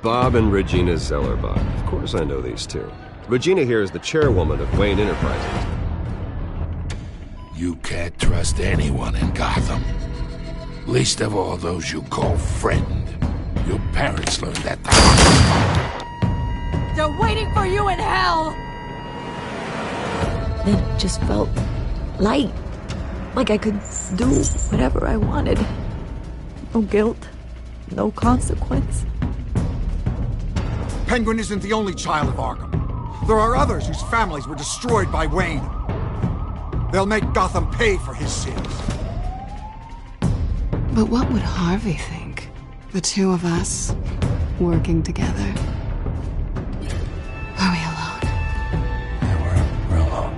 Bob and Regina Zellerbach. Of course I know these two. Regina here is the chairwoman of Wayne Enterprises. You can't trust anyone in Gotham. Least of all those you call friend. Your parents learned that the hard way. They're waiting for you in hell! Then it just felt light. Like I could do whatever I wanted. No guilt. No consequence. Penguin isn't the only child of Arkham. There are others whose families were destroyed by Wayne. They'll make Gotham pay for his sins. But what would Harvey think? The two of us, working together. Are we alone? Yeah, we're alone.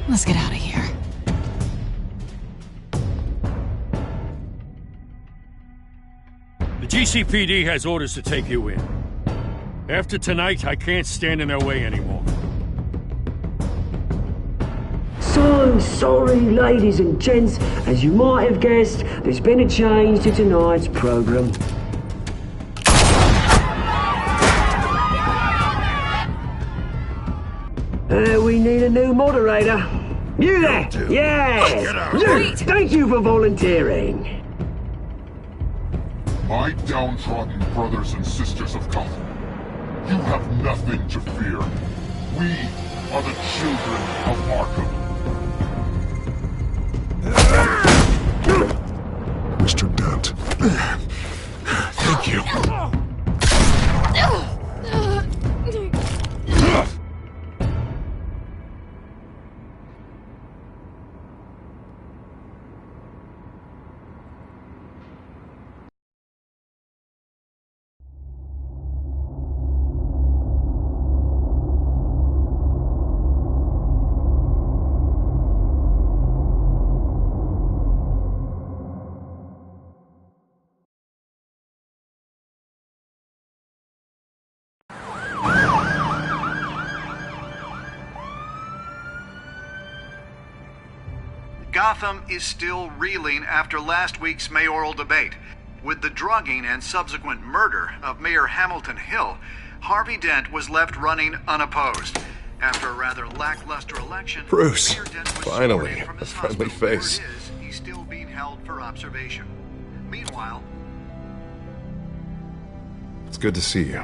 Let's get out of here. The GCPD has orders to take you in. After tonight, I can't stand in their way anymore. So sorry, ladies and gents. As you might have guessed, there's been a change to tonight's program. We need a new moderator. You there? Yes! Luke, thank you for volunteering. My downtrodden brothers and sisters of Gotham, you have nothing to fear. We are the children of Arkham. Mr. Dent. Thank you. Gotham is still reeling after last week's mayoral debate. With the drugging and subsequent murder of Mayor Hamilton Hill, Harvey Dent was left running unopposed. After a rather lackluster election, Bruce, Mayor Dent was finally, escorted from a his friendly hospital, where face. it is, he's still being held for observation. Meanwhile, It's good to see you.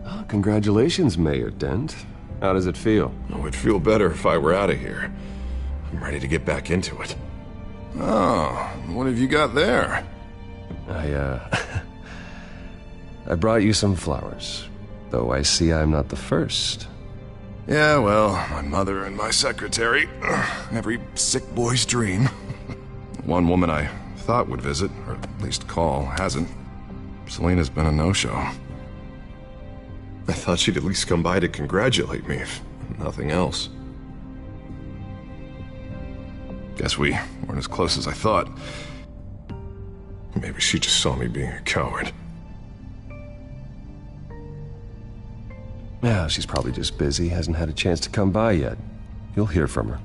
Oh, congratulations, Mayor Dent. How does it feel? Oh, it'd feel better if I were out of here. I'm ready to get back into it. Oh, what have you got there? I brought you some flowers. Though I see I'm not the first. Yeah, well, my mother and my secretary. Every sick boy's dream. One woman I thought would visit, or at least call, hasn't. Selena's been a no-show. I thought she'd at least come by to congratulate me, if nothing else. Guess we weren't as close as I thought. Maybe she just saw me being a coward. Yeah, she's probably just busy, hasn't had a chance to come by yet. You'll hear from her.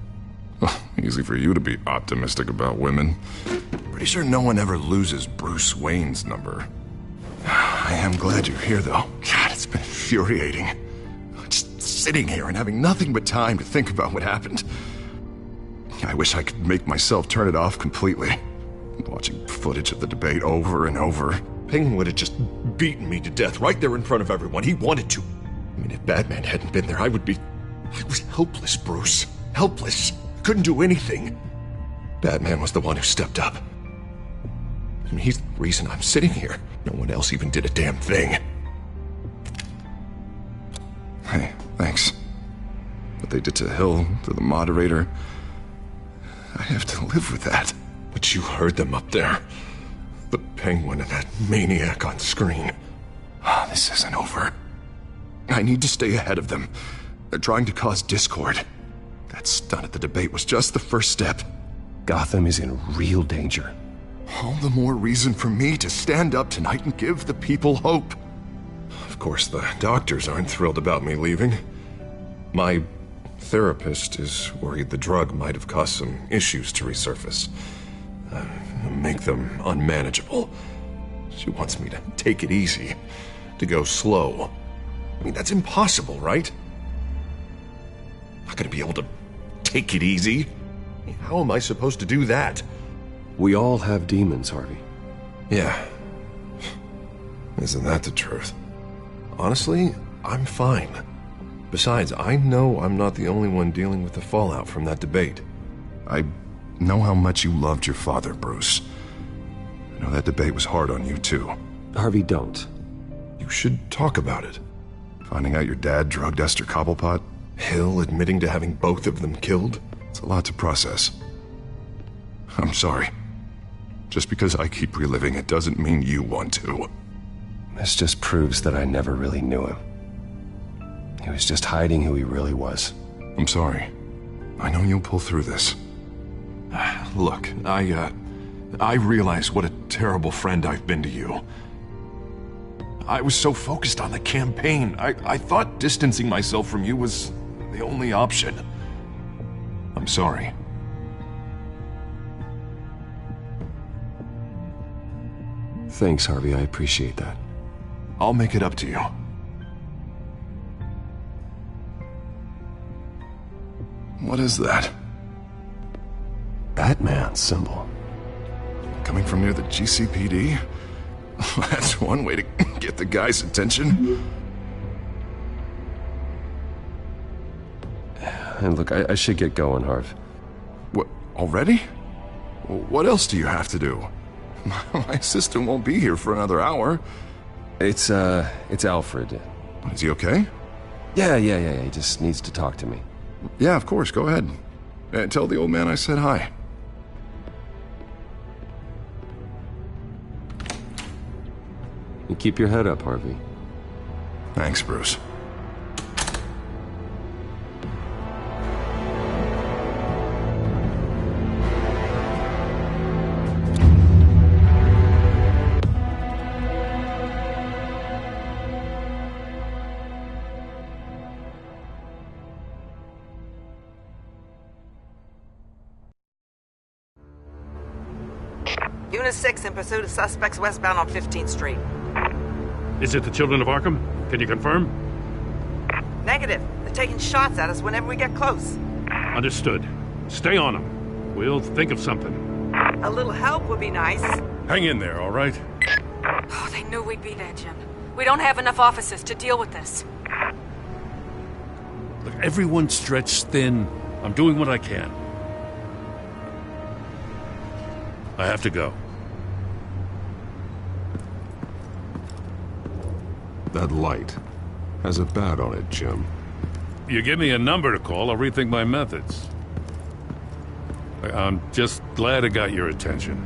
Easy for you to be optimistic about women. Pretty sure no one ever loses Bruce Wayne's number. I am glad you're here, though. God, it's been infuriating. Just sitting here and having nothing but time to think about what happened. I wish I could make myself turn it off completely. Watching footage of the debate over and over. Penguin would have just beaten me to death right there in front of everyone. He wanted to. I mean, if Batman hadn't been there, I was helpless, Bruce. Helpless. Couldn't do anything. Batman was the one who stepped up. And he's the reason I'm sitting here. No one else even did a damn thing. Hey, thanks. What they did to Hill, to the moderator, I have to live with that. But you heard them up there. The Penguin and that maniac on screen. This isn't over. I need to stay ahead of them. They're trying to cause discord. That stunt at the debate was just the first step. Gotham is in real danger. All the more reason for me to stand up tonight and give the people hope. Of course, the doctors aren't thrilled about me leaving. My therapist is worried the drug might have caused some issues to resurface. Make them unmanageable. She wants me to take it easy, to go slow. I mean, that's impossible, right? Not gonna be able to take it easy. I mean, how am I supposed to do that? We all have demons, Harvey. Yeah. Isn't that the truth? Honestly, I'm fine. Besides, I know I'm not the only one dealing with the fallout from that debate. I know how much you loved your father, Bruce. I know that debate was hard on you, too. Harvey, don't. You should talk about it. Finding out your dad drugged Esther Cobblepot, Hill admitting to having both of them killed. It's a lot to process. I'm sorry. Just because I keep reliving it doesn't mean you want to. This just proves that I never really knew him. He was just hiding who he really was. I'm sorry. I know you'll pull through this. Look, I realize what a terrible friend I've been to you. I was so focused on the campaign. I thought distancing myself from you was the only option. I'm sorry. Thanks, Harvey. I appreciate that. I'll make it up to you. What is that? Batman symbol. Coming from near the GCPD? That's one way to get the guy's attention. And look, I should get going, Harv. What, already? What else do you have to do? My assistant won't be here for another hour. It's Alfred. Is he okay? Yeah, he just needs to talk to me. Yeah, of course, go ahead. Tell the old man I said hi. You keep your head up, Harvey. Thanks, Bruce. Unit 6 in pursuit of suspects westbound on 15th Street. Is it the Children of Arkham? Can you confirm? Negative. They're taking shots at us whenever we get close. Understood. Stay on them. We'll think of something. A little help would be nice. Hang in there, all right? Oh, they knew we'd be there, Jim. We don't have enough officers to deal with this. Look, everyone's stretched thin. I'm doing what I can. I have to go. That light has a bat on it, Jim. You give me a number to call, I'll rethink my methods. I'm just glad it got your attention.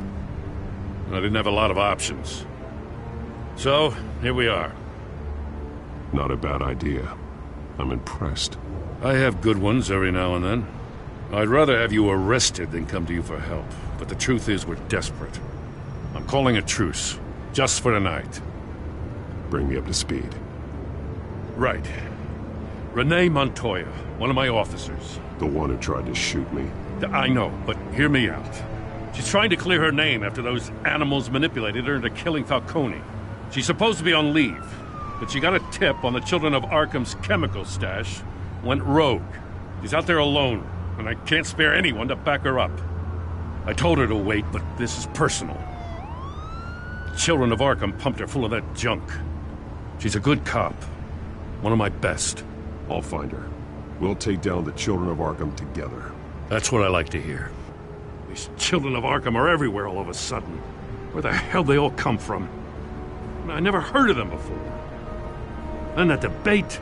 I didn't have a lot of options. So, here we are. Not a bad idea. I'm impressed. I have good ones every now and then. I'd rather have you arrested than come to you for help. But the truth is, we're desperate. I'm calling a truce. Just for tonight. Bring me up to speed. Right. Renee Montoya, one of my officers. The one who tried to shoot me. I know, but hear me out. She's trying to clear her name after those animals manipulated her into killing Falcone. She's supposed to be on leave, but she got a tip on the Children of Arkham's chemical stash, went rogue. She's out there alone, and I can't spare anyone to back her up. I told her to wait, but this is personal. The Children of Arkham pumped her full of that junk. She's a good cop. One of my best. I'll find her. We'll take down the Children of Arkham together. That's what I like to hear. These Children of Arkham are everywhere all of a sudden. Where the hell they all come from? I never heard of them before. And that debate.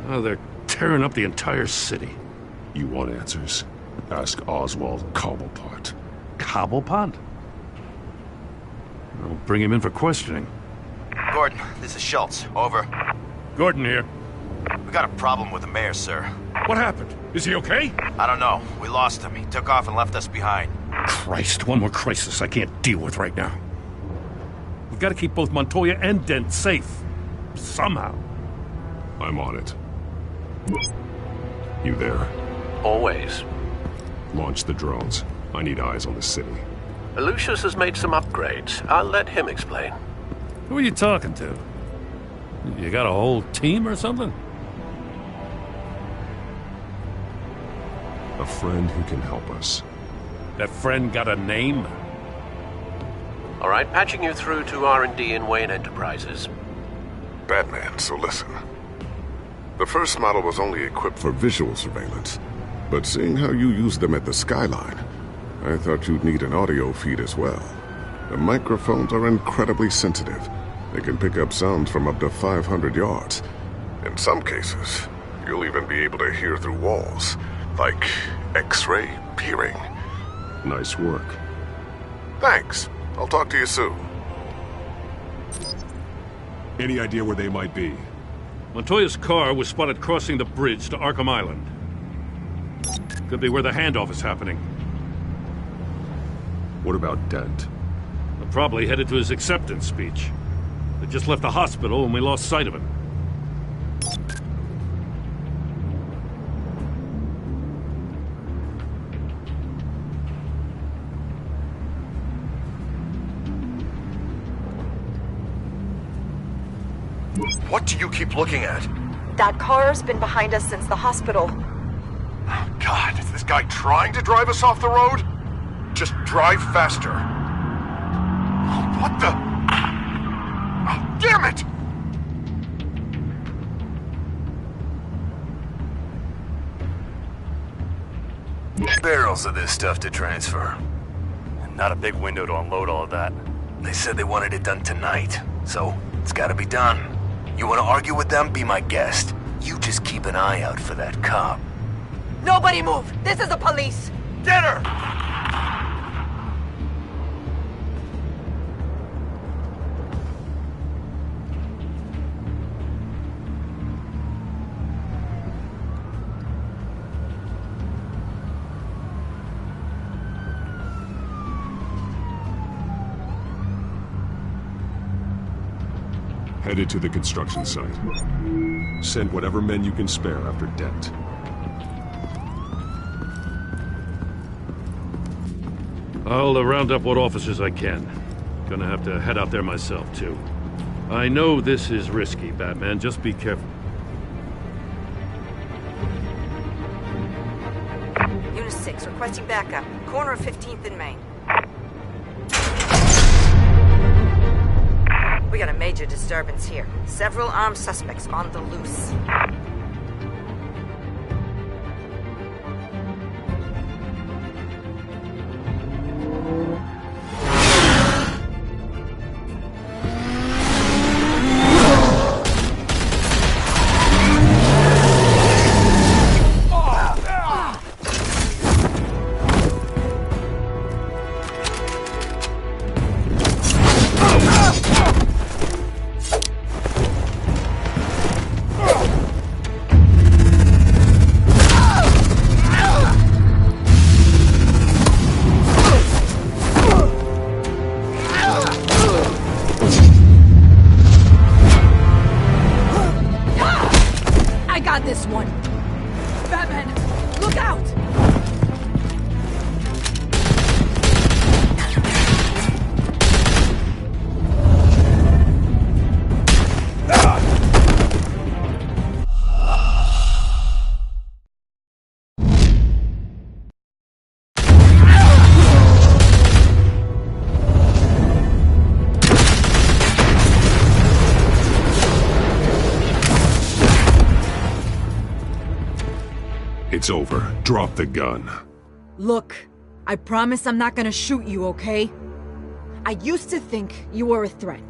Oh, they're tearing up the entire city. You want answers? Ask Oswald Cobblepot. Cobblepot? I'll bring him in for questioning. Gordon, this is Schultz. Over. Gordon here. We got a problem with the mayor, sir. What happened? Is he okay? I don't know. We lost him. He took off and left us behind. Christ, one more crisis I can't deal with right now. We've got to keep both Montoya and Dent safe. Somehow. I'm on it. You there? Always. Launch the drones. I need eyes on the city. Lucius has made some upgrades. I'll let him explain. Who are you talking to? You got a whole team or something? A friend who can help us. That friend got a name? All right, patching you through to R&D in Wayne Enterprises. Batman, so listen. The first model was only equipped for visual surveillance, but seeing how you use them at the Skyline, I thought you'd need an audio feed as well. The microphones are incredibly sensitive. They can pick up sounds from up to 500 yards. In some cases, you'll even be able to hear through walls, like X-ray peering. Nice work. Thanks. I'll talk to you soon. Any idea where they might be? Montoya's car was spotted crossing the bridge to Arkham Island. Could be where the handoff is happening. What about Dent? They're probably headed to his acceptance speech. They just left the hospital and we lost sight of him. What do you keep looking at? That car's been behind us since the hospital. God, is this guy trying to drive us off the road? Just drive faster. What the? Oh, damn it! Barrels of this stuff to transfer. Not a big window to unload all of that. They said they wanted it done tonight, so it's gotta be done. You wanna argue with them? Be my guest. You just keep an eye out for that cop. Nobody move! This is the police! Get her! Headed to the construction site. Send whatever men you can spare after Dent. I'll round up what officers I can. Gonna have to head out there myself, too. I know this is risky, Batman. Just be careful. Unit 6, requesting backup. Corner of 15th and Main. We got a major disturbance here. Several armed suspects on the loose. This one. Batman, look out! It's over. Drop the gun. Look, I promise I'm not gonna shoot you, okay? I used to think you were a threat,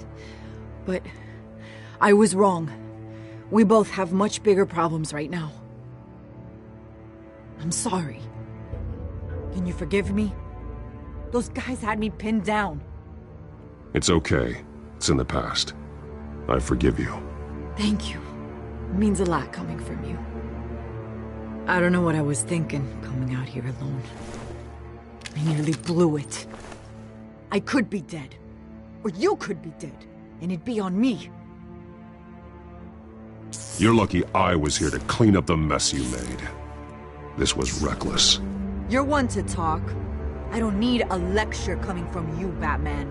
but I was wrong. We both have much bigger problems right now. I'm sorry. Can you forgive me? Those guys had me pinned down. It's okay. It's in the past. I forgive you. Thank you. It means a lot coming from you. I don't know what I was thinking, coming out here alone. I nearly blew it. I could be dead. Or you could be dead. And it'd be on me. You're lucky I was here to clean up the mess you made. This was reckless. You're one to talk. I don't need a lecture coming from you, Batman.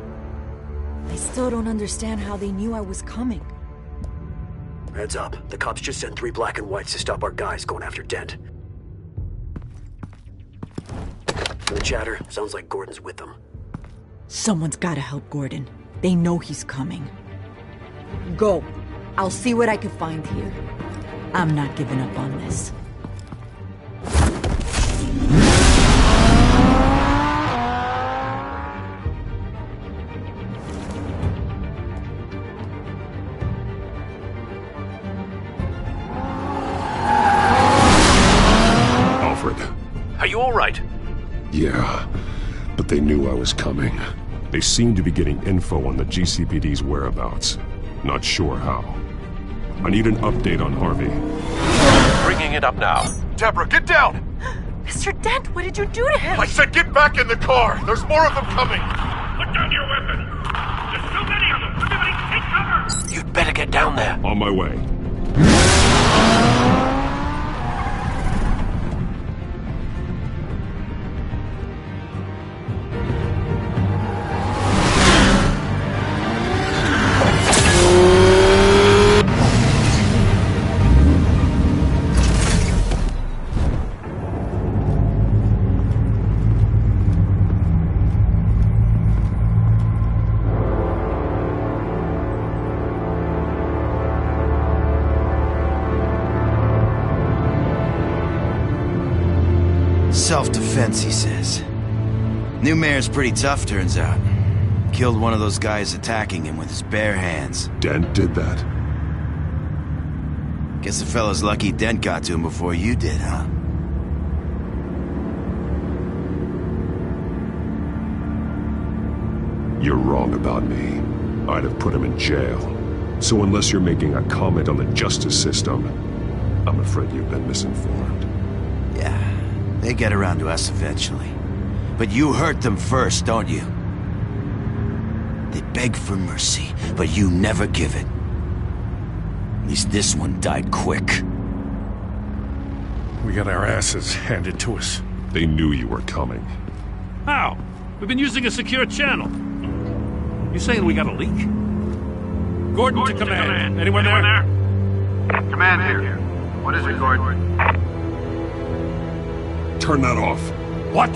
I still don't understand how they knew I was coming. Heads up. The cops just sent 3 black and whites to stop our guys going after Dent. From the chatter, sounds like Gordon's with them. Someone's gotta help Gordon. They know he's coming. Go. I'll see what I can find here. I'm not giving up on this. Are you all right? Yeah, but they knew I was coming. They seemed to be getting info on the GCPD's whereabouts. Not sure how. I need an update on Harvey. Bringing it up now. Deborah, get down! Mr. Dent, what did you do to him? I said get back in the car! There's more of them coming! Put down your weapon! There's too many of them! Everybody take cover! You'd better get down there. On my way. Self-defense, he says. New mayor's pretty tough, turns out. Killed one of those guys attacking him with his bare hands. Dent did that? Guess the fella's lucky Dent got to him before you did, huh? You're wrong about me. I'd have put him in jail. So unless you're making a comment on the justice system, I'm afraid you've been misinformed. Yeah, they get around to us eventually. But you hurt them first, don't you? They beg for mercy, but you never give it. At least this one died quick. We got our asses handed to us. They knew you were coming. How? We've been using a secure channel. You saying we got a leak? Gordon to command. Anyone there? Command here. What is it, Gordon? Turn that off. What?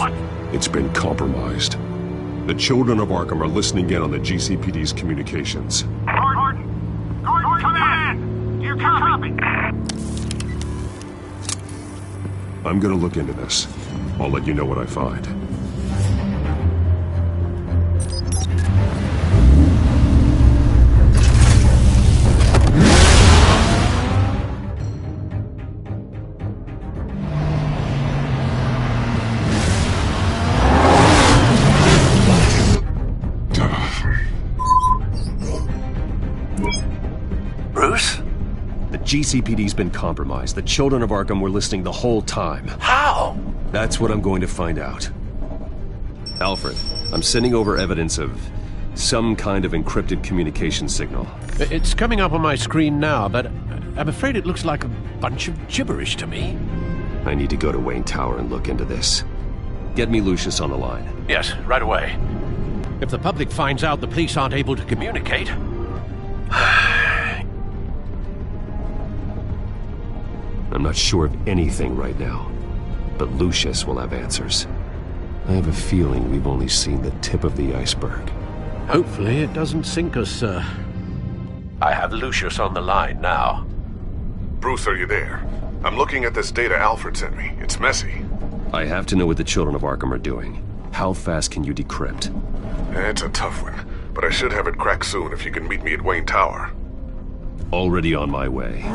It's been compromised. The children of Arkham are listening in on the GCPD's communications. Gordon, command! Do you copy? I'm gonna look into this. I'll let you know what I find. Bruce? The GCPD's been compromised. The children of Arkham were listening the whole time. How? That's what I'm going to find out. Alfred, I'm sending over evidence of some kind of encrypted communication signal. It's coming up on my screen now, but I'm afraid it looks like a bunch of gibberish to me. I need to go to Wayne Tower and look into this. Get me Lucius on the line. Yes, right away. If the public finds out the police aren't able to communicate... I'm not sure of anything right now, but Lucius will have answers. I have a feeling we've only seen the tip of the iceberg. Hopefully it doesn't sink us, sir. I have Lucius on the line now. Bruce, are you there? I'm looking at this data Alfred sent me. It's messy. I have to know what the children of Arkham are doing. How fast can you decrypt? It's a tough one, but I should have it cracked soon if you can meet me at Wayne Tower. Already on my way.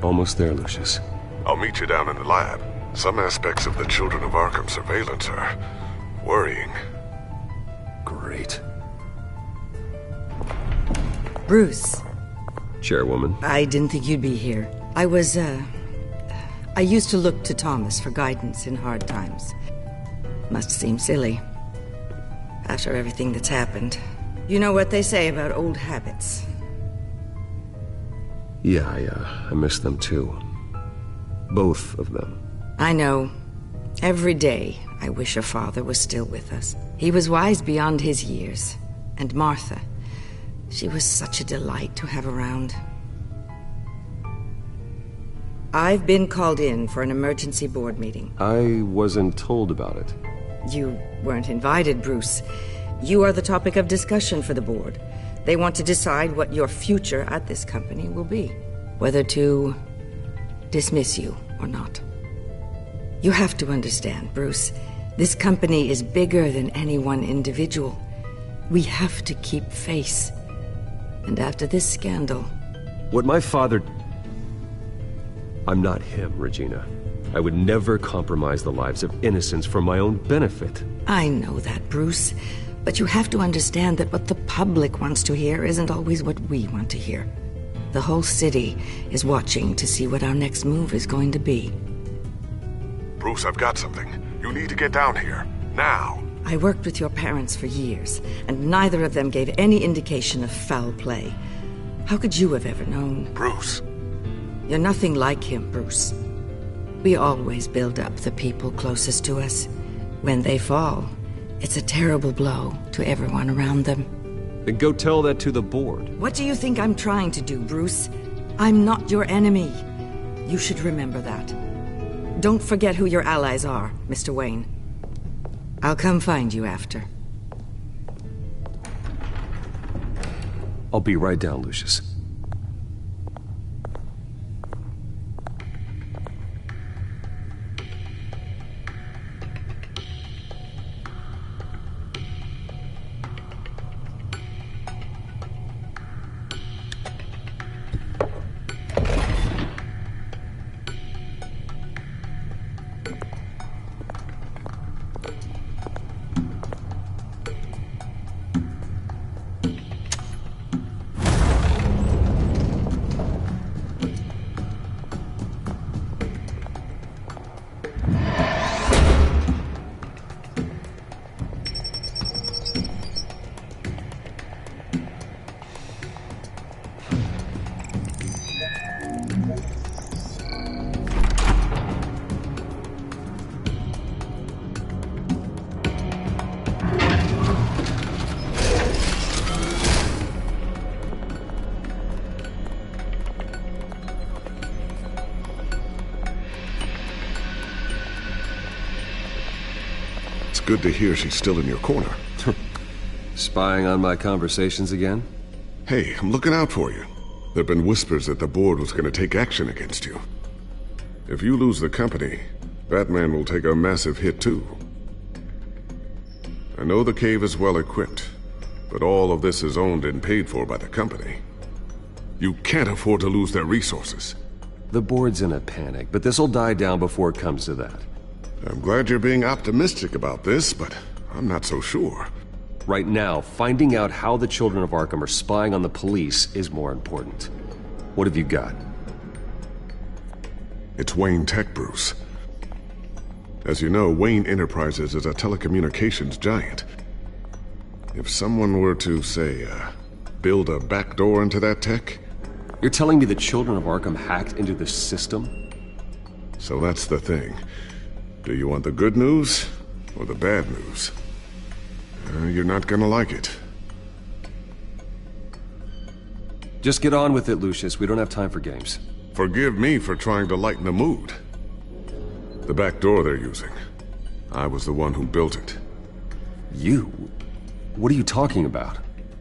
Almost there, Lucius. I'll meet you down in the lab. Some aspects of the Children of Arkham surveillance are worrying. Great. Bruce. Chairwoman. I didn't think you'd be here. I used to look to Thomas for guidance in hard times. Must seem silly. After everything that's happened. You know what they say about old habits. Yeah, I miss them too. Both of them. I know. Every day, I wish your father was still with us. He was wise beyond his years. And Martha, she was such a delight to have around. I've been called in for an emergency board meeting. I wasn't told about it. You weren't invited, Bruce. You are the topic of discussion for the board. They want to decide what your future at this company will be. Whether to dismiss you or not. You have to understand, Bruce. This company is bigger than any one individual. We have to keep face. And after this scandal... What my father... I'm not him, Regina. I would never compromise the lives of innocents for my own benefit. I know that, Bruce. But you have to understand that what the public wants to hear isn't always what we want to hear. The whole city is watching to see what our next move is going to be. Bruce, I've got something. You need to get down here. Now. I worked with your parents for years, and neither of them gave any indication of foul play. How could you have ever known? Bruce. You're nothing like him, Bruce. We always build up the people closest to us. When they fall, it's a terrible blow to everyone around them. Then go tell that to the board. What do you think I'm trying to do, Bruce? I'm not your enemy. You should remember that. Don't forget who your allies are, Mr. Wayne. I'll come find you after. I'll be right down, Lucius. Good to hear she's still in your corner. Spying on my conversations again? Hey, I'm looking out for you. There've been whispers that the board was going to take action against you. If you lose the company, Batman will take a massive hit too. I know the cave is well equipped, but all of this is owned and paid for by the company. You can't afford to lose their resources. The board's in a panic, but this'll die down before it comes to that. I'm glad you're being optimistic about this, but I'm not so sure. Right now, finding out how the Children of Arkham are spying on the police is more important. What have you got? It's Wayne Tech, Bruce. As you know, Wayne Enterprises is a telecommunications giant. If someone were to, say, build a backdoor into that tech... You're telling me the Children of Arkham hacked into the system? So that's the thing. Do you want the good news or the bad news? You're not gonna like it. Just get on with it, Lucius. We don't have time for games. Forgive me for trying to lighten the mood. The back door they're using. I was the one who built it. You? What are you talking about?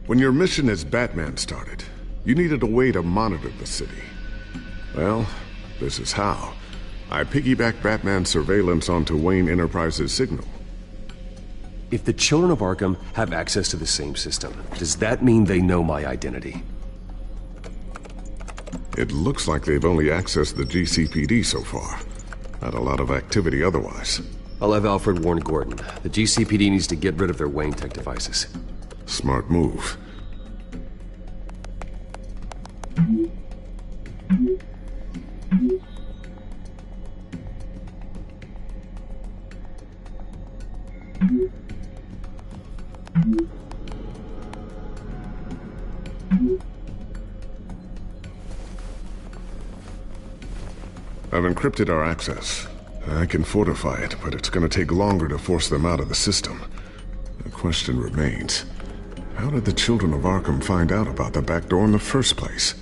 When your mission as Batman started, you needed a way to monitor the city. Well, this is how. I piggybacked Batman's surveillance onto Wayne Enterprises' signal. If the Children of Arkham have access to the same system, does that mean they know my identity? It looks like they've only accessed the GCPD so far. Not a lot of activity otherwise. I'll have Alfred warn Gordon. The GCPD needs to get rid of their Wayne Tech devices. Smart move. I've encrypted our access. I can fortify it, but it's gonna take longer to force them out of the system. The question remains, how did the children of Arkham find out about the back door in the first place?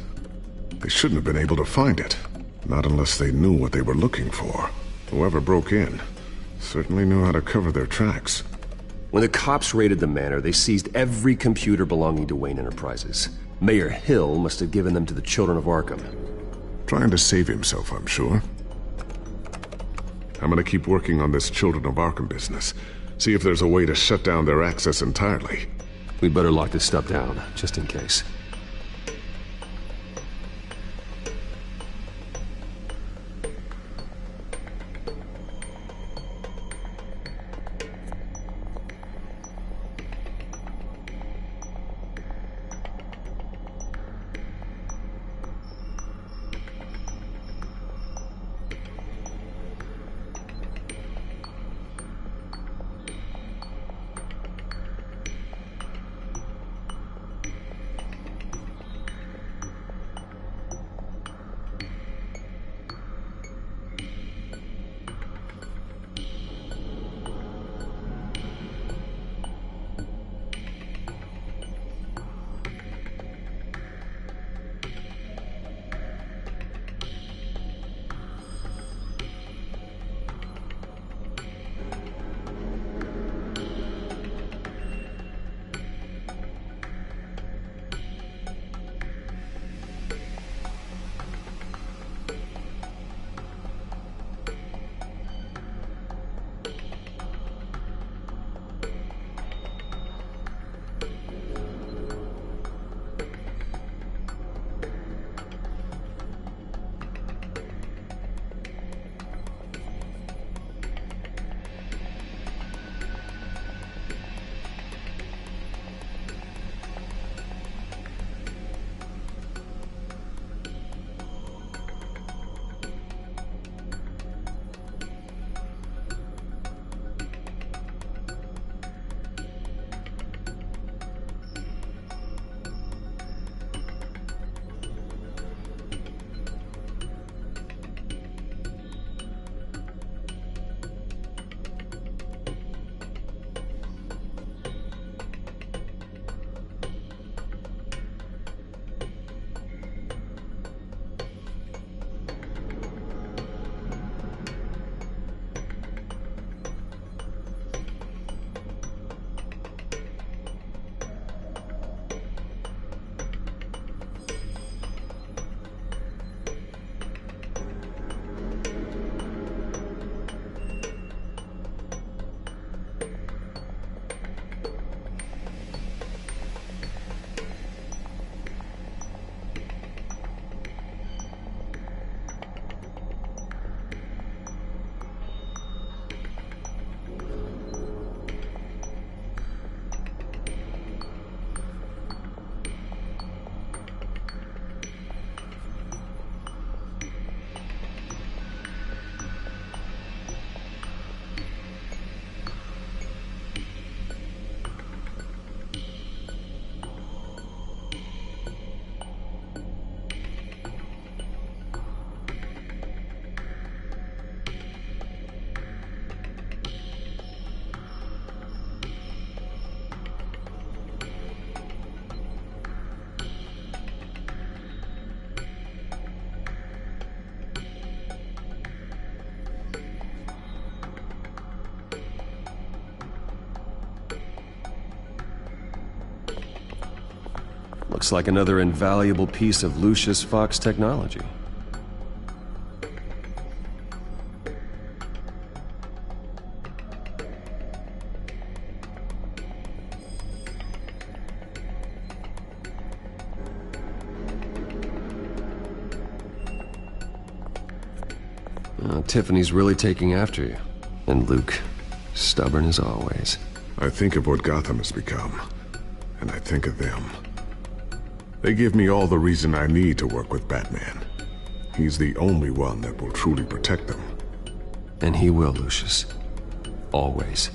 They shouldn't have been able to find it. Not unless they knew what they were looking for. Whoever broke in certainly knew how to cover their tracks. When the cops raided the manor, they seized every computer belonging to Wayne Enterprises. Mayor Hill must have given them to the children of Arkham. Trying to save himself, I'm sure. I'm gonna keep working on this Children of Arkham business. See if there's a way to shut down their access entirely. We'd better lock this stuff down, just in case. Looks like another invaluable piece of Lucius Fox technology. Tiffany's really taking after you. And Luke, stubborn as always. I think of what Gotham has become, and I think of them. They give me all the reason I need to work with Batman. He's the only one that will truly protect them. And he will, Lucius. Always.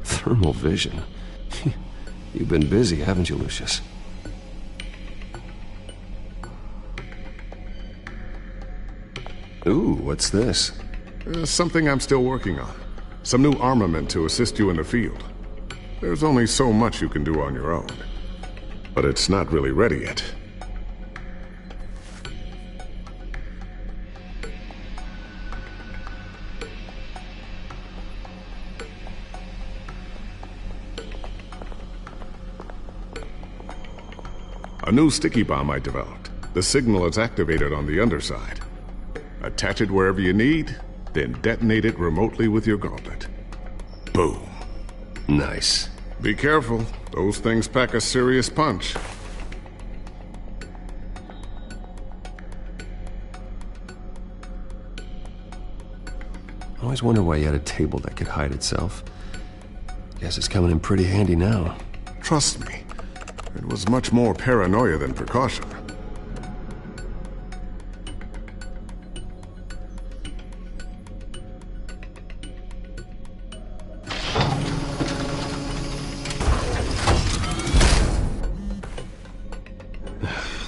Thermal vision. You've been busy, haven't you, Lucius? Ooh, what's this? Something I'm still working on. Some new armament to assist you in the field. There's only so much you can do on your own. But it's not really ready yet. A new sticky bomb I developed. The signal is activated on the underside. Attach it wherever you need, then detonate it remotely with your gauntlet. Boom. Nice. Be careful. Those things pack a serious punch. I always wondered why you had a table that could hide itself. Guess it's coming in pretty handy now. Trust me. It was much more paranoia than precaution.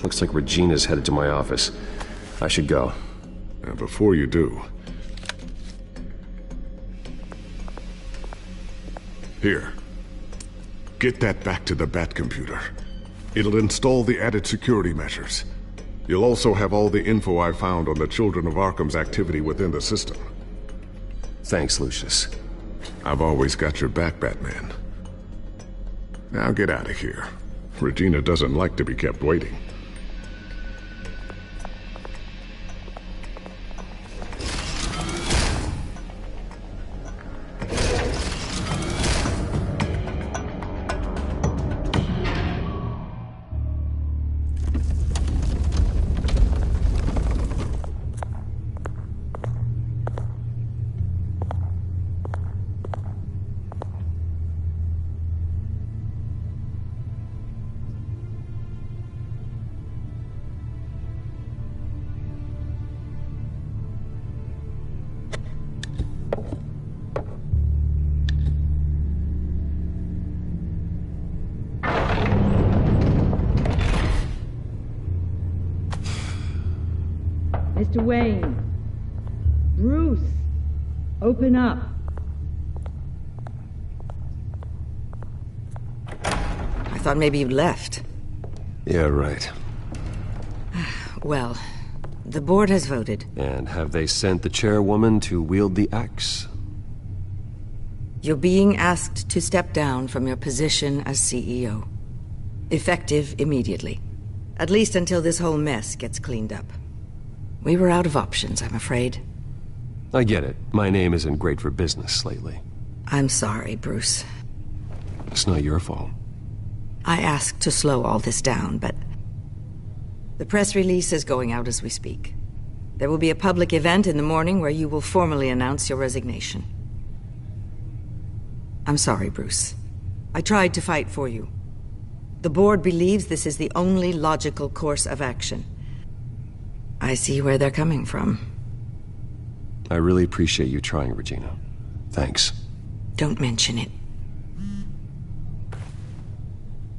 Looks like Regina's headed to my office. I should go. And before you do... Here. Get that back to the Bat computer. It'll install the added security measures. You'll also have all the info I found on the Children of Arkham's activity within the system. Thanks, Lucius. I've always got your back, Batman. Now get out of here. Regina doesn't like to be kept waiting. Mr. Wayne. Bruce. Open up. I thought maybe you'd left. Yeah, right. Well, the board has voted. And have they sent the chairwoman to wield the axe? You're being asked to step down from your position as CEO. Effective immediately. At least until this whole mess gets cleaned up. We were out of options, I'm afraid. I get it. My name isn't great for business lately. I'm sorry, Bruce. It's not your fault. I asked to slow all this down, but... the press release is going out as we speak. There will be a public event in the morning where you will formally announce your resignation. I'm sorry, Bruce. I tried to fight for you. The board believes this is the only logical course of action. I see where they're coming from. I really appreciate you trying, Regina. Thanks. Don't mention it.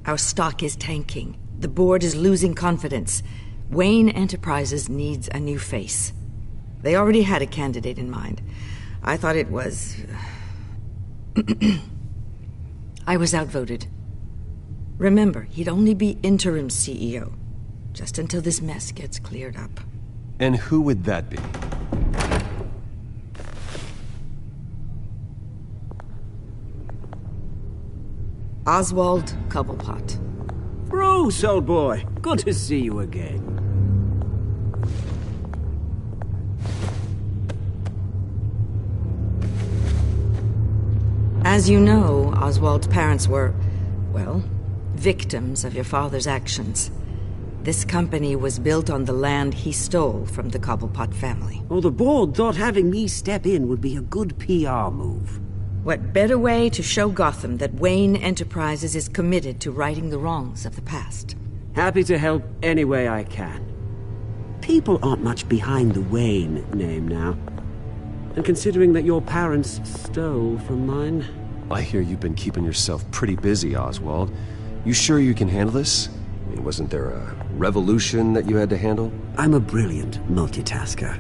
Our stock is tanking. The board is losing confidence. Wayne Enterprises needs a new face. They already had a candidate in mind. I thought it was... I was outvoted. Remember, he'd only be interim CEO, just until this mess gets cleared up. And who would that be? Oswald Cobblepot. Bruce, old boy. Good to see you again. As you know, Oswald's parents were, well, victims of your father's actions. This company was built on the land he stole from the Cobblepot family. Oh, the board thought having me step in would be a good PR move. What better way to show Gotham that Wayne Enterprises is committed to righting the wrongs of the past? Happy to help any way I can. People aren't much behind the Wayne name now. And considering that your parents stole from mine... I hear you've been keeping yourself pretty busy, Oswald. You sure you can handle this? I mean, wasn't there a revolution that you had to handle? I'm a brilliant multitasker.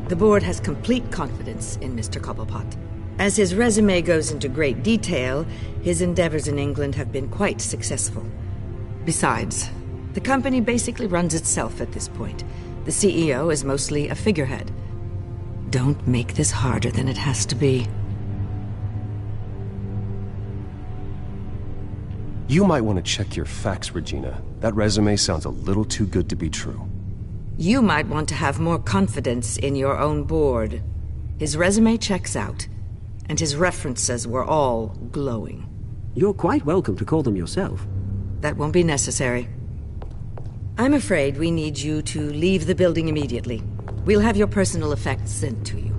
The board has complete confidence in Mr. Cobblepot. As his resume goes into great detail, his endeavors in England have been quite successful. Besides, the company basically runs itself at this point. The CEO is mostly a figurehead. Don't make this harder than it has to be. You might want to check your facts, Regina. That resume sounds a little too good to be true. You might want to have more confidence in your own board. His resume checks out, and his references were all glowing. You're quite welcome to call them yourself. That won't be necessary. I'm afraid we need you to leave the building immediately. We'll have your personal effects sent to you.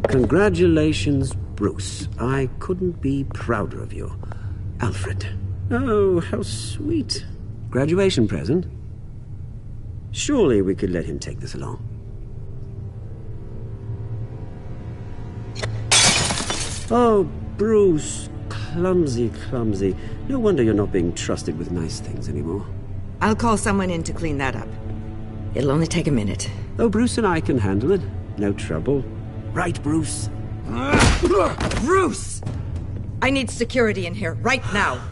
Congratulations, Bruce. I couldn't be prouder of you. Alfred. Oh, how sweet. Graduation present? Surely we could let him take this along. Oh, Bruce. Clumsy, clumsy. No wonder you're not being trusted with nice things anymore. I'll call someone in to clean that up. It'll only take a minute. Oh, Bruce and I can handle it. No trouble. Right, Bruce? Bruce! I need security in here, right now.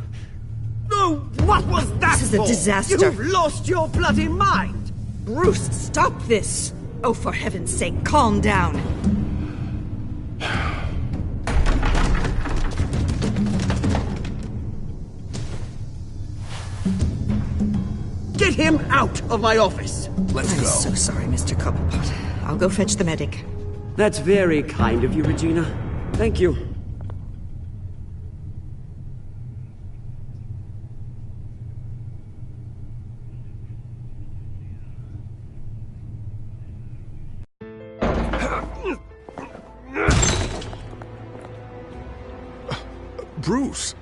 No, what was that? This is a disaster. You've lost your bloody mind! Bruce, stop this! Oh, for heaven's sake, calm down. Get him out of my office! Let's go. I'm so sorry, Mr. Cobblepot. I'll go fetch the medic. That's very kind of you, Regina. Thank you. Bruce,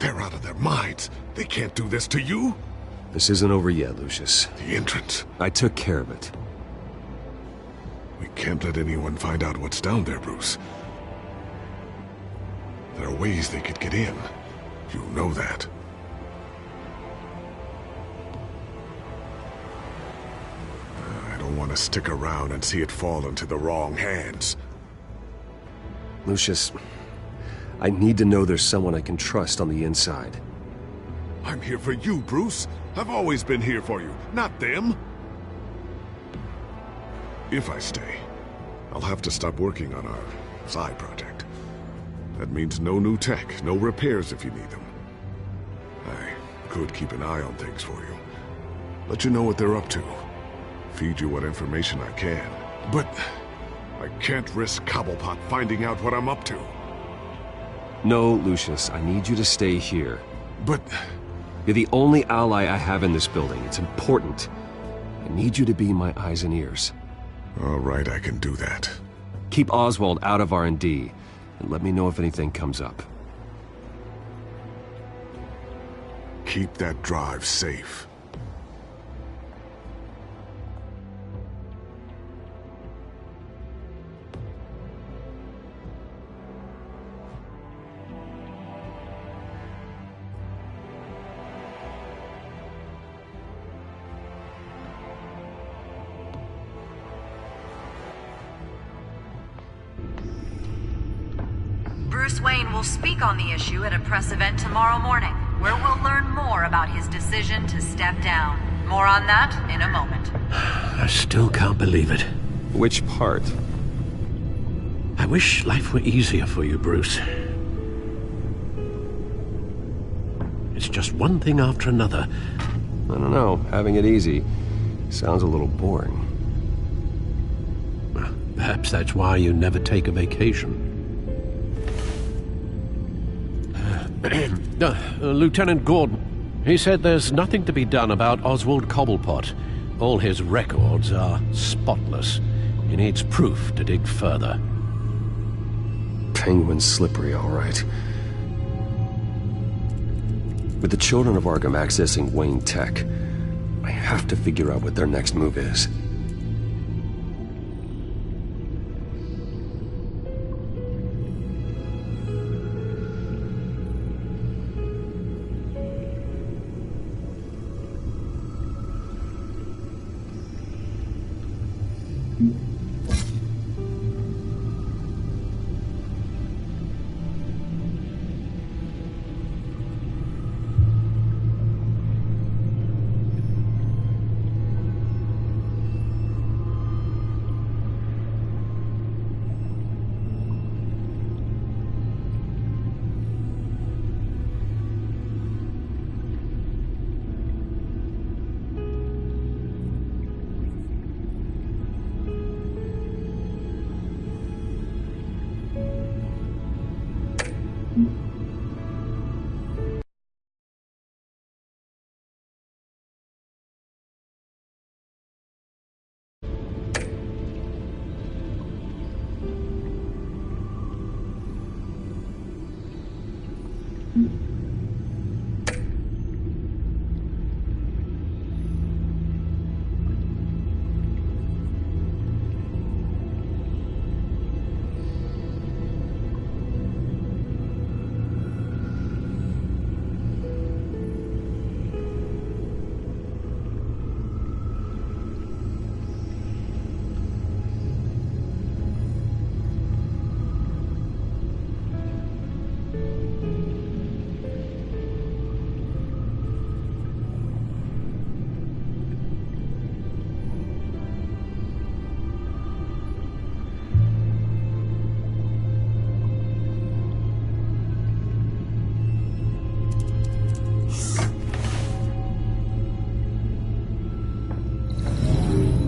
they're out of their minds. They can't do this to you. This isn't over yet, Lucius. The entrance. I took care of it. We can't let anyone find out what's down there, Bruce. There are ways they could get in. You know that. I don't want to stick around and see it fall into the wrong hands. Lucius, I need to know there's someone I can trust on the inside. I'm here for you, Bruce. I've always been here for you, not them. If I stay, I'll have to stop working on our side project. That means no new tech, no repairs if you need them. I could keep an eye on things for you. Let you know what they're up to. Feed you what information I can. But I can't risk Cobblepot finding out what I'm up to. No, Lucius, I need you to stay here. But... You're the only ally I have in this building. It's important. I need you to be my eyes and ears. All right, I can do that. Keep Oswald out of R&D, and let me know if anything comes up. Keep that drive safe. Bruce Wayne will speak on the issue at a press event tomorrow morning, where we'll learn more about his decision to step down. More on that in a moment. I still can't believe it. Which part? I wish life were easier for you, Bruce. It's just one thing after another. I don't know. Having it easy sounds a little boring. Perhaps that's why you never take a vacation. Lieutenant Gordon, he said there's nothing to be done about Oswald Cobblepot. All his records are spotless. He needs proof to dig further. Penguin's slippery, all right. With the children of Arkham accessing Wayne Tech, I have to figure out what their next move is.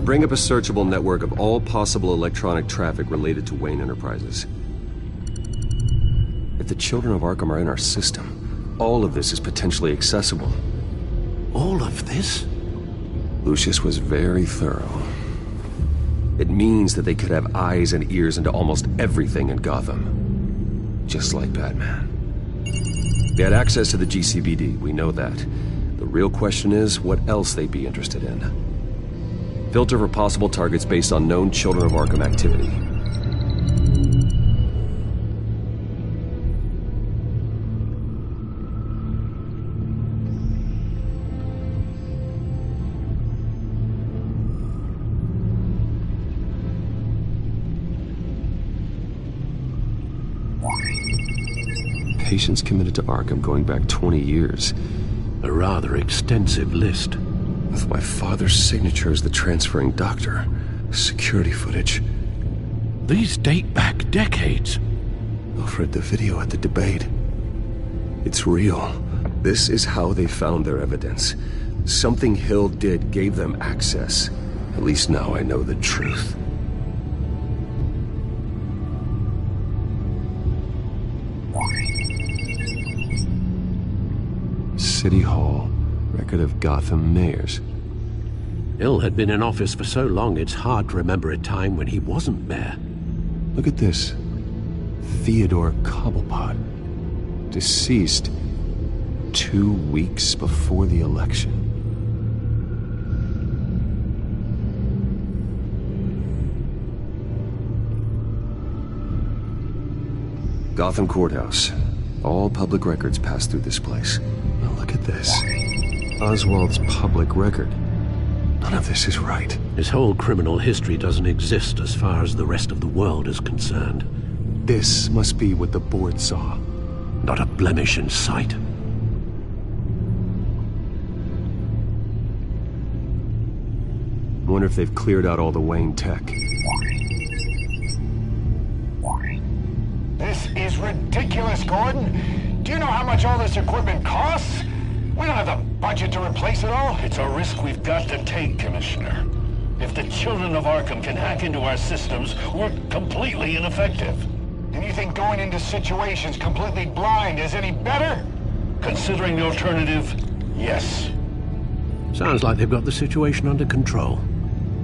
Bring up a searchable network of all possible electronic traffic related to Wayne Enterprises. If the children of Arkham are in our system, all of this is potentially accessible. All of this? Lucius was very thorough. It means that they could have eyes and ears into almost everything in Gotham. Just like Batman. They had access to the GCPD, we know that. The real question is what else they'd be interested in. Filter for possible targets based on known Children of Arkham activity. Patients committed to Arkham going back 20 years. A rather extensive list. With my father's signature as the transferring doctor. Security footage. These date back decades. Alfred, the video at the debate. It's real. This is how they found their evidence. Something Hill did gave them access. At least now I know the truth. City Hall. Record of Gotham mayors. Hill had been in office for so long it's hard to remember a time when he wasn't mayor. Look at this. Theodore Cobblepot. Deceased 2 weeks before the election. Gotham Courthouse. All public records pass through this place. Now look at this. Oswald's public record. None of this is right. His whole criminal history doesn't exist as far as the rest of the world is concerned. This must be what the board saw. Not a blemish in sight. I wonder if they've cleared out all the Wayne tech. This is ridiculous, Gordon. Do you know how much all this equipment costs? We don't have the budget to replace it all. It's a risk we've got to take, Commissioner. If the children of Arkham can hack into our systems, we're completely ineffective. And you think going into situations completely blind is any better? Considering the alternative, yes. Sounds like they've got the situation under control.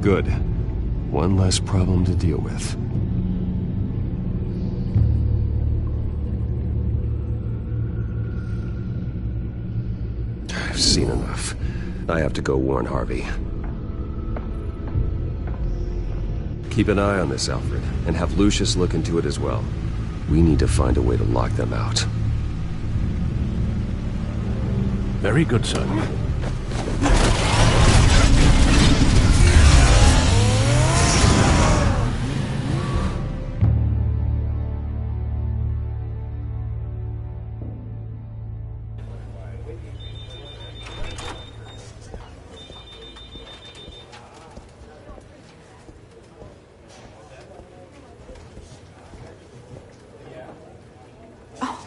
Good. One less problem to deal with. I've seen enough. I have to go warn Harvey. Keep an eye on this, Alfred, and have Lucius look into it as well. We need to find a way to lock them out. Very good, sir.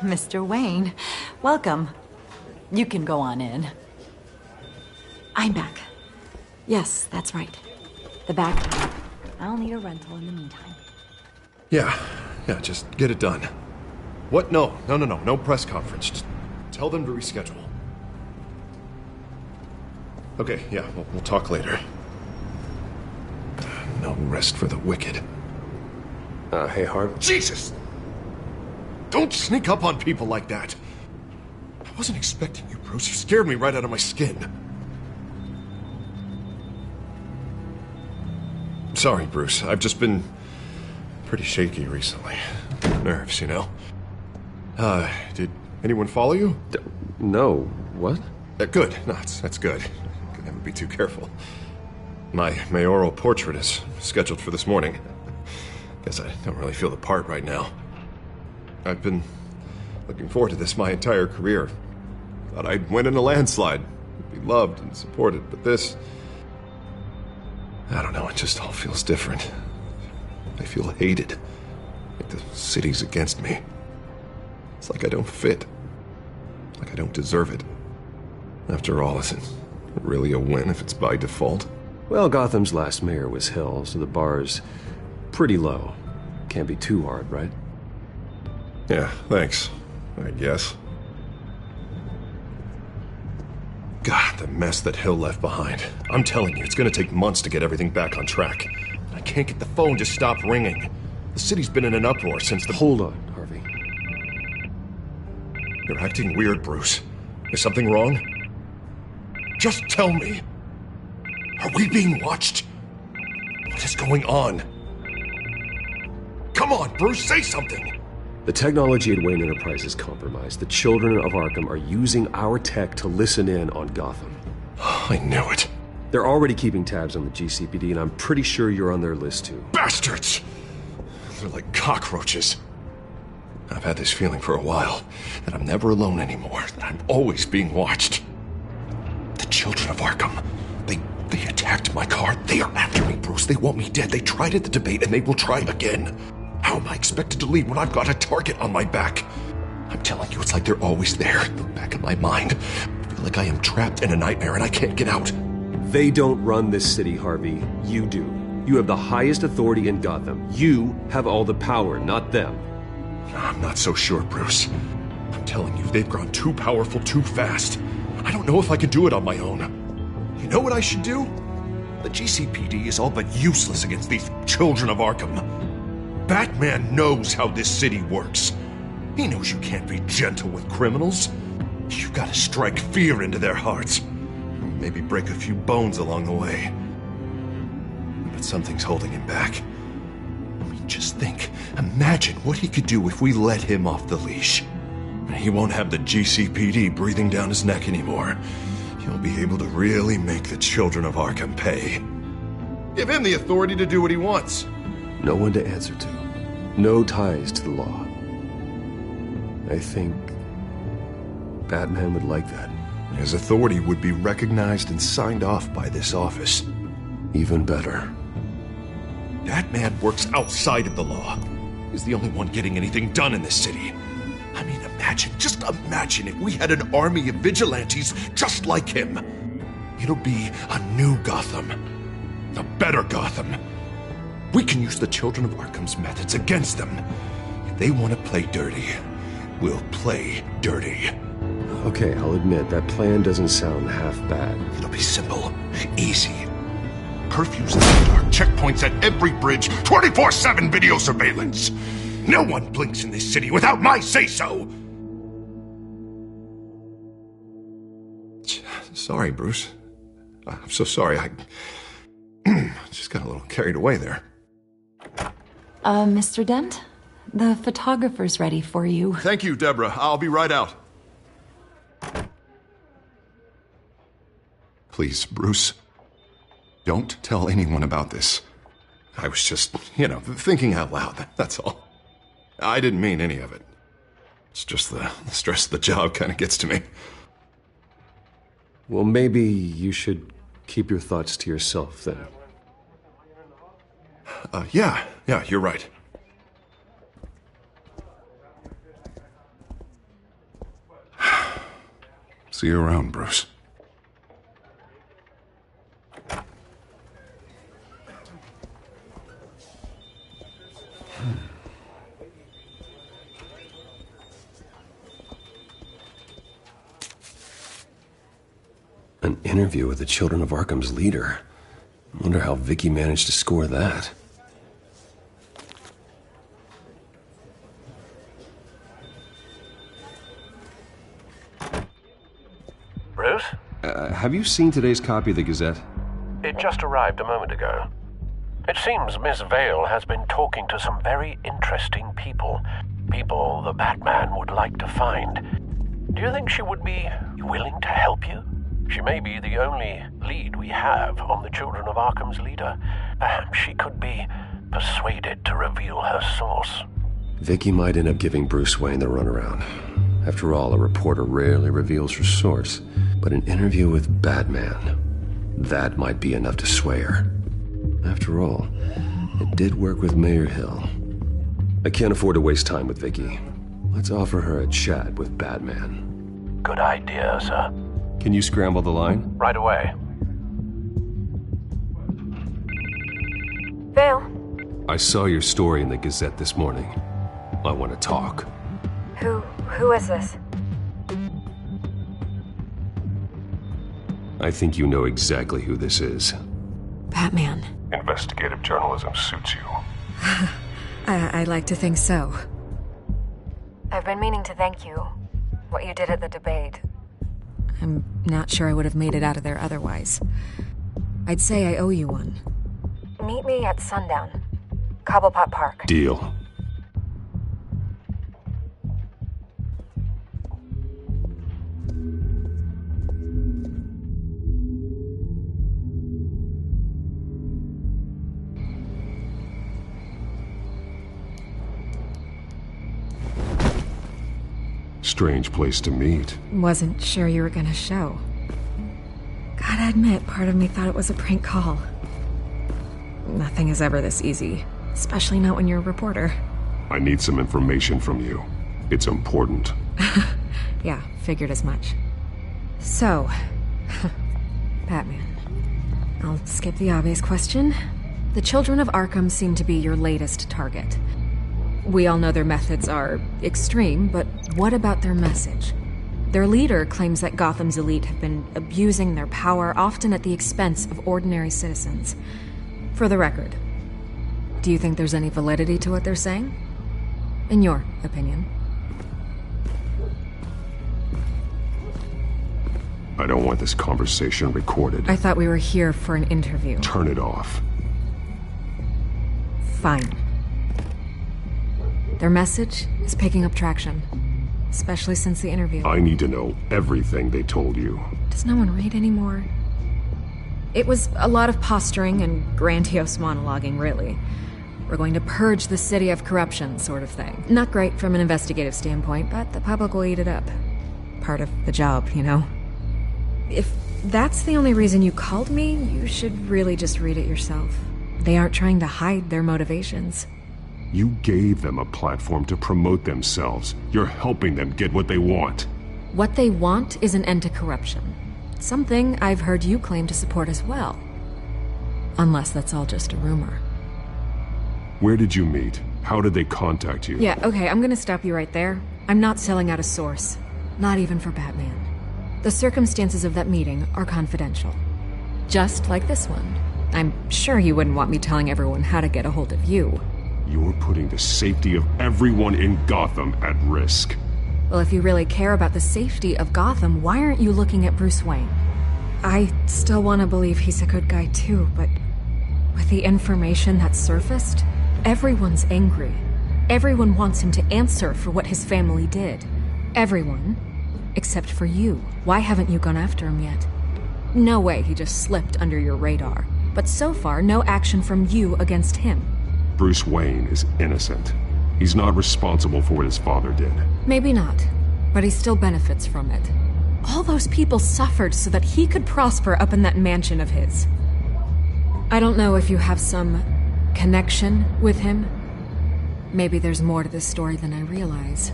Mr. Wayne, welcome. You can go on in. I'm back. Yes, that's right. The back door. I'll need a rental in the meantime. Yeah, just get it done. What? No press conference. Just tell them to reschedule. Okay, yeah, we'll talk later. No rest for the wicked. Hey, Harvey. Jesus! Don't sneak up on people like that. I wasn't expecting you, Bruce. You scared me right out of my skin. Sorry, Bruce. I've just been pretty shaky recently. Nerves, you know? Did anyone follow you? No. What? Good. No, that's good. Could never be too careful. My mayoral portrait is scheduled for this morning. Guess I don't really feel the part right now. I've been looking forward to this my entire career. Thought I'd win in a landslide, be loved and supported, but this... I don't know, it just all feels different. I feel hated. Like the city's against me. It's like I don't fit. Like I don't deserve it. After all, is it really a win if it's by default? Well, Gotham's last mayor was Hill, so the bar's pretty low. Can't be too hard, right? Yeah, thanks. I guess. God, the mess that Hill left behind. I'm telling you, it's gonna take months to get everything back on track. I can't get the phone to stop ringing. The city's been in an uproar since the... Hold on, Harvey. You're acting weird, Bruce. Is something wrong? Just tell me. Are we being watched? What is going on? Come on, Bruce, say something! The technology at Wayne Enterprise is compromised. The children of Arkham are using our tech to listen in on Gotham. I knew it. They're already keeping tabs on the GCPD, and I'm pretty sure you're on their list too. Bastards! They're like cockroaches. I've had this feeling for a while, that I'm never alone anymore, that I'm always being watched. The children of Arkham, they attacked my car. They are after me, Bruce. They want me dead. They tried at the debate, and they will try again. How am I expected to lead when I've got a target on my back? I'm telling you, it's like they're always there, in the back of my mind. I feel like I am trapped in a nightmare and I can't get out. They don't run this city, Harvey. You do. You have the highest authority in Gotham. You have all the power, not them. I'm not so sure, Bruce. I'm telling you, they've grown too powerful too fast. I don't know if I can do it on my own. You know what I should do? The GCPD is all but useless against these children of Arkham. Batman knows how this city works. He knows you can't be gentle with criminals. You gotta strike fear into their hearts. Maybe break a few bones along the way. But something's holding him back. I mean, just think. Imagine what he could do if we let him off the leash. He won't have the GCPD breathing down his neck anymore. He'll be able to really make the children of Arkham pay. Give him the authority to do what he wants. No one to answer to. No ties to the law. I think Batman would like that. His authority would be recognized and signed off by this office. Even better. Batman works outside of the law. He's the only one getting anything done in this city. I mean, just imagine if we had an army of vigilantes just like him. It'll be a new Gotham. A better Gotham. We can use the children of Arkham's methods against them. If they want to play dirty, we'll play dirty. Okay, I'll admit, that plan doesn't sound half bad. It'll be simple, easy. Curfews in the dark, checkpoints at every bridge, 24/7 video surveillance. No one blinks in this city without my say-so! Sorry, Bruce. I'm so sorry. I just got a little carried away there. Mr. Dent? The photographer's ready for you. Thank you, Deborah. I'll be right out. Please, Bruce, don't tell anyone about this. I was just, thinking out loud, that's all. I didn't mean any of it. It's just the stress of the job kind of gets to me. Well, maybe you should keep your thoughts to yourself, then. Yeah, you're right. See you around, Bruce. An interview with the Children of Arkham's leader. I wonder how Vicky managed to score that. Bruce? Have you seen today's copy of the Gazette? It just arrived a moment ago. It seems Miss Vale has been talking to some very interesting people. People the Batman would like to find. Do you think she would be willing to help you? She may be the only lead we have on the Children of Arkham's leader. Perhaps she could be persuaded to reveal her source. Vicky might end up giving Bruce Wayne the runaround. After all, a reporter rarely reveals her source. But an interview with Batman, that might be enough to sway her. After all, it did work with Mayor Hill. I can't afford to waste time with Vicky. Let's offer her a chat with Batman. Good idea, sir. Can you scramble the line? Right away. Vale? I saw your story in the Gazette this morning. I want to talk. Who is this? I think you know exactly who this is. Batman. Investigative journalism suits you. I like to think so. I've been meaning to thank you. What you did at the debate. I'm not sure I would have made it out of there otherwise. I'd say I owe you one. Meet me at sundown. Cobblepot Park. Deal. Strange place to meet. Wasn't sure you were gonna show. Gotta admit, part of me thought it was a prank call. Nothing is ever this easy, especially not when you're a reporter. I need some information from you. It's important. Yeah, figured as much. So, Batman. I'll skip the obvious question. The Children of Arkham seem to be your latest target. We all know their methods are extreme, but what about their message? Their leader claims that Gotham's elite have been abusing their power, often at the expense of ordinary citizens. For the record, Do you think there's any validity to what they're saying? In your opinion? I don't want this conversation recorded. I thought we were here for an interview. Turn it off. Fine. Their message is picking up traction, especially since the interview. I need to know everything they told you. Does no one read anymore? It was a lot of posturing and grandiose monologuing, really. We're going to purge the city of corruption, sort of thing. Not great from an investigative standpoint, but the public will eat it up. Part of the job, you know? If that's the only reason you called me, you should really just read it yourself. They aren't trying to hide their motivations. You gave them a platform to promote themselves. You're helping them get what they want. What they want is an end to corruption. Something I've heard you claim to support as well. Unless that's all just a rumor. Where did you meet? How did they contact you? Yeah, okay, I'm gonna stop you right there. I'm not selling out a source. Not even for Batman. The circumstances of that meeting are confidential. Just like this one. I'm sure you wouldn't want me telling everyone how to get a hold of you. You're putting the safety of everyone in Gotham at risk. Well, if you really care about the safety of Gotham, why aren't you looking at Bruce Wayne? I still want to believe he's a good guy too, but with the information that surfaced, everyone's angry. Everyone wants him to answer for what his family did. Everyone, except for you. Why haven't you gone after him yet? No way he just slipped under your radar. But so far, no action from you against him. Bruce Wayne is innocent. He's not responsible for what his father did. Maybe not, but he still benefits from it. All those people suffered so that he could prosper up in that mansion of his. I don't know if you have some connection with him. Maybe there's more to this story than I realize.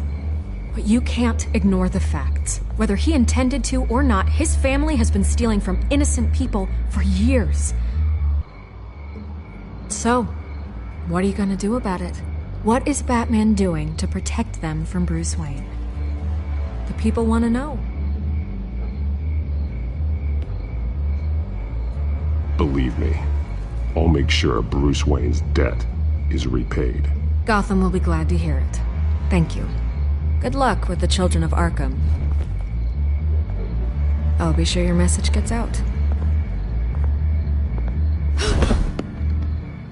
But you can't ignore the facts. Whether he intended to or not, his family has been stealing from innocent people for years. So, what are you gonna do about it? What is Batman doing to protect them from Bruce Wayne? The people want to know. Believe me, I'll make sure Bruce Wayne's debt is repaid. Gotham will be glad to hear it. Thank you. Good luck with the children of Arkham. I'll be sure your message gets out.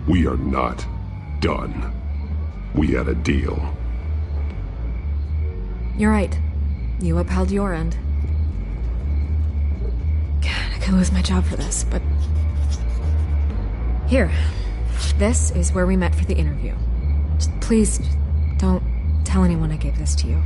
We are not done. We had a deal. You're right. You upheld your end. God, I could lose my job for this, but... Here. This is where we met for the interview. Just please, don't tell anyone I gave this to you.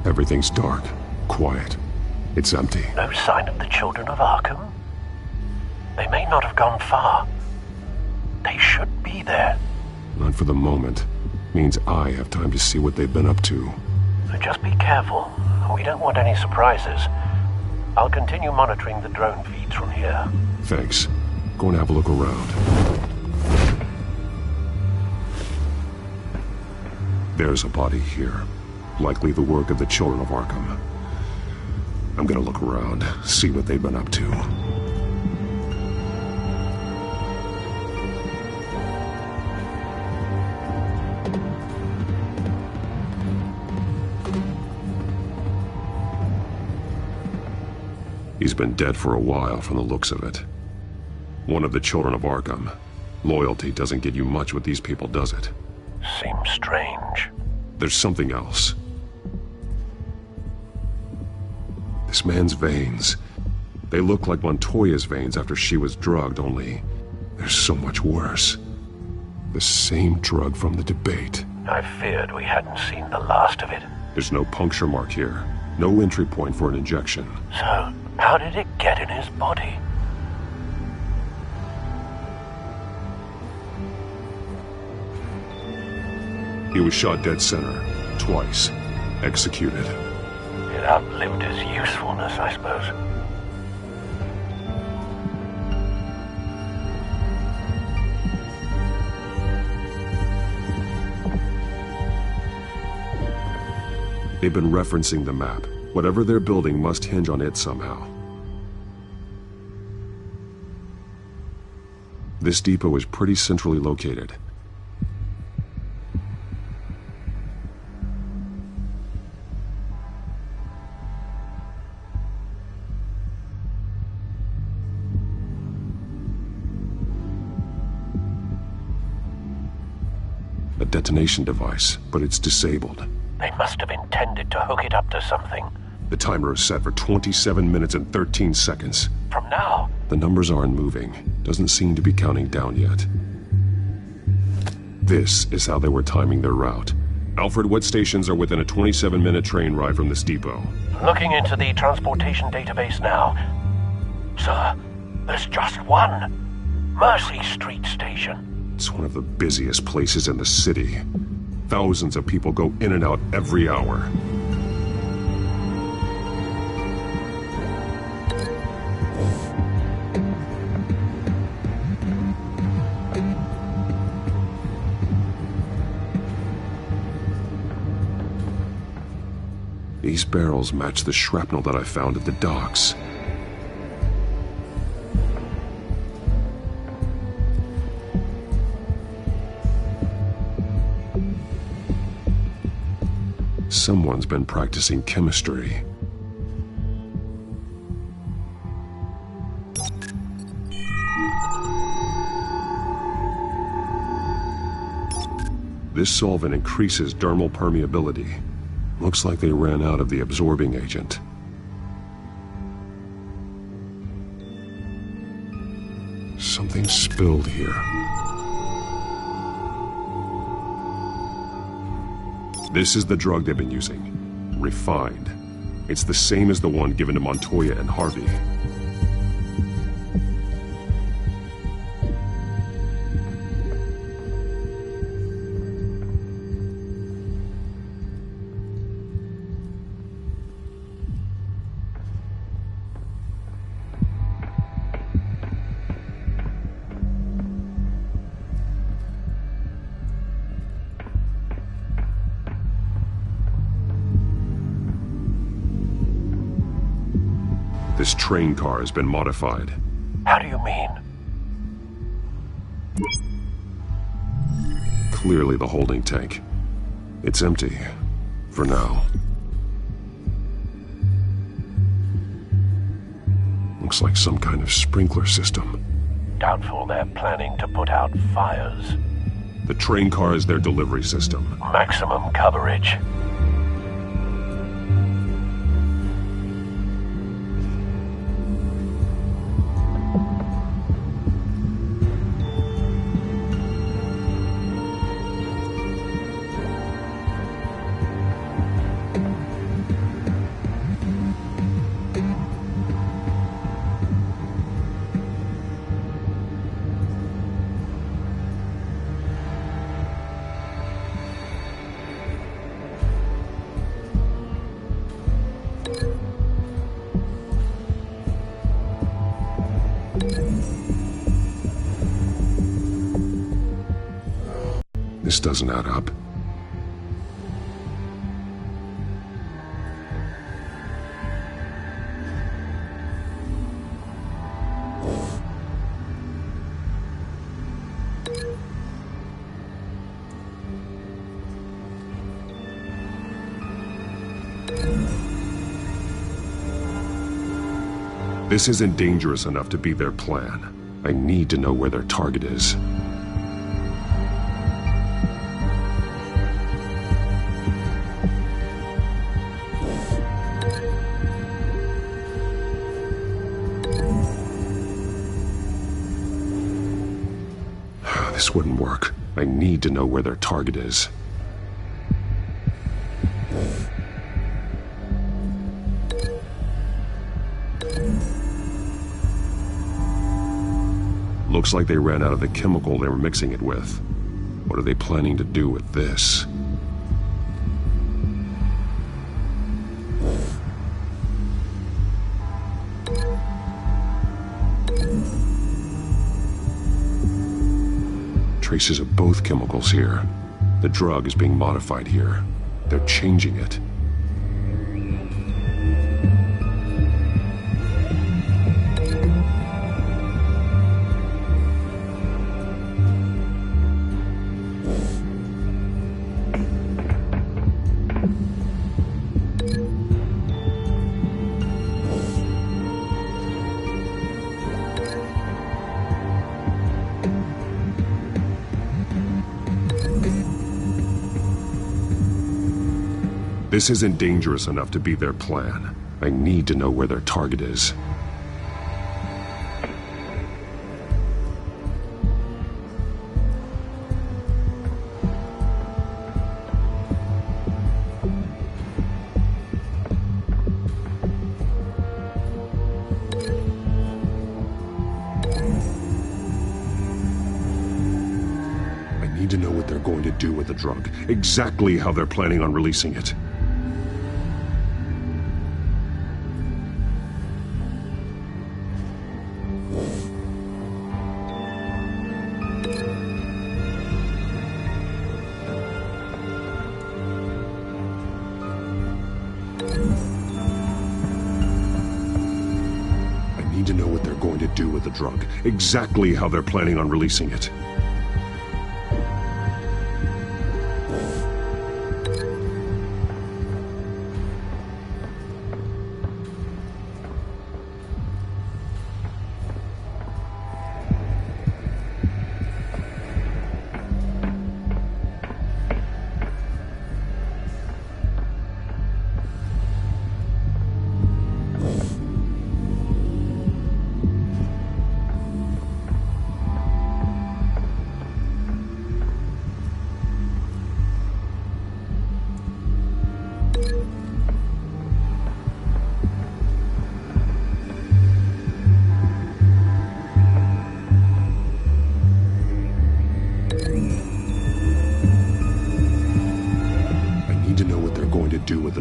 Everything's dark, quiet. It's empty. No sign of the children of Arkham? They may not have gone far. They should be there. Not for the moment. Means I have time to see what they've been up to. So just be careful. We don't want any surprises. I'll continue monitoring the drone feeds from here. Thanks. Go and have a look around. There's a body here. Likely the work of the children of Arkham. I'm gonna look around, see what they've been up to. He's been dead for a while from the looks of it. One of the children of Arkham. Loyalty doesn't get you much with these people, does it? Seems strange. There's something else. This man's veins. They look like Montoya's veins after she was drugged, only they're so much worse. The same drug from the debate. I feared we hadn't seen the last of it. There's no puncture mark here. No entry point for an injection. So, how did it get in his body? He was shot dead center. Twice. Executed. It outlived his usefulness, I suppose. They've been referencing the map. Whatever they're building must hinge on it somehow. This depot is pretty centrally located. A detonation device, but it's disabled. They must have intended to hook it up to something. The timer is set for 27 minutes and 13 seconds. From now? The numbers aren't moving. Doesn't seem to be counting down yet. This is how they were timing their route. Alfred, what stations are within a 27-minute train ride from this depot? Looking into the transportation database now. Sir, there's just one. Mercy Street Station. It's one of the busiest places in the city. Thousands of people go in and out every hour. These barrels match the shrapnel that I found at the docks. Someone's been practicing chemistry. This solvent increases dermal permeability. Looks like they ran out of the absorbing agent. Something spilled here. This is the drug they've been using. Refined. It's the same as the one given to Montoya and Harvey. This train car has been modified. How do you mean? Clearly the holding tank. It's empty. For now. Looks like some kind of sprinkler system. Doubtful they're planning to put out fires. The train car is their delivery system. Maximum coverage. This doesn't add up. This isn't dangerous enough to be their plan. I need to know where their target is. This wouldn't work. I need to know where their target is. Looks like they ran out of the chemical they were mixing it with. What are they planning to do with this? Traces of both chemicals here. The drug is being modified here. They're changing it. This isn't dangerous enough to be their plan. I need to know where their target is. I need to know what they're going to do with the drug, exactly how they're planning on releasing it. Drug, exactly how they're planning on releasing it.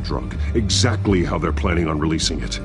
Drug, exactly how they're planning on releasing it.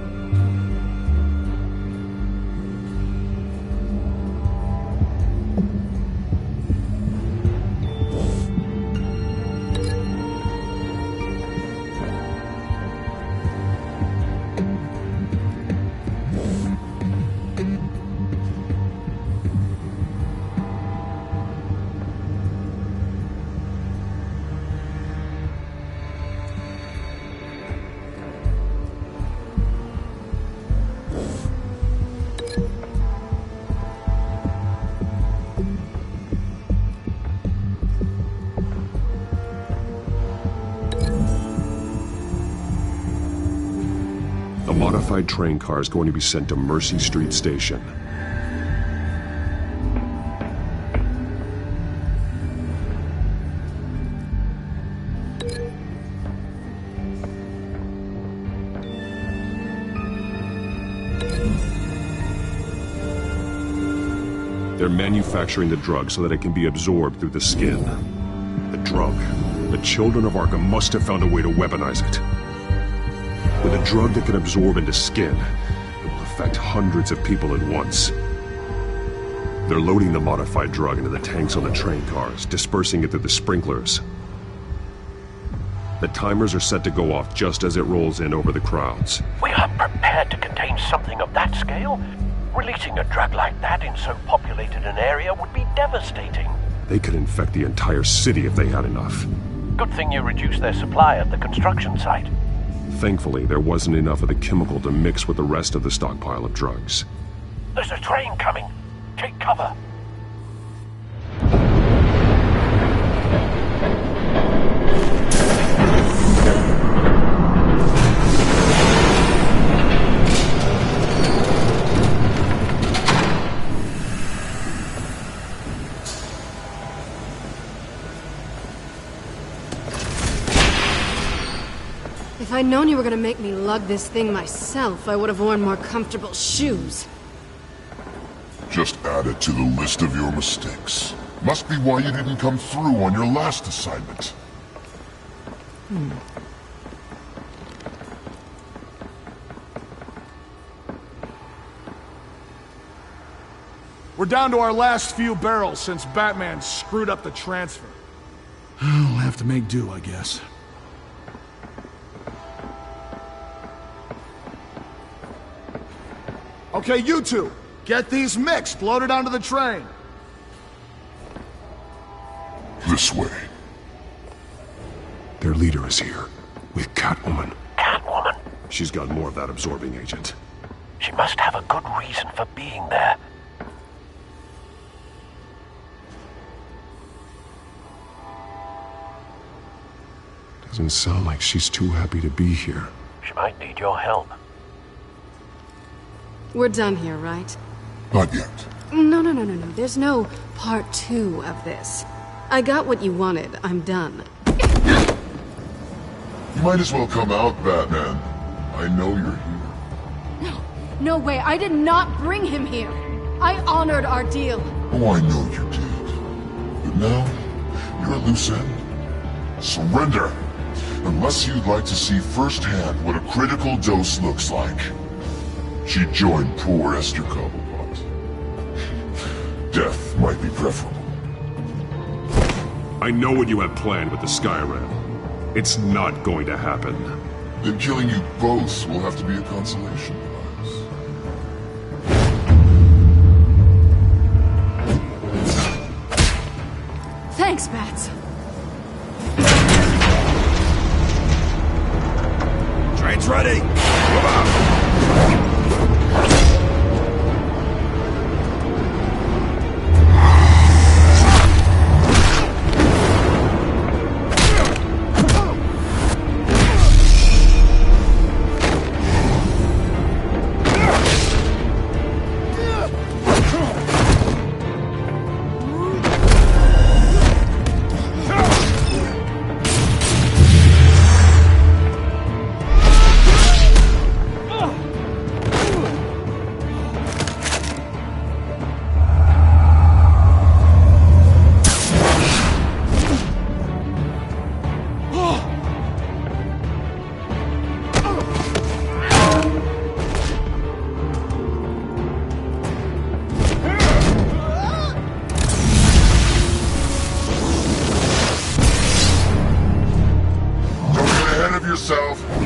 A modified train car is going to be sent to Mercy Street Station. They're manufacturing the drug so that it can be absorbed through the skin. The drug. The children of Arkham must have found a way to weaponize it. With a drug that can absorb into skin, it will affect hundreds of people at once. They're loading the modified drug into the tanks on the train cars, dispersing it through the sprinklers. The timers are set to go off just as it rolls in over the crowds. We are prepared to contain something of that scale? Releasing a drug like that in so populated an area would be devastating. They could infect the entire city if they had enough. Good thing you reduced their supply at the construction site. Thankfully, there wasn't enough of the chemical to mix with the rest of the stockpile of drugs. There's a train coming. Take cover. If I I'd known you were gonna make me lug this thing myself, I would have worn more comfortable shoes. Just add it to the list of your mistakes. Must be why you didn't come through on your last assignment. We're down to our last few barrels since Batman screwed up the transfer. We'll have to make do, I guess. Okay, you two, get these mixed, loaded onto the train. This way. Their leader is here, with Catwoman. Catwoman? She's got more of that absorbing agent. She must have a good reason for being there. Doesn't sound like she's too happy to be here. She might need your help. We're done here, right? Not yet. No. There's no part 2 of this. I got what you wanted. I'm done. You might as well come out, Batman. I know you're here. No way. I did not bring him here. I honored our deal. Oh, I know you did. But now, you're a loose end. Surrender! Unless you'd like to see firsthand what a critical dose looks like. She joined poor Esther Cobblepot. Death might be preferable. I know what you have planned with the Skyrim. It's not going to happen. Then killing you both will have to be a consolation prize. Thanks, Bats. Train's ready! Move out!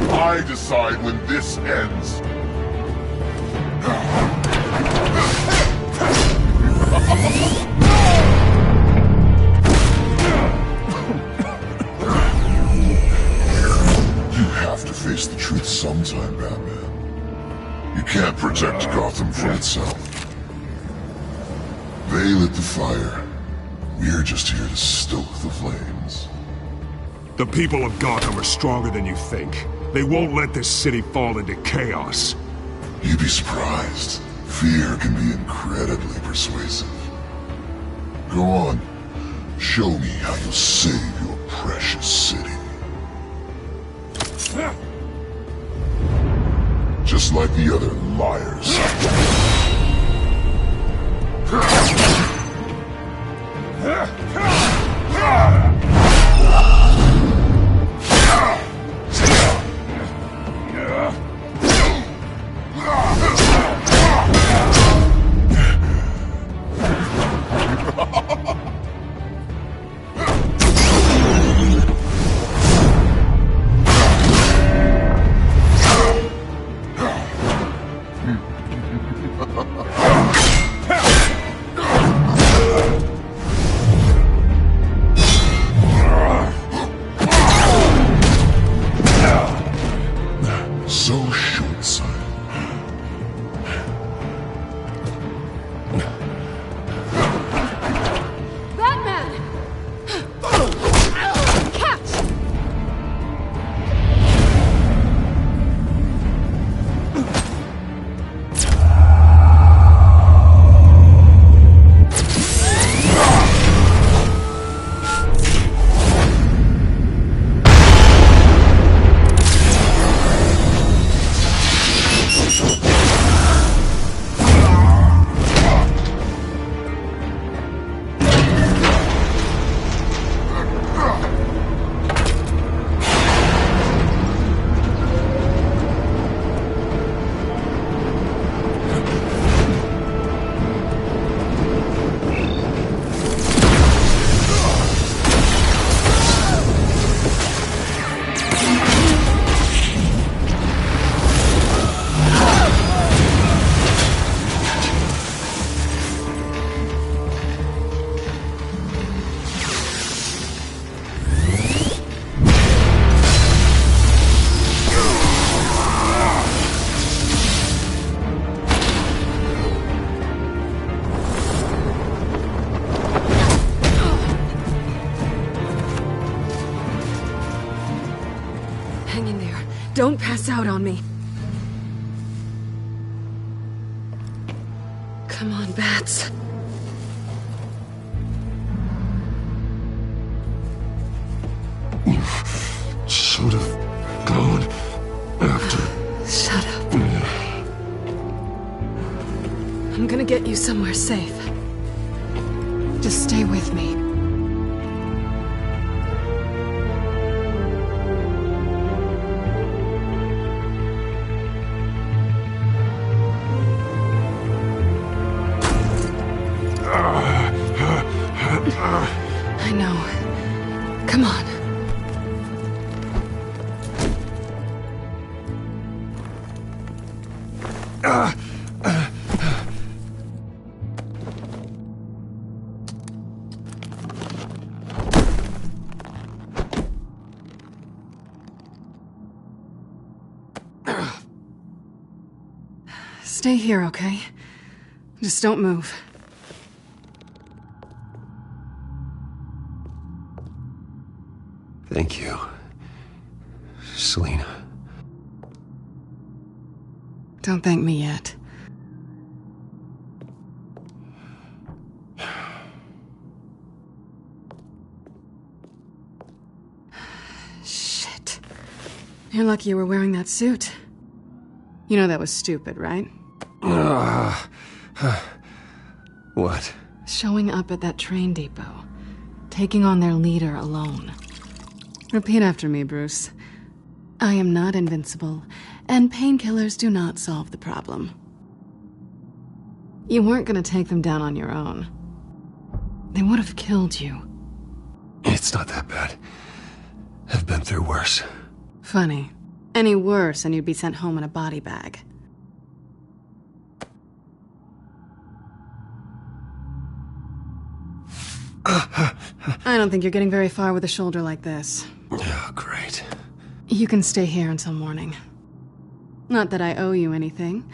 I decide when this ends. You have to face the truth sometime, Batman. You can't protect Gotham from itself. They lit the fire. We're just here to stoke the flames. The people of Gotham are stronger than you think. They won't let this city fall into chaos. You'd be surprised. Fear can be incredibly persuasive. Go on. Show me how you'll save your precious city. Just like the other liars. Don't pass out on me. Come on, Bats. You should have gone after. Shut up. I'm gonna get you somewhere safe. Just stay with me. I know. Come on. Stay here, okay? Just don't move. Thank you, Selina. Don't thank me yet. Shit. You're lucky you were wearing that suit. You know that was stupid, right? What? Showing up at that train depot. Taking on their leader alone. Repeat after me, Bruce. I am not invincible, and painkillers do not solve the problem. You weren't gonna take them down on your own. They would have killed you. It's not that bad. I've been through worse. Funny. Any worse and you'd be sent home in a body bag. I don't think you're getting very far with a shoulder like this. Oh, great. You can stay here until morning. Not that I owe you anything.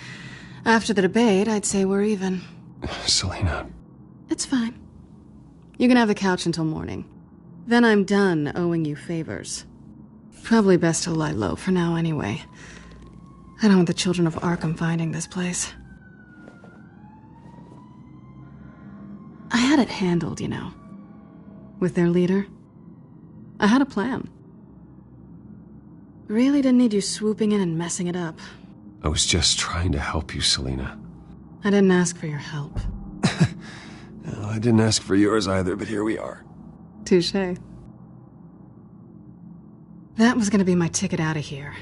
After the debate, I'd say we're even. Selina. It's fine. You can have the couch until morning. Then I'm done owing you favors. Probably best to lie low for now anyway. I don't want the children of Arkham finding this place. I had it handled, you know. With their leader. I had a plan. Really didn't need you swooping in and messing it up. I was just trying to help you, Selina. I didn't ask for your help. Well, I didn't ask for yours either, but here we are. Touché. That was gonna be my ticket out of here.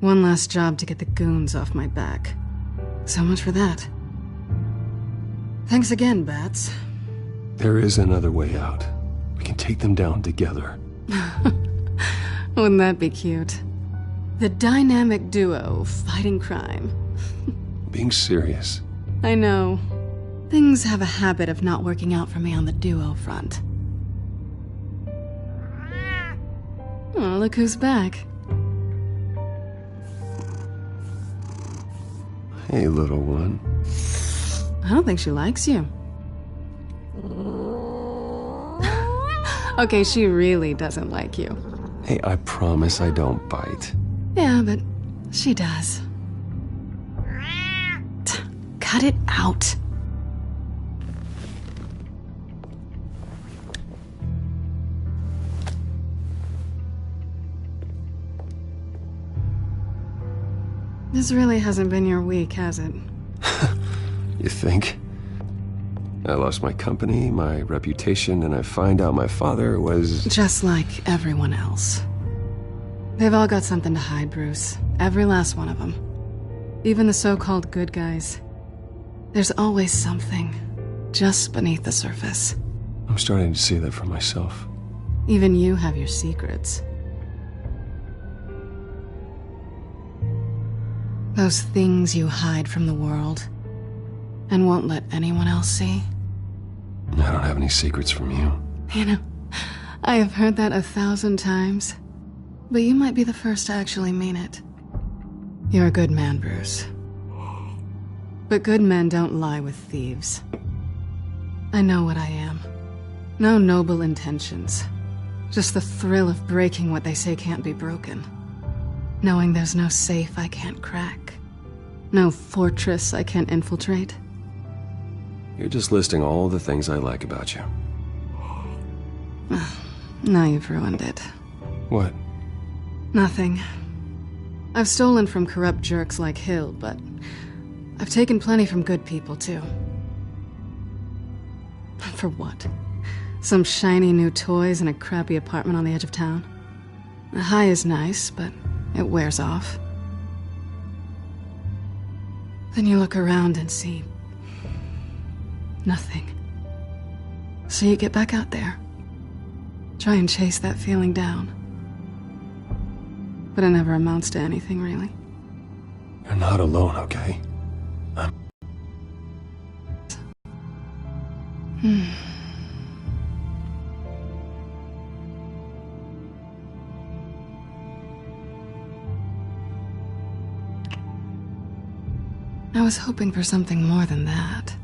One last job to get the goons off my back. So much for that. Thanks again, Bats. There is another way out. We can take them down together. Wouldn't that be cute? The dynamic duo fighting crime. Being serious. I know. Things have a habit of not working out for me on the duo front. Oh, look who's back. Hey, little one. I don't think she likes you. Okay, she really doesn't like you. Hey, I promise I don't bite. Yeah, but she does. Cut it out. This really hasn't been your week, has it? You think? I lost my company, my reputation, and I find out my father was... Just like everyone else. They've all got something to hide, Bruce. Every last one of them. Even the so-called good guys. There's always something, just beneath the surface. I'm starting to see that for myself. Even you have your secrets. Those things you hide from the world, and won't let anyone else see. I don't have any secrets from you. You know, I have heard that 1,000 times, but you might be the first to actually mean it. You're a good man, Bruce. But good men don't lie with thieves. I know what I am. No noble intentions. Just the thrill of breaking what they say can't be broken. Knowing there's no safe I can't crack. No fortress I can't infiltrate. You're just listing all the things I like about you. Now you've ruined it. What? Nothing. I've stolen from corrupt jerks like Hill, but I've taken plenty from good people, too. For what? Some shiny new toys and a crappy apartment on the edge of town? The high is nice, but it wears off. Then you look around and see nothing. So you get back out there. Try and chase that feeling down. But it never amounts to anything, really. You're not alone, okay? I was hoping for something more than that.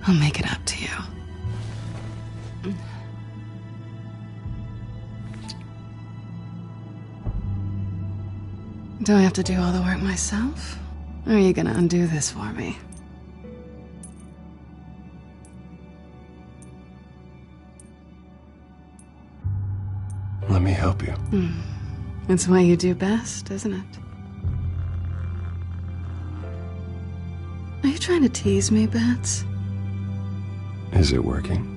I'll make it up to you. Do I have to do all the work myself? Or are you gonna undo this for me? Let me help you. It's what you do best, isn't it? Are you trying to tease me, Bats? Is it working?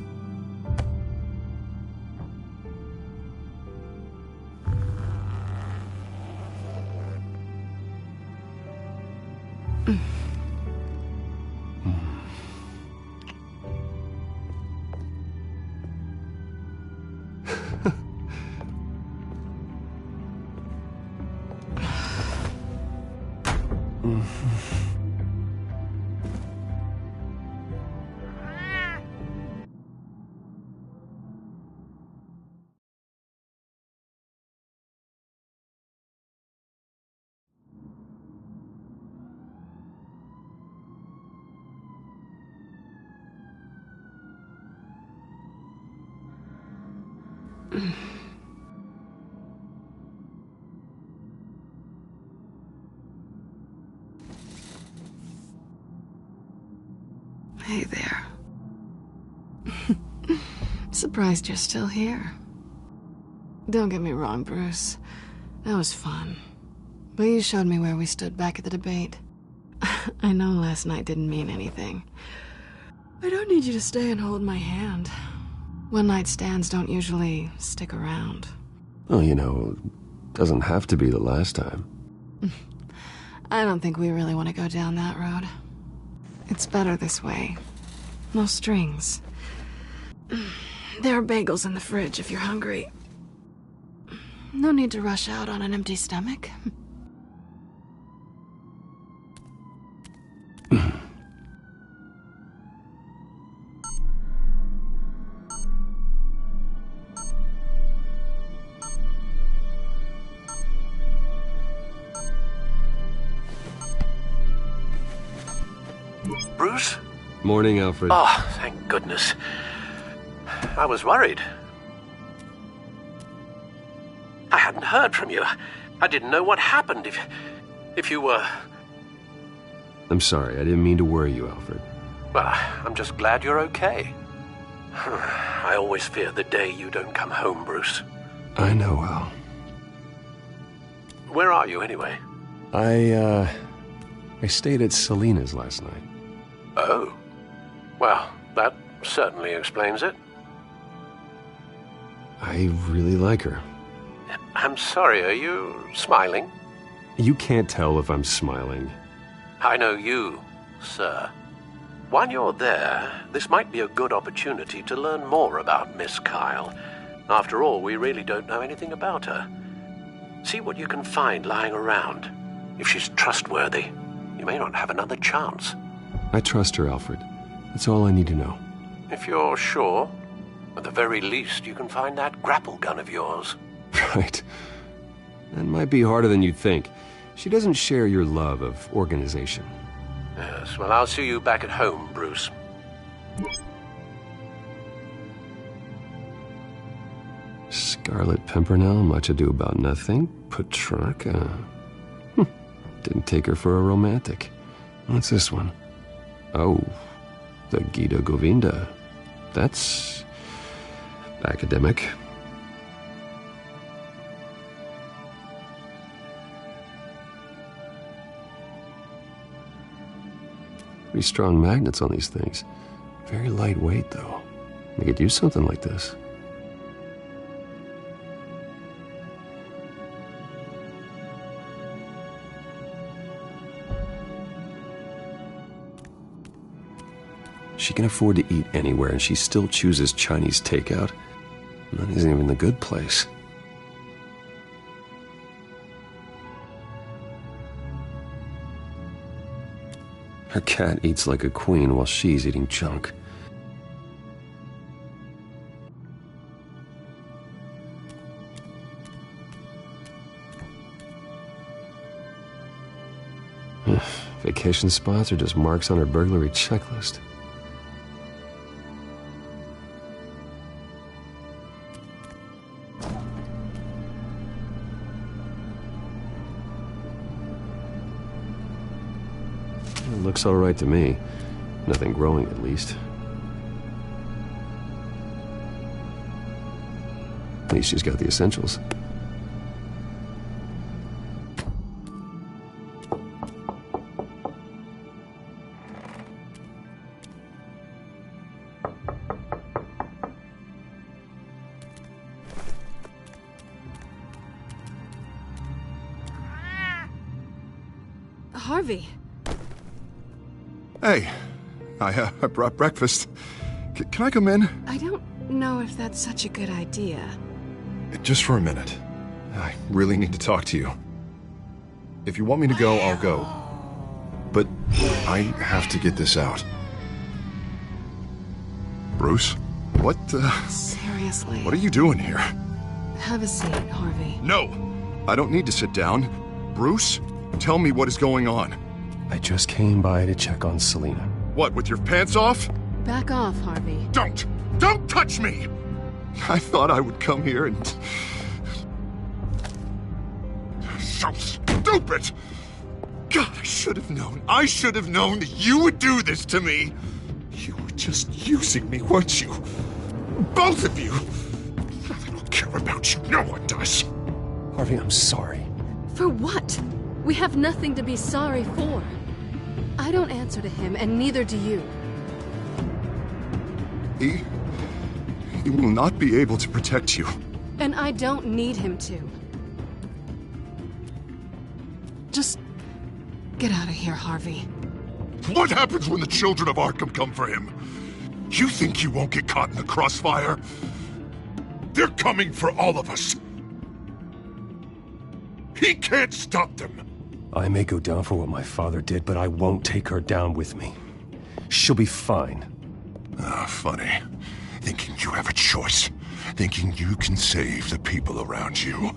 Hey there. Surprised you're still here. Don't get me wrong, Bruce. That was fun. But you showed me where we stood back at the debate. I know last night didn't mean anything. I don't need you to stay and hold my hand. One-night stands don't usually stick around. Well, you know, doesn't have to be the last time. I don't think we really want to go down that road. It's better this way. No strings. There are bagels in the fridge if you're hungry. No need to rush out on an empty stomach. Bruce? Morning, Alfred. Oh, thank goodness. I was worried. I hadn't heard from you. I didn't know what happened if you were... I'm sorry, I didn't mean to worry you, Alfred. Well, I'm just glad you're okay. I always fear the day you don't come home, Bruce. I know, Al. Where are you, anyway? I stayed at Selena's last night. Oh. Well, that certainly explains it. I really like her. I'm sorry, are you smiling? You can't tell if I'm smiling. I know you, sir. While you're there, this might be a good opportunity to learn more about Miss Kyle. After all, we really don't know anything about her. See what you can find lying around. If she's trustworthy, you may not have another chance. I trust her, Alfred. That's all I need to know. If you're sure, at the very least, you can find that grapple gun of yours. Right. That might be harder than you'd think. She doesn't share your love of organization. Yes, well, I'll see you back at home, Bruce. Scarlet Pimpernel, Much Ado About Nothing, Petrarca. Didn't take her for a romantic. What's this one? Oh, the Gita Govinda. That's academic. Pretty strong magnets on these things. Very lightweight, though. They could use something like this. She can afford to eat anywhere, and she still chooses Chinese takeout. That isn't even the good place. Her cat eats like a queen while she's eating junk. Vacation spots are just marks on her burglary checklist. It looks all right to me. Nothing growing, at least. At least she's got the essentials. Harvey. Hey, I brought breakfast. Can I come in? I don't know if that's such a good idea. Just for a minute. I really need to talk to you. If you want me to go, I'll go. But I have to get this out. Bruce? What Seriously. What are you doing here? Have a seat, Harvey. No! I don't need to sit down. Bruce, tell me what is going on. I just came by to check on Selena. What, with your pants off? Back off, Harvey. Don't touch me! I thought I would come here and... So stupid! God, I should have known. I should have known that you would do this to me. You were just using me, weren't you? Both of you. I don't care about you. No one does. Harvey, I'm sorry. For what? We have nothing to be sorry for. I don't answer to him, and neither do you. He will not be able to protect you. And I don't need him to. Just get out of here, Harvey. What happens when the children of Arkham come for him? You think you won't get caught in the crossfire? They're coming for all of us. He can't stop them. I may go down for what my father did, but I won't take her down with me. She'll be fine. Ah, funny. Thinking you have a choice. Thinking you can save the people around you.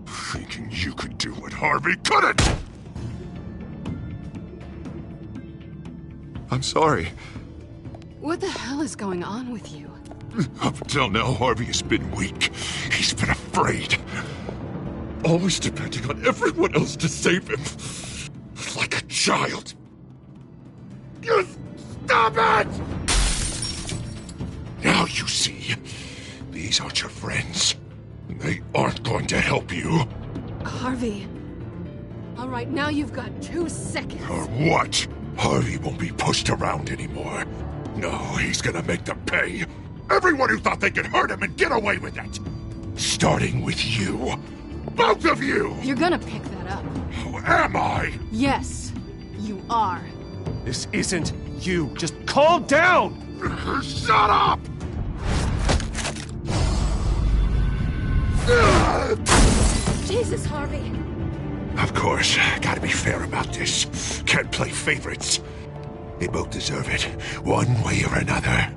Thinking you could do what Harvey couldn't! I'm sorry. What the hell is going on with you? Up until now, Harvey has been weak. He's been afraid. Always depending on everyone else to save him. Like a child. You stop it! Now you see, these aren't your friends. They aren't going to help you. Harvey. All right, now you've got 2 seconds. Or what? Harvey won't be pushed around anymore. No, he's gonna make them pay. Everyone who thought they could hurt him and get away with it. Starting with you. Both of you! You're gonna pick that up. Who am I? Yes, you are. This isn't you. Just calm down! Shut up! Jesus, Harvey. Of course, gotta be fair about this. Can't play favorites. They both deserve it, one way or another.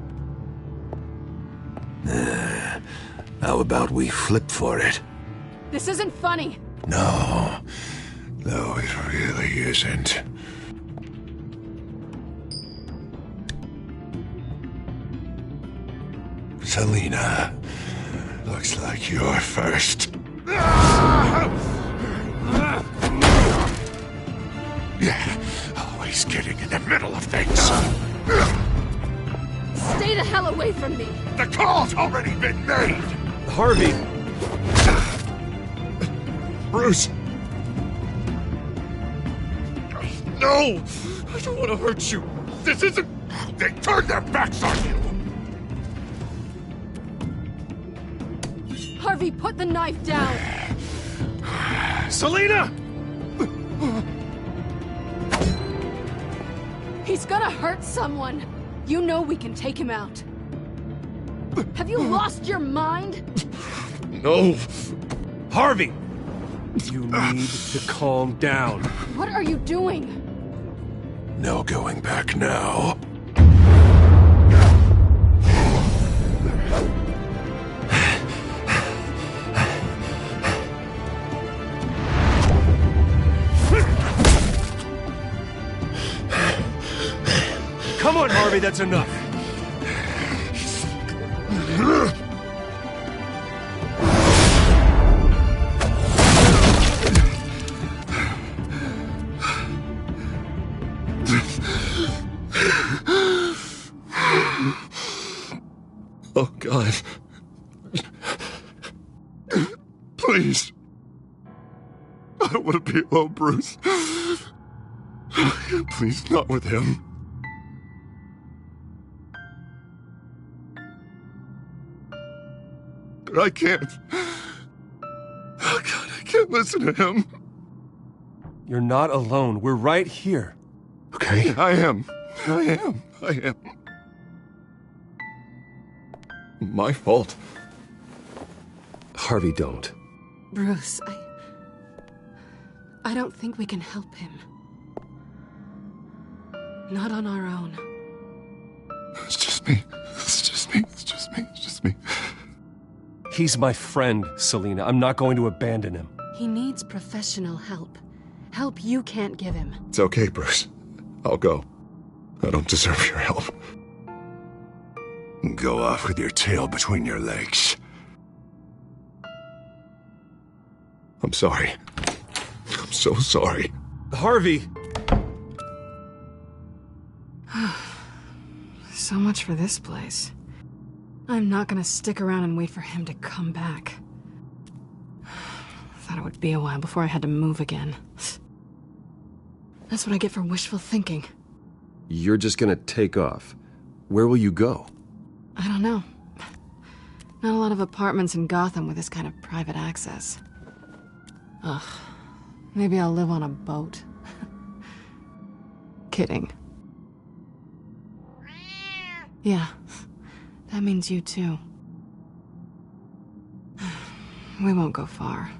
How about we flip for it? This isn't funny. No, it really isn't. Selina, looks like you're first. Yeah, always getting in the middle of things. Stay the hell away from me. The call's already been made. Harvey! Bruce! No! I don't want to hurt you. This isn't... They turned their backs on you. Harvey, put the knife down. Selina! He's gonna hurt someone. You know we can take him out. Have you lost your mind? No. Harvey! You need to calm down. What are you doing? No going back now. Come on, Harvey, that's enough. Oh, God. Please. I don't want to be alone, Bruce. Please, not with him. I can't. Oh, God, I can't listen to him. You're not alone. We're right here. Okay? I am. My fault. Harvey, don't. Bruce, I don't think we can help him. Not on our own. It's just me. He's my friend, Selina. I'm not going to abandon him. He needs professional help. Help you can't give him. It's okay, Bruce. I'll go. I don't deserve your help. Go off with your tail between your legs. I'm sorry. I'm so sorry. Harvey! So much for this place. I'm not gonna stick around and wait for him to come back. Thought it would be a while before I had to move again. That's what I get for wishful thinking. You're just gonna take off. Where will you go? I don't know. Not a lot of apartments in Gotham with this kind of private access. Ugh. Maybe I'll live on a boat. Kidding. Yeah. That means you too. We won't go far.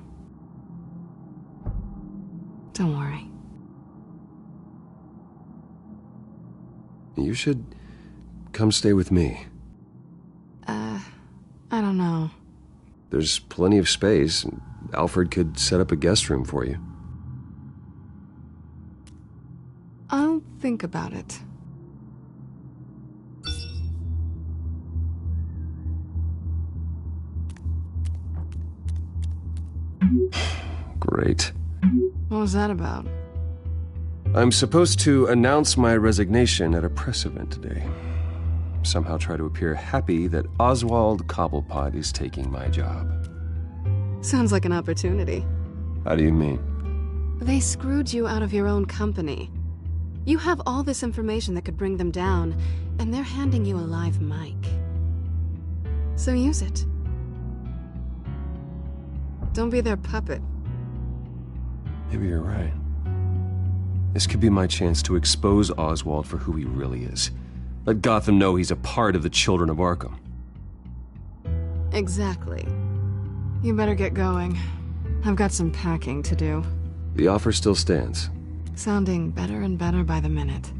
Don't worry. You should come stay with me. I don't know. There's plenty of space. Alfred could set up a guest room for you. I'll think about it. Great. What was that about? I'm supposed to announce my resignation at a press event today. Somehow try to appear happy that Oswald Cobblepot is taking my job. Sounds like an opportunity. How do you mean? They screwed you out of your own company. You have all this information that could bring them down, and they're handing you a live mic. So use it. Don't be their puppet. Maybe you're right. This could be my chance to expose Oswald for who he really is. Let Gotham know he's a part of the Children of Arkham. Exactly. You better get going. I've got some packing to do. The offer still stands. Sounding better and better by the minute.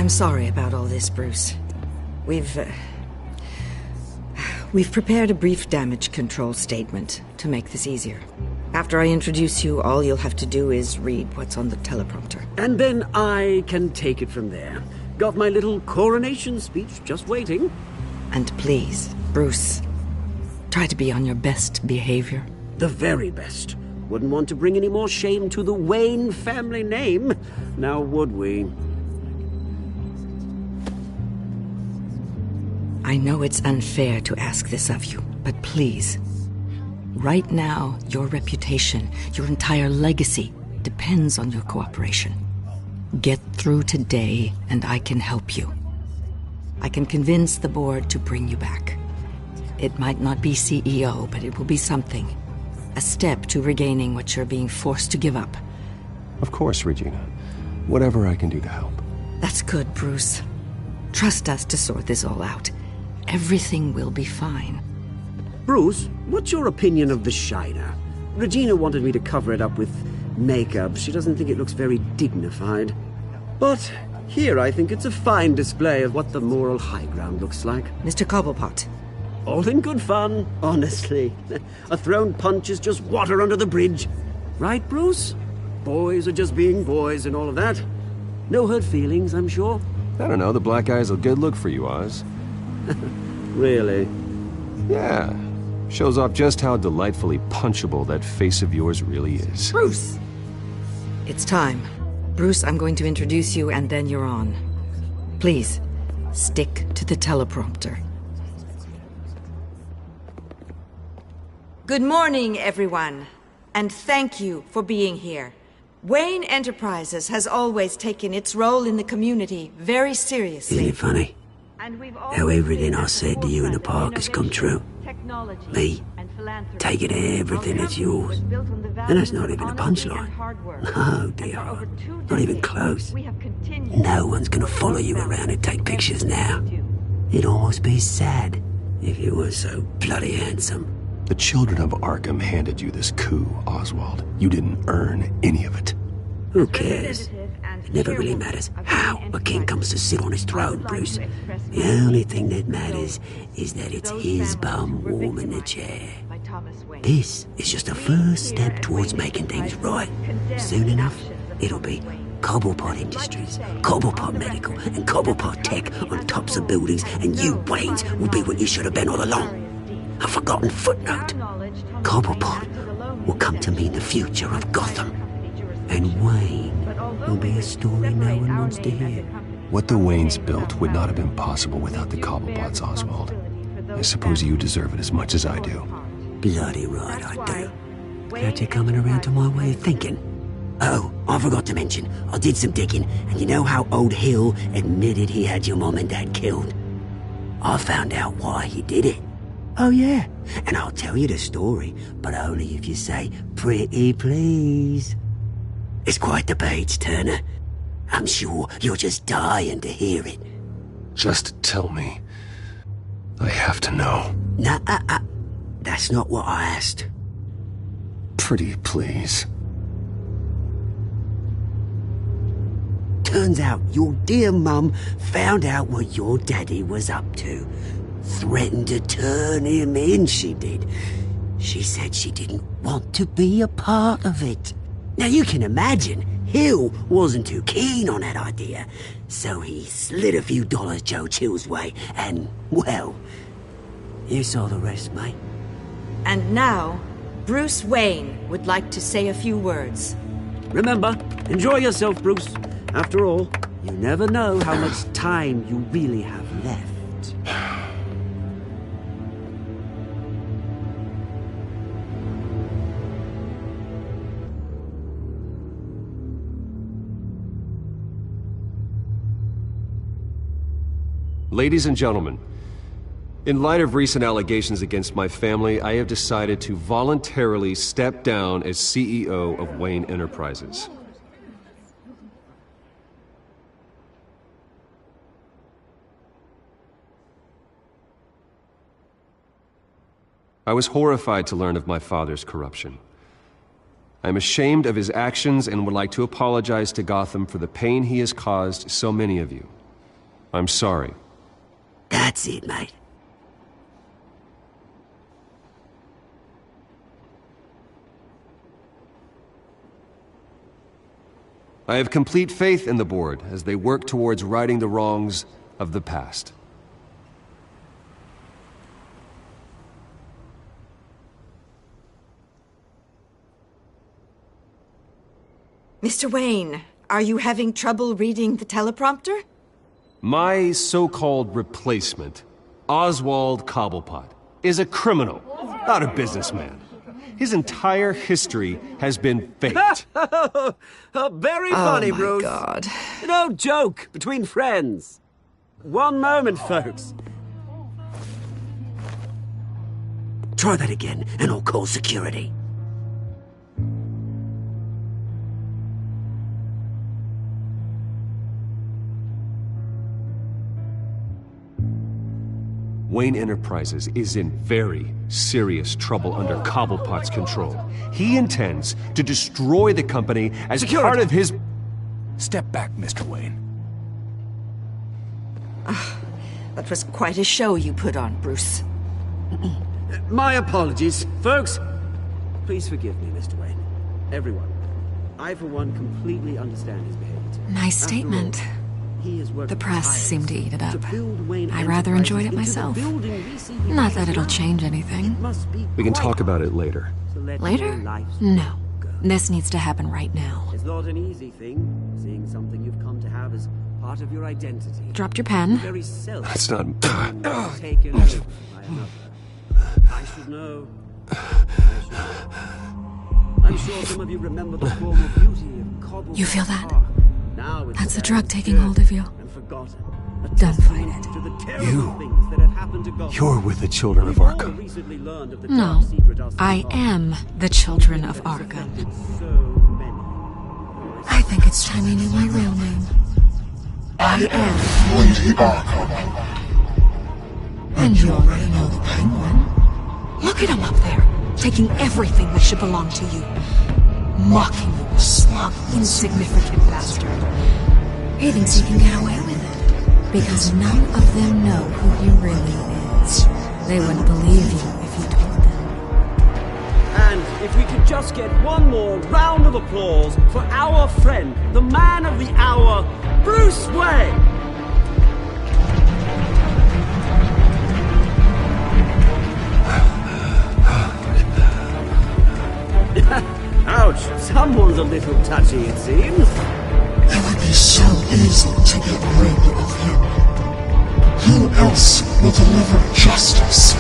I'm sorry about all this, Bruce. We've prepared a brief damage control statement to make this easier. After I introduce you, all you'll have to do is read what's on the teleprompter. And then I can take it from there. Got my little coronation speech just waiting. And please, Bruce, try to be on your best behavior. The very best. Wouldn't want to bring any more shame to the Wayne family name, now would we? I know it's unfair to ask this of you, but please. Right now, your reputation, your entire legacy, depends on your cooperation. Get through today, and I can help you. I can convince the board to bring you back. It might not be CEO, but it will be something. A step to regaining what you're being forced to give up. Of course, Regina. Whatever I can do to help. That's good, Bruce. Trust us to sort this all out. Everything will be fine. Bruce, what's your opinion of the Shiner? Regina wanted me to cover it up with makeup. She doesn't think it looks very dignified. But here I think it's a fine display of what the moral high ground looks like. Mr. Cobblepot. All in good fun, honestly. A thrown punch is just water under the bridge. Right, Bruce? Boys are just being boys and all of that. No hurt feelings, I'm sure. I don't know, the black eye's a good look for you, Oz. Really? Yeah. Shows off just how delightfully punchable that face of yours really is. Bruce! It's time. Bruce, I'm going to introduce you and then you're on. Please, stick to the teleprompter. Good morning, everyone. And thank you for being here. Wayne Enterprises has always taken its role in the community very seriously. Isn't it funny? How everything I said to you in the park has come true. Me, taking everything that's yours. And that's not even a punchline. No, dear. Not even close. No one's gonna follow you around and take pictures now. It'd almost be sad if you were so bloody handsome. The children of Arkham handed you this coup, Oswald. You didn't earn any of it. Who cares? It never really matters how a king comes to sit on his throne, Bruce. The only thing that matters is that it's his bum warm in the chair. This is just a first step towards making things right. Soon enough, it'll be Cobblepot Industries, Cobblepot Medical, and Cobblepot Tech on tops of buildings, and you, Waynes, will be what you should have been all along. A forgotten footnote. Cobblepot will come to mean the future of Gotham. And Wayne will be a story no one wants to hear. What the Waynes built would not have been possible without the Cobblepots, Oswald. I suppose you deserve it as much as I do. Bloody right I do. Glad you're coming around to my way of thinking. Oh, I forgot to mention, I did some digging, and you know how old Hill admitted he had your mom and dad killed? I found out why he did it. Oh yeah, and I'll tell you the story, but only if you say, pretty please. It's quite the page, Turner. I'm sure you're just dying to hear it. Just tell me. I have to know. Nah, that's not what I asked. Pretty please. Turns out your dear mum found out what your daddy was up to. Threatened to turn him in, she did. She said she didn't want to be a part of it. Now you can imagine, Hill wasn't too keen on that idea, so he slid a few dollars Joe Chill's way, and, well, you saw the rest, mate. And now, Bruce Wayne would like to say a few words. Remember, enjoy yourself, Bruce. After all, you never know how much time you really have left. Ladies and gentlemen, in light of recent allegations against my family, I have decided to voluntarily step down as CEO of Wayne Enterprises. I was horrified to learn of my father's corruption. I am ashamed of his actions and would like to apologize to Gotham for the pain he has caused so many of you. I'm sorry. That's it, mate. I have complete faith in the board as they work towards righting the wrongs of the past. Mr. Wayne, are you having trouble reading the teleprompter? My so-called replacement, Oswald Cobblepot, is a criminal, not a businessman. His entire history has been faked. Very funny, my Bruce. God. No joke between friends. One moment, folks. Try that again, and I'll call security. Wayne Enterprises is in very serious trouble under Cobblepot's control. He intends to destroy the company as part of his... Step back, Mr. Wayne. That was quite a show you put on, Bruce. My apologies, folks. Please forgive me, Mr. Wayne. Everyone. I, for one, completely understand his behavior. Nice statement. The press seemed to eat it up. I rather enjoyed it myself. Not that it'll change anything. We can talk about it later. Later? No. This needs to happen right now. It's not an easy thing, seeing something you've come to have as part of your identity. Dropped your pen. That's not... Taken over by another. I should know. I'm sure some of you remember the former beauty of Cobble. You feel that? Now That's the drug taking hold of you. Don't fight it. You're with the children of Arkham. No, I am the children of Arkham. I think it's time you knew my real name. I am Lady Arkham. And you already know the Penguin. Look at him up there, taking everything that should belong to you. Mocking you, a slug, insignificant bastard. He thinks he can get away with it, because none of them know who he really is. They wouldn't believe you if you told them. And if we could just get one more round of applause for our friend, the man of the hour, Bruce Wayne! Ouch, someone's a little touchy, it seems. It would be so easy to get rid of him. Who else will deliver justice?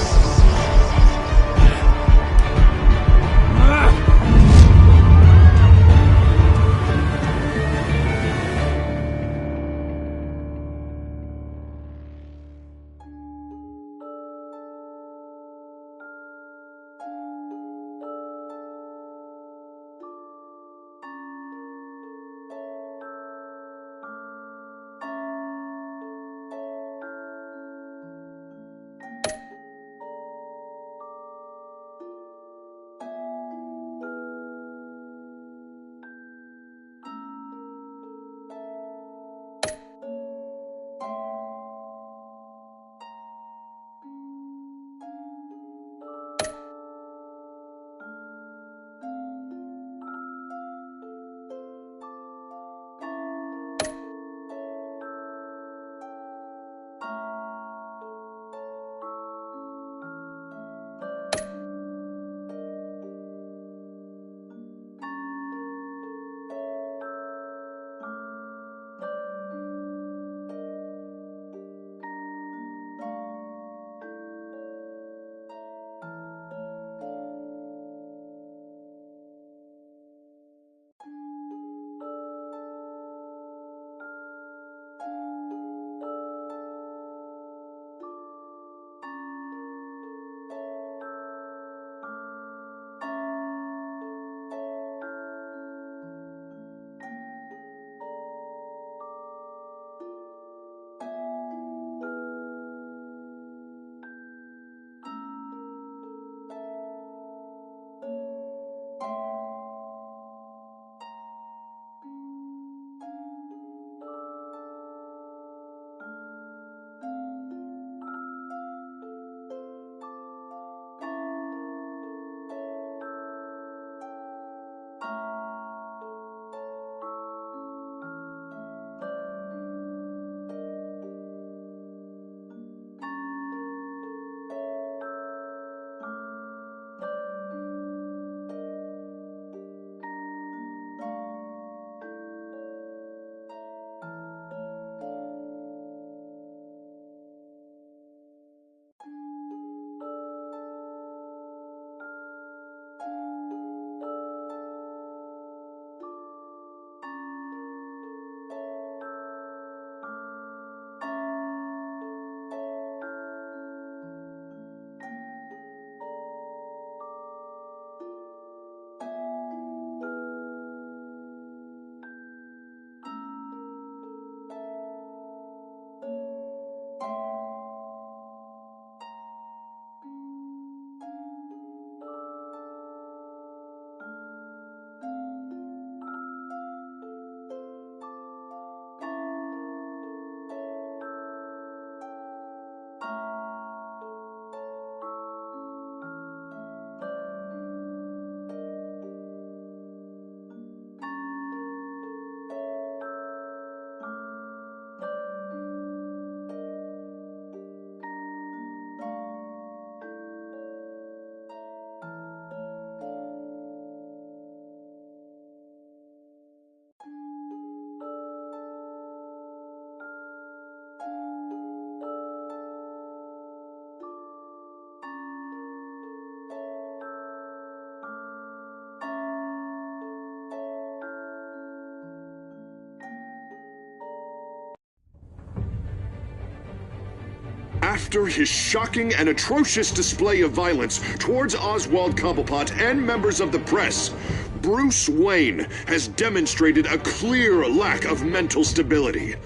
After his shocking and atrocious display of violence towards Oswald Cobblepot and members of the press, Bruce Wayne has demonstrated a clear lack of mental stability.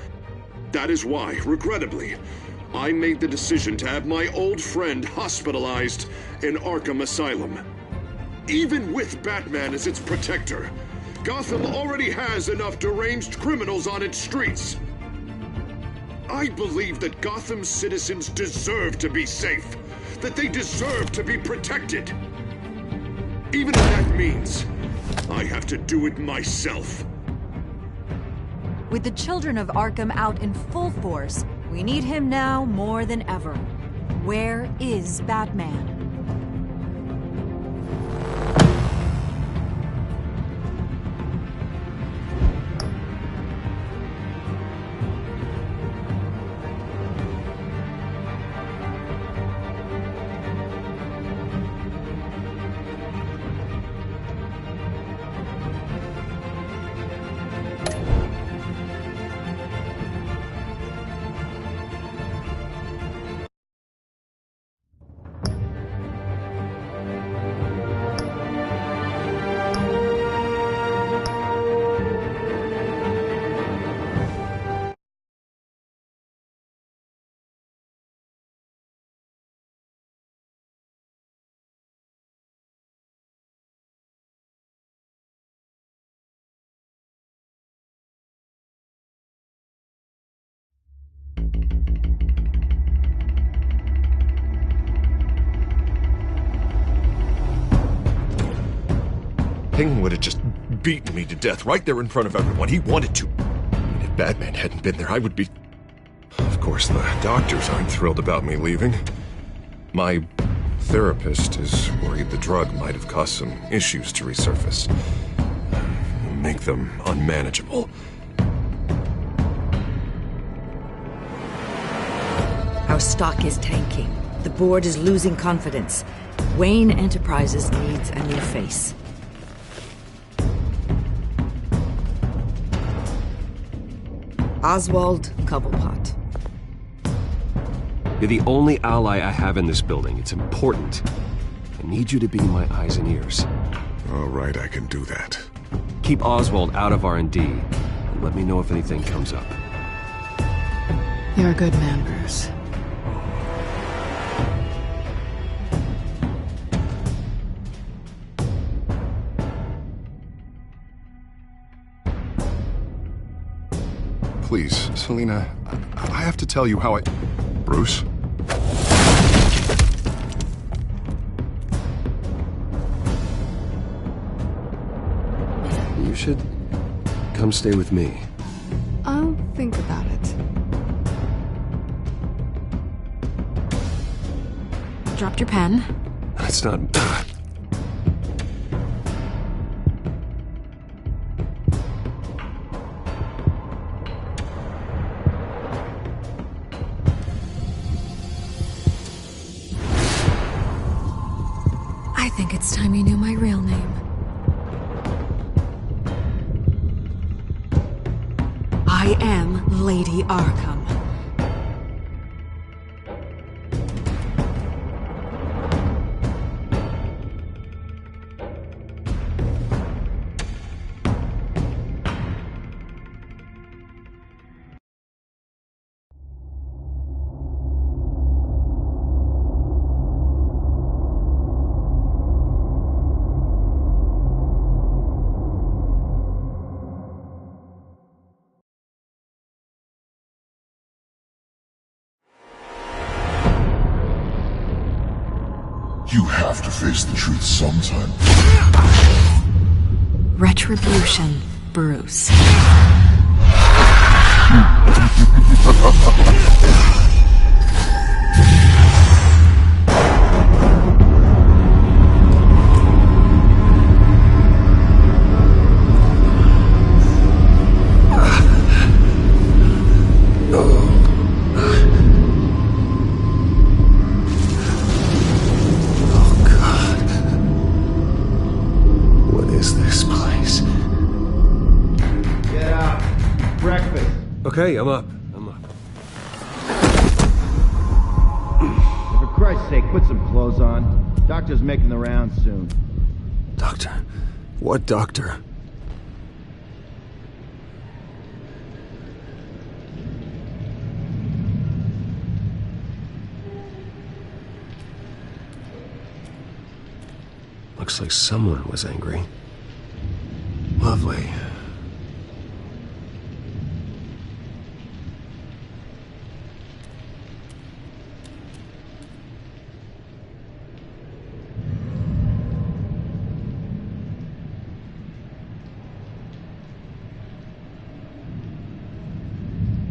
That is why, regrettably, I made the decision to have my old friend hospitalized in Arkham Asylum. Even with Batman as its protector, Gotham already has enough deranged criminals on its streets. I believe that Gotham's citizens deserve to be safe, that they deserve to be protected. Even if that means I have to do it myself. With the children of Arkham out in full force, we need him now more than ever. Where is Batman? Penguin would have just beaten me to death right there in front of everyone. He wanted to. And if Batman hadn't been there, I would be... Of course, the doctors aren't thrilled about me leaving. My therapist is worried the drug might have caused some issues to resurface. Make them unmanageable. Our stock is tanking. The board is losing confidence. Wayne Enterprises needs a new face. Oswald Cobblepot. You're the only ally I have in this building. It's important. I need you to be my eyes and ears. All right, I can do that. Keep Oswald out of R&D, and let me know if anything comes up. You're a good man, Bruce. Please, Selina, I have to tell you how I... Bruce? You should come stay with me. I'll think about it. Dropped your pen. That's not... I think it's time you knew my real name. I am Lady Arkham. You have to face the truth sometime. Retribution, Bruce. Okay, I'm up. Christ's sake, put some clothes on. Doctor's making the rounds soon. Doctor? What doctor? Looks like someone was angry. Lovely.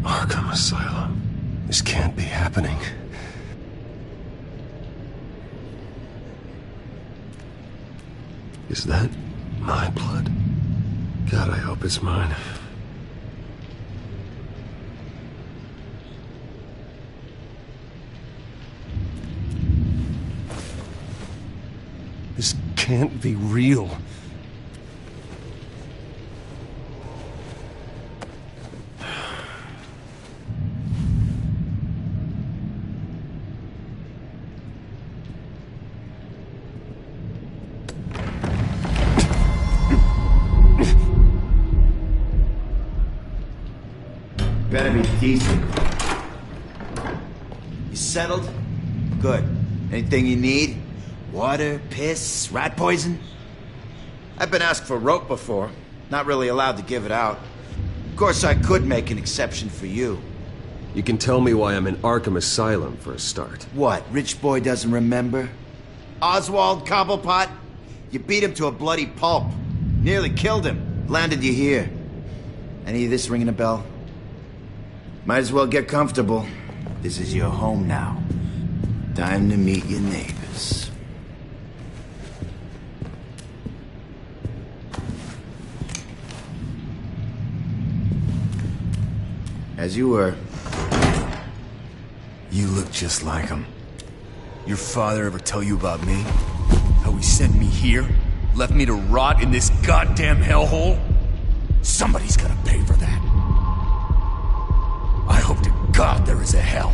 Arkham Asylum. This can't be happening. Is that my blood? God, I hope it's mine. This can't be real. Better be decent. You settled? Good. Anything you need? Water, piss, rat poison? I've been asked for rope before. Not really allowed to give it out. Of course, I could make an exception for you. You can tell me why I'm in Arkham Asylum for a start. What, rich boy doesn't remember? Oswald Cobblepot? You beat him to a bloody pulp. Nearly killed him. Landed you here. Any of this ringing a bell? Might as well get comfortable. This is your home now. Time to meet your neighbors. As you were. You look just like him. Your father ever tell you about me? How he sent me here? Left me to rot in this goddamn hellhole? Somebody's gonna pay for that. I hope to God there is a hell.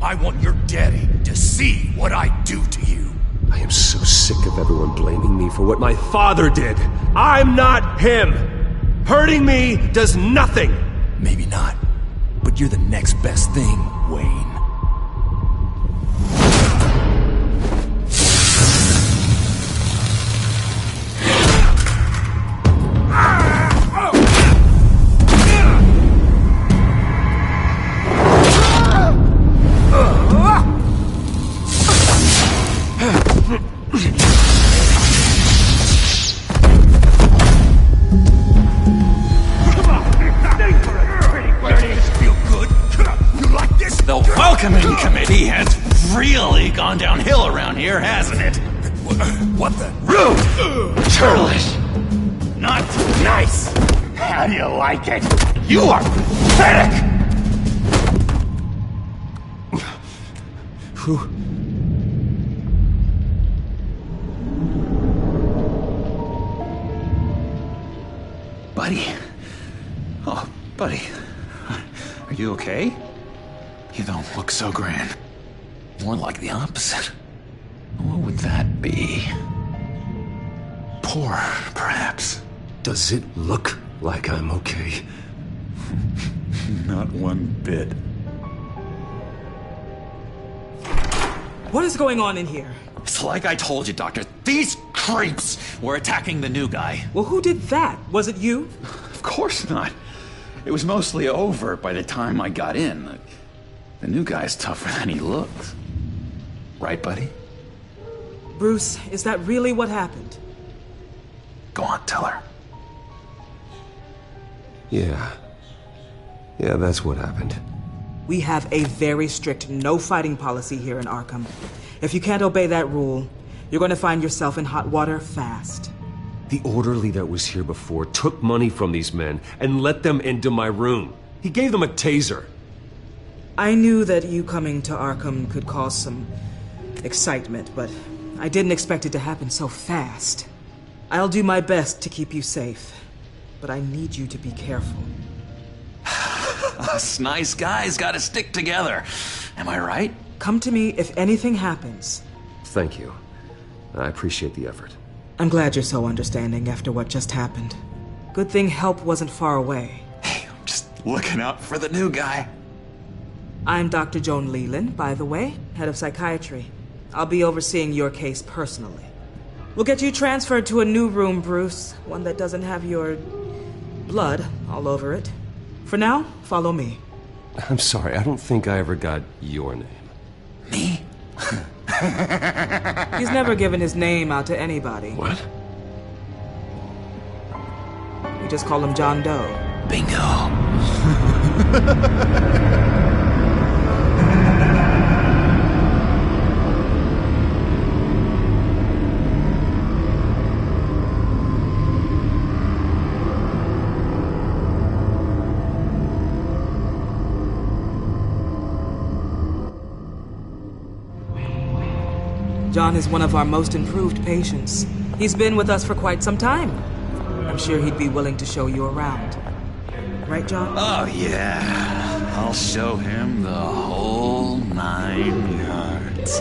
I want your daddy to see what I do to you. I am so sick of everyone blaming me for what my father did. I'm not him. Hurting me does nothing. Maybe not, but you're the next best thing, Wayne. Welcoming committee has really gone downhill around here, hasn't it? What the? Rude! Churlish! Not nice! How do you like it? You are pathetic! Buddy? Oh, buddy. Are you okay? You don't look so grand. More like the opposite. What would that be? Poor, perhaps. Does it look like I'm okay? Not one bit. What is going on in here? It's like I told you, Doctor. These creeps were attacking the new guy. Well, who did that? Was it you? Of course not. It was mostly over by the time I got in. The new guy's tougher than he looks. Right, buddy? Bruce, is that really what happened? Go on, tell her. Yeah, that's what happened. We have a very strict no fighting policy here in Arkham. If you can't obey that rule, you're going to find yourself in hot water fast. The orderly that was here before took money from these men and let them into my room. He gave them a taser. I knew that you coming to Arkham could cause some excitement, but I didn't expect it to happen so fast. I'll do my best to keep you safe, but I need you to be careful. Us nice guys gotta stick together. Am I right? Come to me if anything happens. Thank you. I appreciate the effort. I'm glad you're so understanding after what just happened. Good thing help wasn't far away. Hey, I'm just looking out for the new guy. I'm Dr. Joan Leland, by the way, head of psychiatry. I'll be overseeing your case personally. We'll get you transferred to a new room, Bruce. One that doesn't have your blood all over it. For now, follow me. I'm sorry, I don't think I ever got your name. Me? He's never given his name out to anybody. What? We just call him John Doe. Bingo. John is one of our most improved patients. He's been with us for quite some time. I'm sure he'd be willing to show you around. Right, John? Oh, yeah. I'll show him the whole 9 yards.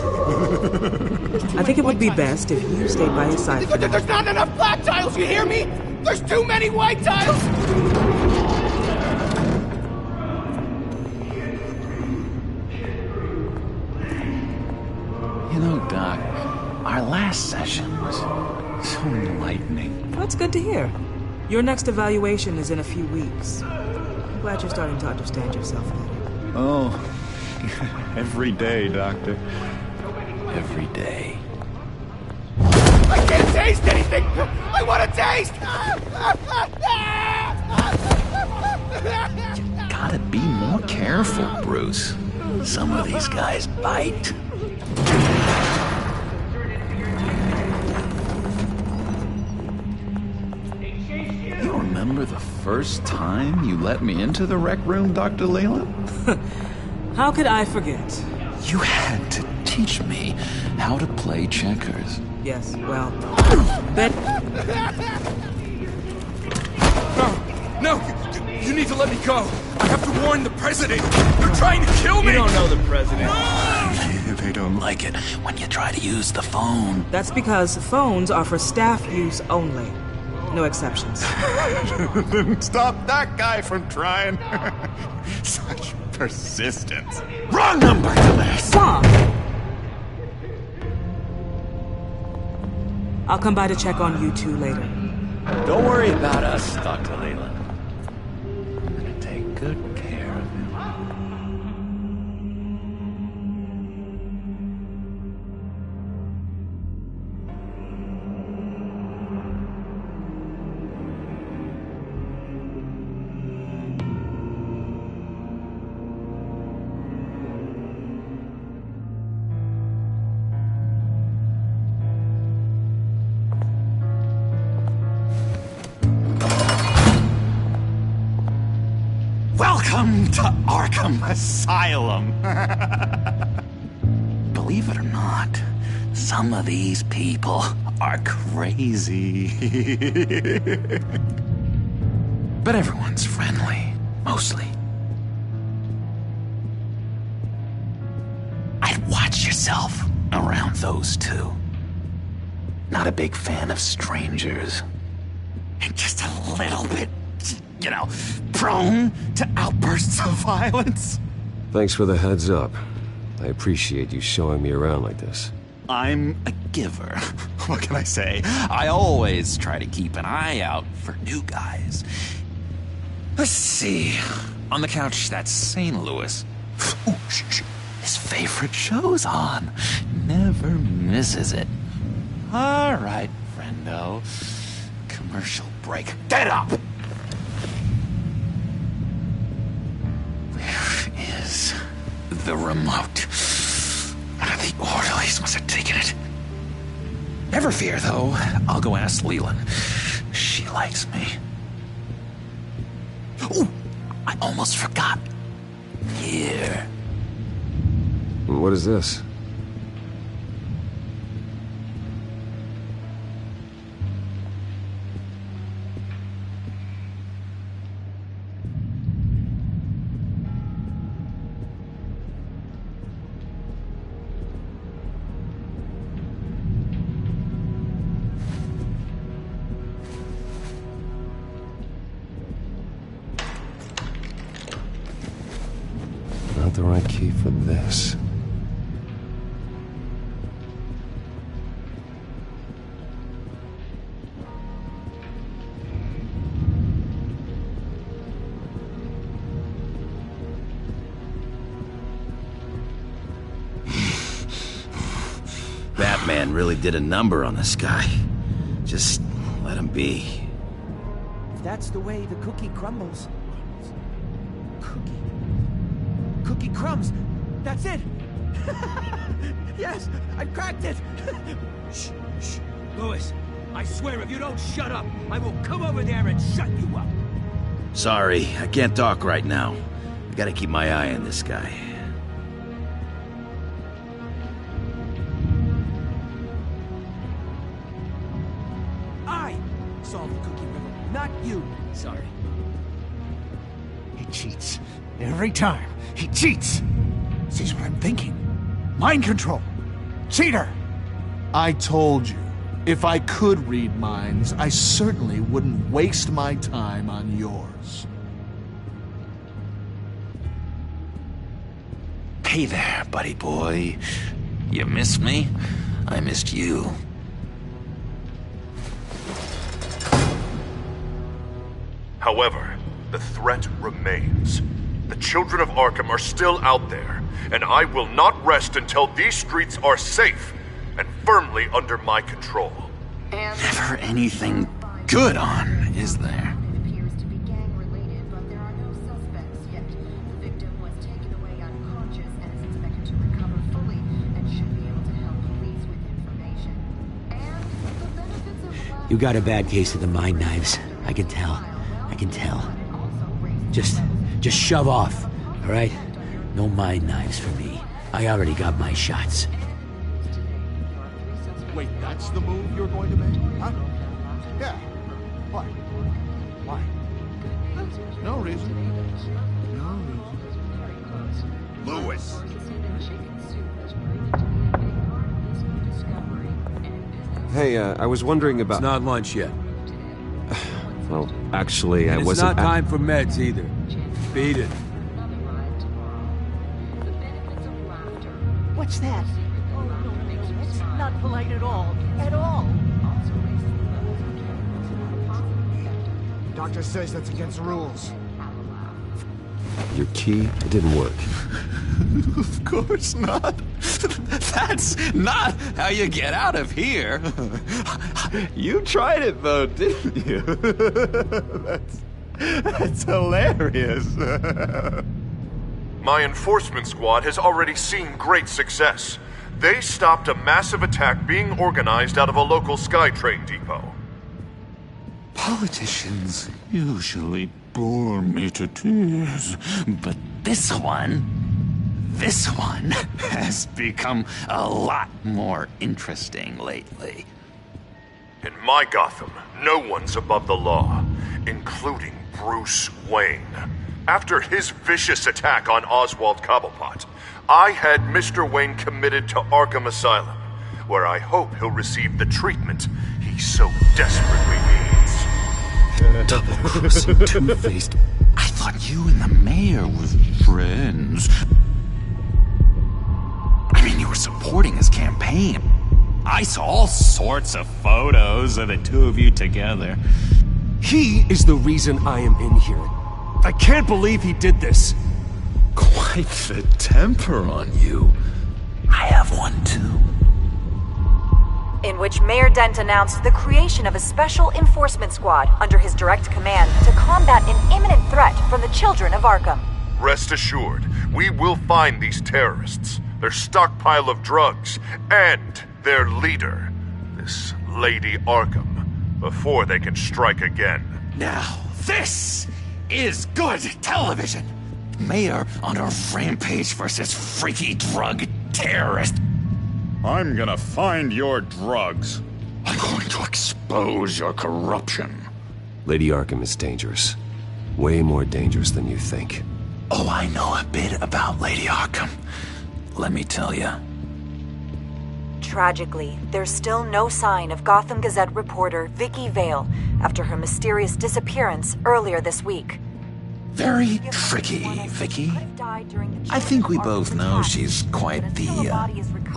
I think it would be best if you stayed by his side. There's not enough black tiles, you hear me? There's too many white tiles! You know, Doc, our last session was so enlightening. That's good to hear. Your next evaluation is in a few weeks. I'm glad you're starting to understand yourself better. Oh, every day, Doctor. Every day. I can't taste anything! I want to taste! You gotta be more careful, Bruce. Some of these guys bite. You remember the first time you let me into the rec room, Dr. Leland? How could I forget? You had to teach me how to play checkers. Yes, well, bet... No! You need to let me go! I have to warn the president! You're trying to kill me! You don't know the president. They don't like it when you try to use the phone. That's because phones are for staff use only. No exceptions. Stop that guy from trying. Such persistence. Wrong number to this! Stop! I'll come by to check on you two later. Don't worry about us, Dr. Leland. I'm gonna take good care of him. Welcome to Arkham Asylum. Believe it or not, some of these people are crazy. But everyone's friendly, mostly. I'd watch yourself around those two. Not a big fan of strangers. Just a little bit, you know, prone to outbursts of violence. Thanks for the heads up. I appreciate you showing me around like this. I'm a giver. What can I say? I always try to keep an eye out for new guys. Let's see. On the couch, that's St. Louis. Ooh, shh. His favorite show's on. Never misses it. All right, friendo. Commercial break. Get up! Where is the remote? One of the orderlies must have taken it. Never fear, though. I'll go ask Leland. She likes me. Ooh, I almost forgot. Here. What is this? key for this? Batman really did a number on this guy. Just let him be. If that's the way the cookie crumbles. Cookie crumbs! That's it! Yes! I cracked it! Shh, shh. Lewis, I swear if you don't shut up, I will come over there and shut you up! Sorry, I can't talk right now. I gotta keep my eye on this guy. I solved the cookie riddle, not you. Sorry. He cheats. Every time. He cheats! Sees what I'm thinking. Mind control. Cheater! I told you, if I could read minds, I certainly wouldn't waste my time on yours. Hey there, buddy boy. You miss me? I missed you. However, the threat remains. The children of Arkham are still out there, and I will not rest until these streets are safe and firmly under my control. Never anything good on, is there? You got a bad case of the mind knives. I can tell. I can tell. Just shove off, all right? No mind knives for me. I already got my shots. Wait, that's the move you're going to make? Huh? Yeah. What? Why? No reason. No reason. Lewis. Hey, I was wondering about... It's not lunch yet. Well, actually, I It's wasn't... not time for meds either. Beat it. What's that? Oh, no, it's not polite at all. At all. Doctor says that's against the rules. Your key, it didn't work. Of course not. That's not how you get out of here. You tried it though, didn't you? That's hilarious. My enforcement squad has already seen great success. They stopped a massive attack being organized out of a local SkyTrain depot. Politicians usually bore me to tears, but this one has become a lot more interesting lately. In my Gotham, no one's above the law, including Bruce Wayne. After his vicious attack on Oswald Cobblepot, I had Mr. Wayne committed to Arkham Asylum, where I hope he'll receive the treatment he so desperately needs. Double-crossing, two-faced. I thought you and the mayor were friends. I mean, you were supporting his campaign. I saw all sorts of photos of the two of you together. He is the reason I am in here. I can't believe he did this. Quite the temper on you. I have one too. In which Mayor Dent announced the creation of a special enforcement squad under his direct command to combat an imminent threat from the children of Arkham. Rest assured, we will find these terrorists, their stockpile of drugs, and their leader, this Lady Arkham, before they can strike again. Now, this is good television. Mayor on a rampage versus freaky drug terrorist. I'm gonna find your drugs. I'm going to expose your corruption. Lady Arkham is dangerous. Way more dangerous than you think. Oh, I know a bit about Lady Arkham. Let me tell you. Tragically, there's still no sign of Gotham Gazette reporter Vicky Vale after her mysterious disappearance earlier this week. Very tricky, Vicky. I think we both know she's quite the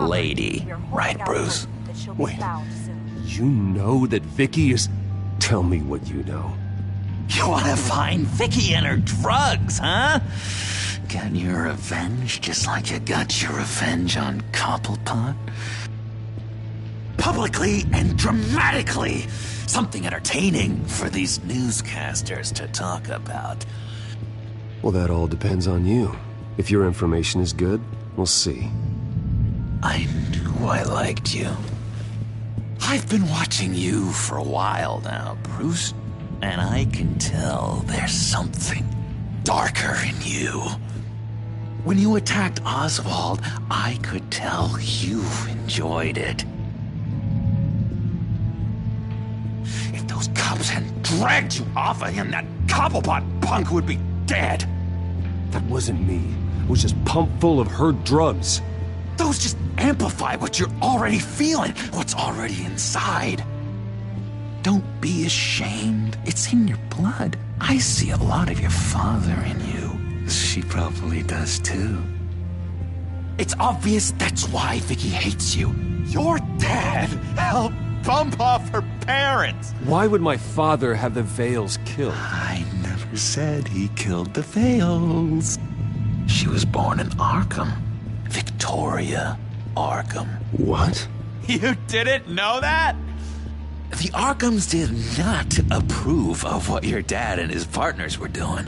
lady, right, Bruce? Wait, you know that Vicky is... Tell me what you know. You want to find Vicky and her drugs, huh? Get your revenge just like you got your revenge on Cobblepot? Publicly and dramatically! Something entertaining for these newscasters to talk about. Well, that all depends on you. If your information is good, we'll see. I knew I liked you. I've been watching you for a while now, Bruce, and I can tell there's something darker in you. When you attacked Oswald, I could tell you enjoyed it. If those cops hadn't dragged you off of him, that Cobblepot punk would be dead. That wasn't me. It was just pumped full of her drugs. Those just amplify what you're already feeling, what's already inside. Don't be ashamed. It's in your blood. I see a lot of your father in you. She probably does too. It's obvious that's why Vicky hates you. Your dad helped bump off her parents. Why would my father have the Vales killed? I never said he killed the Vales. She was born in Arkham. Victoria Arkham. What? You didn't know that? The Arkhams did not approve of what your dad and his partners were doing.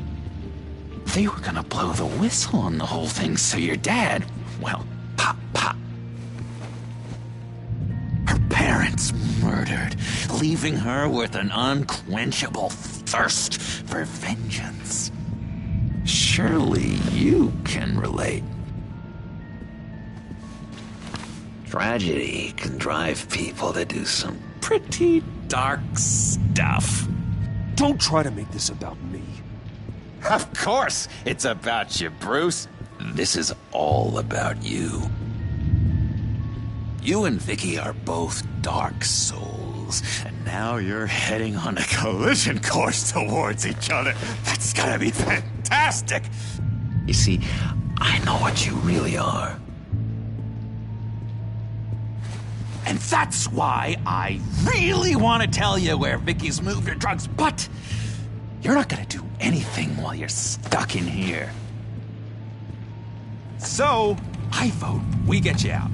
They were gonna blow the whistle on the whole thing, so your dad, well, pop. Her parents murdered, leaving her with an unquenchable thirst for vengeance. Surely you can relate. Tragedy can drive people to do some pretty dark stuff. Don't try to make this about me. Of course it's about you, Bruce. This is all about you. You and Vicky are both dark souls, and now you're heading on a collision course towards each other. That's gonna be fantastic! You see, I know what you really are. And that's why I really want to tell you where Vicky's moved her drugs, but you're not gonna do anything while you're stuck in here. So, I vote we get you out.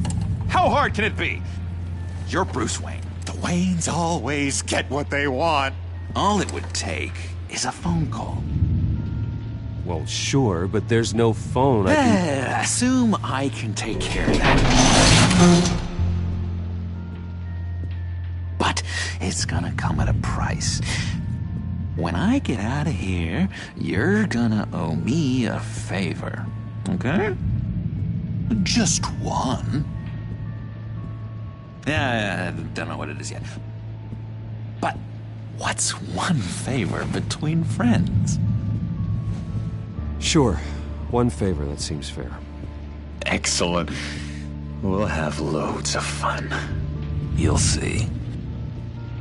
How hard can it be? You're Bruce Wayne. The Waynes always get what they want. All it would take is a phone call. Well, sure, but there's no phone. Assume I can take care of that. But it's gonna come at a price. When I get out of here, you're gonna owe me a favor, okay? Just one. Yeah, I don't know what it is yet. But what's one favor between friends? Sure. One favor, that seems fair. Excellent. We'll have loads of fun. You'll see.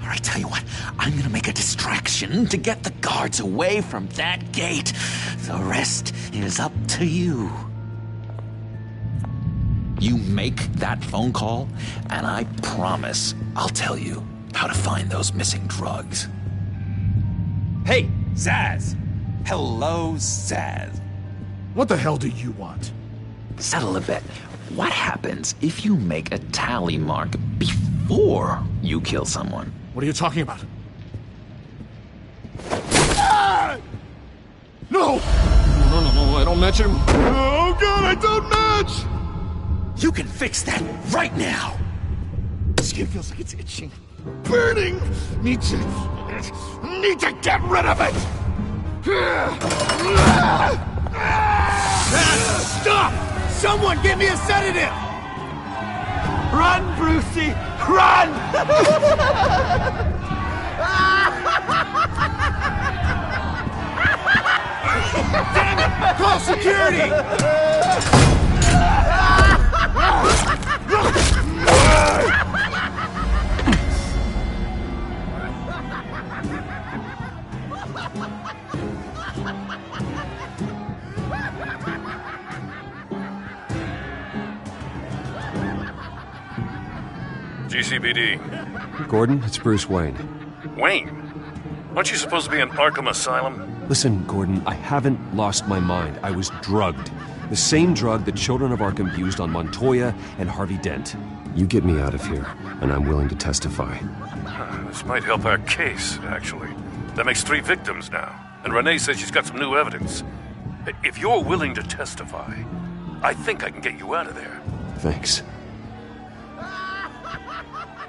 All right, tell you what, I'm gonna make a distraction to get the guards away from that gate. The rest is up to you. You make that phone call, and I promise I'll tell you how to find those missing drugs. Hey, Zaz! Hello, Zaz. What the hell do you want? Settle a bet. What happens if you make a tally mark before you kill someone? What are you talking about? Ah! No! No, I don't match him. Oh god, I don't match! You can fix that right now! Skin feels like it's itching. Burning! Need to get rid of it! Stop! Someone give me a sedative! Run, Brucey! Run! Damn it! Call security! GCPD. Gordon, it's Bruce Wayne. Wayne? Aren't you supposed to be in Arkham Asylum? Listen, Gordon, I haven't lost my mind. I was drugged. The same drug the children of Arkham used on Montoya and Harvey Dent. You get me out of here, and I'm willing to testify. This might help our case, actually. That makes 3 victims now, and Renee says she's got some new evidence. If you're willing to testify, I think I can get you out of there. Thanks.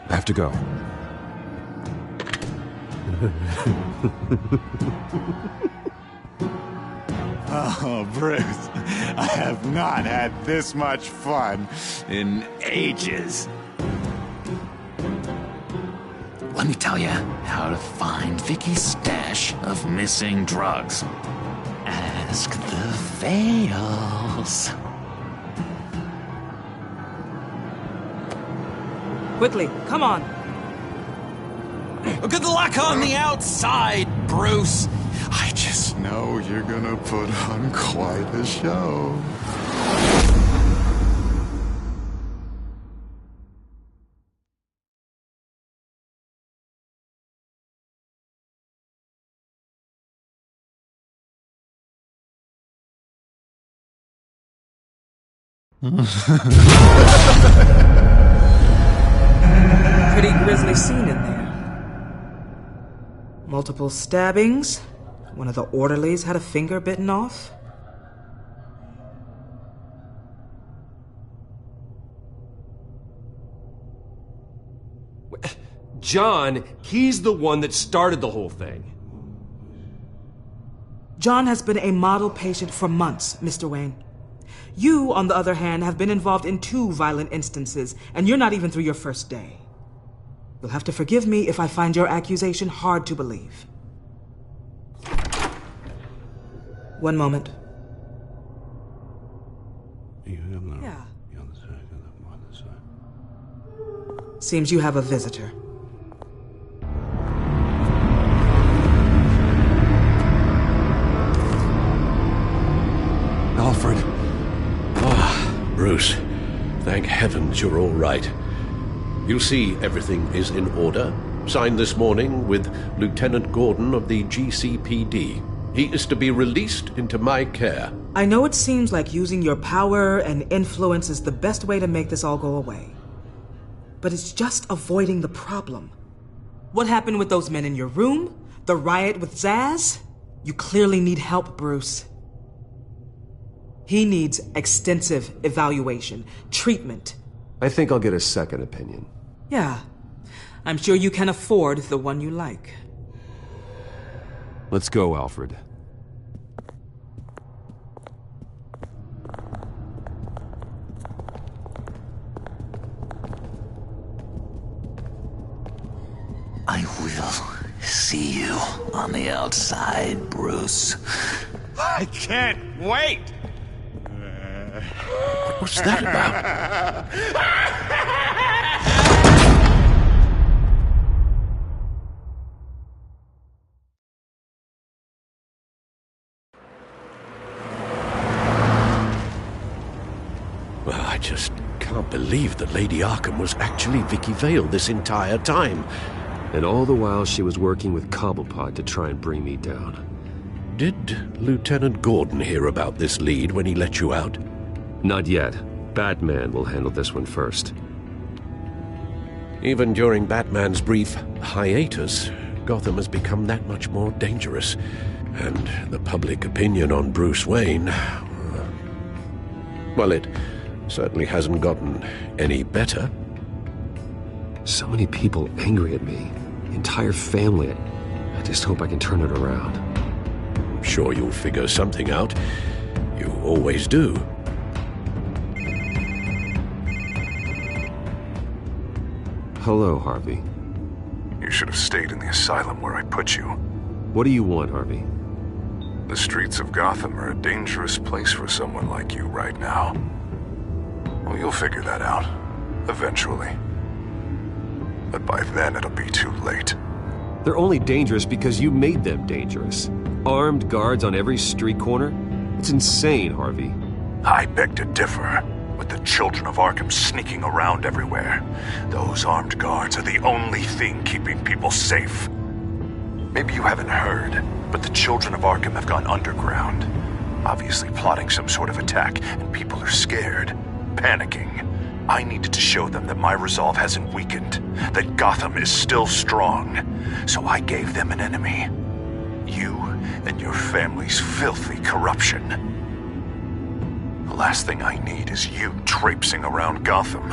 I have to go. Oh, Bruce, I have not had this much fun in ages. Let me tell you how to find Vicky's stash of missing drugs. Ask the Vales. Quickly, come on. Good luck on the outside, Bruce. I just know you're gonna put on quite a show. Pretty grisly scene in there. Multiple stabbings. One of the orderlies had a finger bitten off. John, he's the one that started the whole thing. John has been a model patient for months, Mr. Wayne. You, on the other hand, have been involved in 2 violent instances, and you're not even through your first day. You'll have to forgive me if I find your accusation hard to believe. One moment. Yeah. Seems you have a visitor. Alfred. Bruce, thank heavens you're all right. You see everything is in order. Signed this morning with Lieutenant Gordon of the GCPD. He is to be released into my care. I know it seems like using your power and influence is the best way to make this all go away. But it's just avoiding the problem. What happened with those men in your room? The riot with Zaz? You clearly need help, Bruce. He needs extensive evaluation, treatment. I think I'll get a second opinion. Yeah. I'm sure you can afford the one you like. Let's go, Alfred. I will see you on the outside, Bruce. I can't wait! What's that about? Well, I just can't believe that Lady Arkham was actually Vicky Vale this entire time. And all the while she was working with Cobblepot to try and bring me down. Did Lieutenant Gordon hear about this lead when he let you out? Not yet. Batman will handle this one first. Even during Batman's brief hiatus, Gotham has become that much more dangerous. And the public opinion on Bruce Wayne... well, it certainly hasn't gotten any better. So many people angry at me. The entire family. I just hope I can turn it around. I'm sure you'll figure something out. You always do. Hello, Harvey. You should have stayed in the asylum where I put you. What do you want, Harvey? The streets of Gotham are a dangerous place for someone like you right now. Well, you'll figure that out. Eventually. But by then, it'll be too late. They're only dangerous because you made them dangerous. Armed guards on every street corner? It's insane, Harvey. I beg to differ. With the children of Arkham sneaking around everywhere, those armed guards are the only thing keeping people safe. Maybe you haven't heard, but the children of Arkham have gone underground. Obviously plotting some sort of attack, and people are scared, panicking. I needed to show them that my resolve hasn't weakened, that Gotham is still strong. So I gave them an enemy. You and your family's filthy corruption. The last thing I need is you traipsing around Gotham.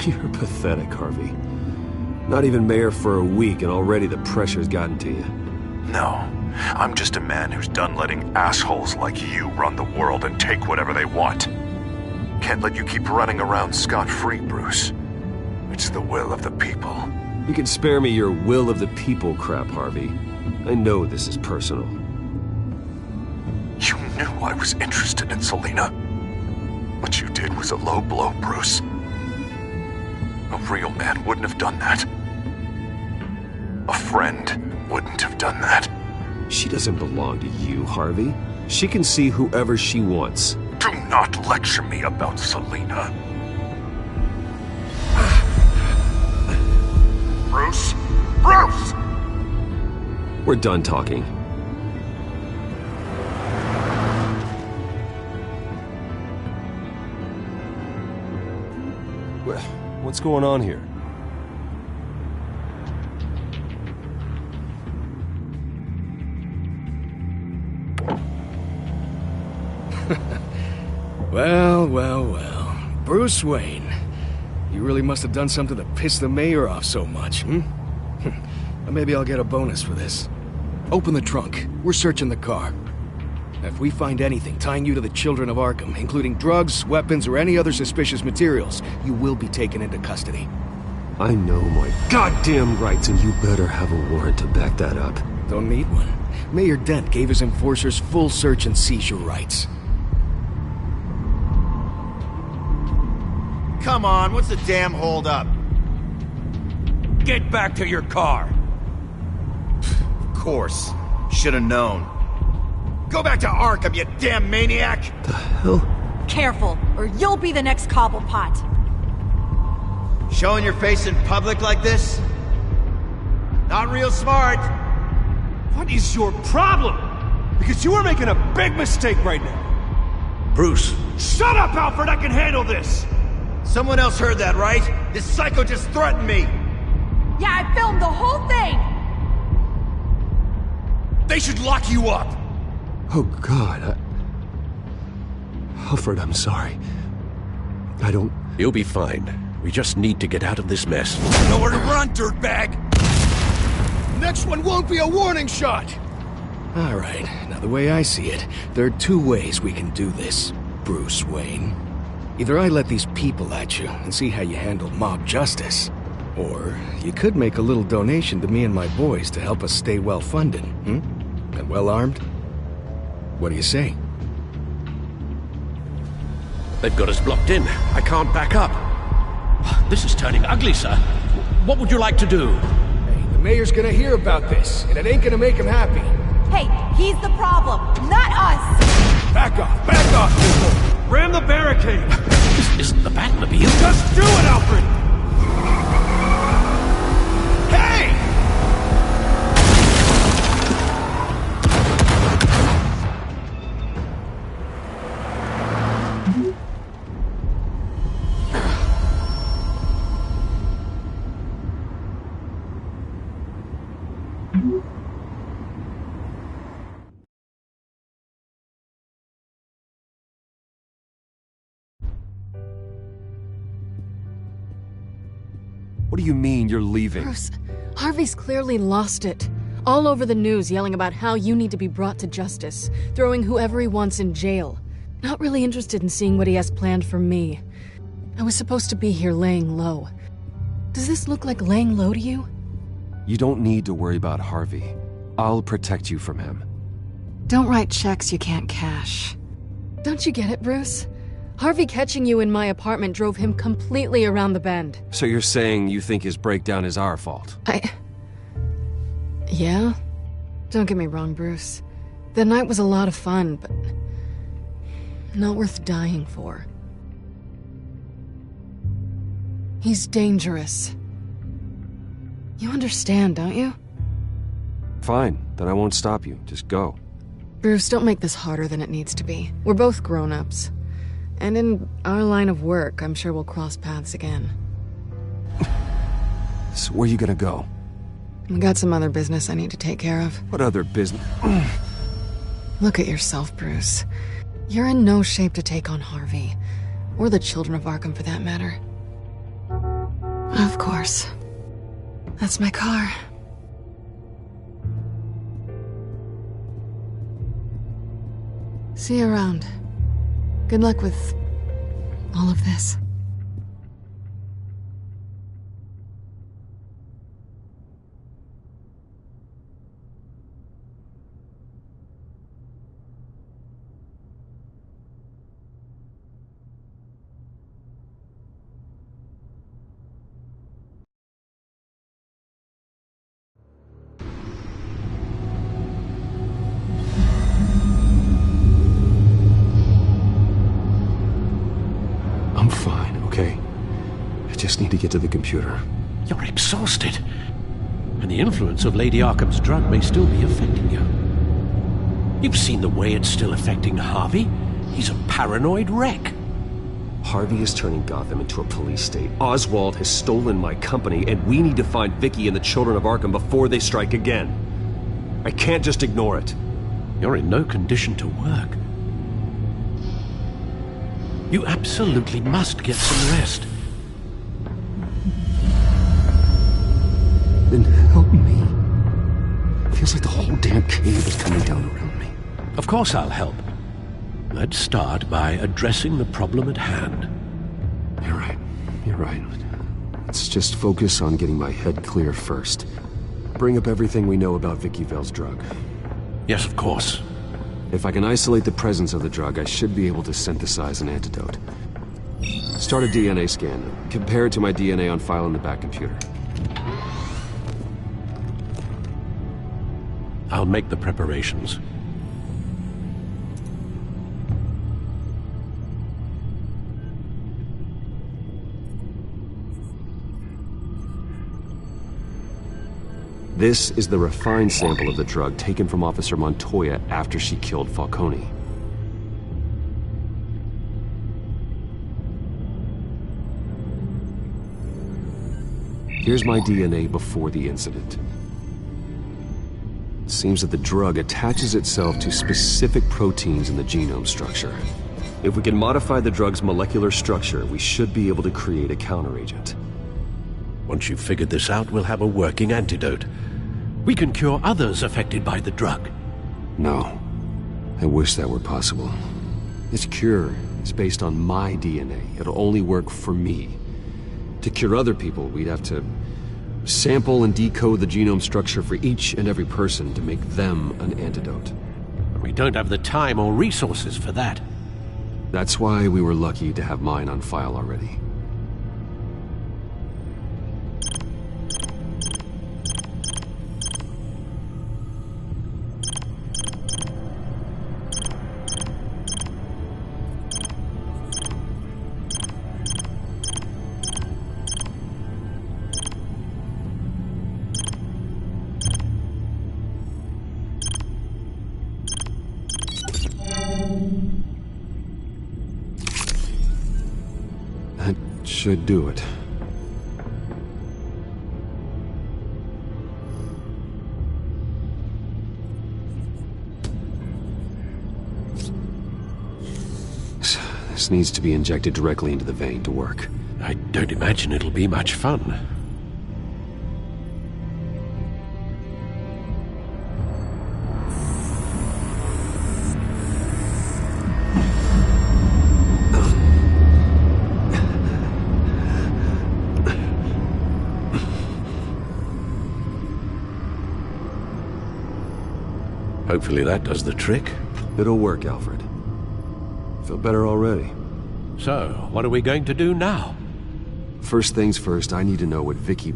You're pathetic, Harvey. Not even mayor for a week and already the pressure's gotten to you. No, I'm just a man who's done letting assholes like you run the world and take whatever they want. Can't let you keep running around scot-free, Bruce. It's the will of the people. You can spare me your will of the people crap, Harvey. I know this is personal. You knew I was interested in Selina. What you did was a low blow, Bruce. A real man wouldn't have done that. A friend wouldn't have done that. She doesn't belong to you, Harvey. She can see whoever she wants. Do not lecture me about Selina. Bruce? Bruce! We're done talking. What's going on here? Well. Bruce Wayne. You really must have done something to piss the mayor off so much, hmm? Maybe I'll get a bonus for this. Open the trunk. We're searching the car. If we find anything tying you to the children of Arkham, including drugs, weapons, or any other suspicious materials, you will be taken into custody. I know my goddamn rights, and you better have a warrant to back that up. Don't need one. Mayor Dent gave his enforcers full search and seizure rights. Come on, what's the damn holdup? Get back to your car! Of course. Should've known. Go back to Arkham, you damn maniac! The hell? Careful, or you'll be the next Cobblepot. Showing your face in public like this? Not real smart. What is your problem? Because you are making a big mistake right now. Bruce. Shut up, Alfred! I can handle this! Someone else heard that, right? This psycho just threatened me! Yeah, I filmed the whole thing! They should lock you up! Oh, God, Alfred, I'm sorry. I don't... You'll be fine. We just need to get out of this mess. Nowhere to run, dirtbag! Next one won't be a warning shot! All right, now the way I see it, there are two ways we can do this, Bruce Wayne. Either I let these people at you and see how you handle mob justice, or you could make a little donation to me and my boys to help us stay well-funded, and well-armed. What do you say? They've got us blocked in. I can't back up. This is turning ugly, sir. What would you like to do? Hey, the mayor's gonna hear about this, and it ain't gonna make him happy. Hey, he's the problem, not us! Back off, people! Ram the barricade! This isn't the Batmobile. Just do it, Alfred! Hey! What do you mean you're leaving? Bruce, Harvey's clearly lost it. All over the news yelling about how you need to be brought to justice, throwing whoever he wants in jail. Not really interested in seeing what he has planned for me. I was supposed to be here laying low. Does this look like laying low to you? You don't need to worry about Harvey. I'll protect you from him. Don't write checks you can't cash. Don't you get it, Bruce? Harvey catching you in my apartment drove him completely around the bend. So you're saying you think his breakdown is our fault? Yeah? Don't get me wrong, Bruce. The night was a lot of fun, but not worth dying for. He's dangerous. You understand, don't you? Fine, then I won't stop you. Just go. Bruce, don't make this harder than it needs to be. We're both grown-ups. And in our line of work, I'm sure we'll cross paths again. So where you gonna go? I got some other business I need to take care of. What other business? Look at yourself, Bruce. You're in no shape to take on Harvey. Or the children of Arkham, for that matter. Of course. That's my car. See you around. Good luck with all of this. I'm fine, okay? I just need to get to the computer. You're exhausted. And the influence of Lady Arkham's drug may still be affecting you. You've seen the way it's still affecting Harvey. He's a paranoid wreck. Harvey is turning Gotham into a police state. Oswald has stolen my company, and we need to find Vicky and the children of Arkham before they strike again. I can't just ignore it. You're in no condition to work. You absolutely must get some rest. Then help me. Feels like the whole damn cave is coming down around me. Of course I'll help. Let's start by addressing the problem at hand. You're right. You're right. Let's just focus on getting my head clear first. Bring up everything we know about Vicky Vale's drug. Yes, of course. If I can isolate the presence of the drug, I should be able to synthesize an antidote. Start a DNA scan. Compare it to my DNA on file in the back computer. I'll make the preparations. This is the refined sample of the drug taken from Officer Montoya after she killed Falcone. Here's my DNA before the incident. It seems that the drug attaches itself to specific proteins in the genome structure. If we can modify the drug's molecular structure, we should be able to create a counteragent. Once you've figured this out, we'll have a working antidote. We can cure others affected by the drug. No. I wish that were possible. This cure is based on my DNA. It'll only work for me. To cure other people, we'd have to sample and decode the genome structure for each and every person to make them an antidote. We don't have the time or resources for that. That's why we were lucky to have mine on file already. That should do it. This needs to be injected directly into the vein to work. I don't imagine it'll be much fun. Hopefully that does the trick. It'll work, Alfred. Feel better already. So, what are we going to do now? First things first, I need to know what Vicky,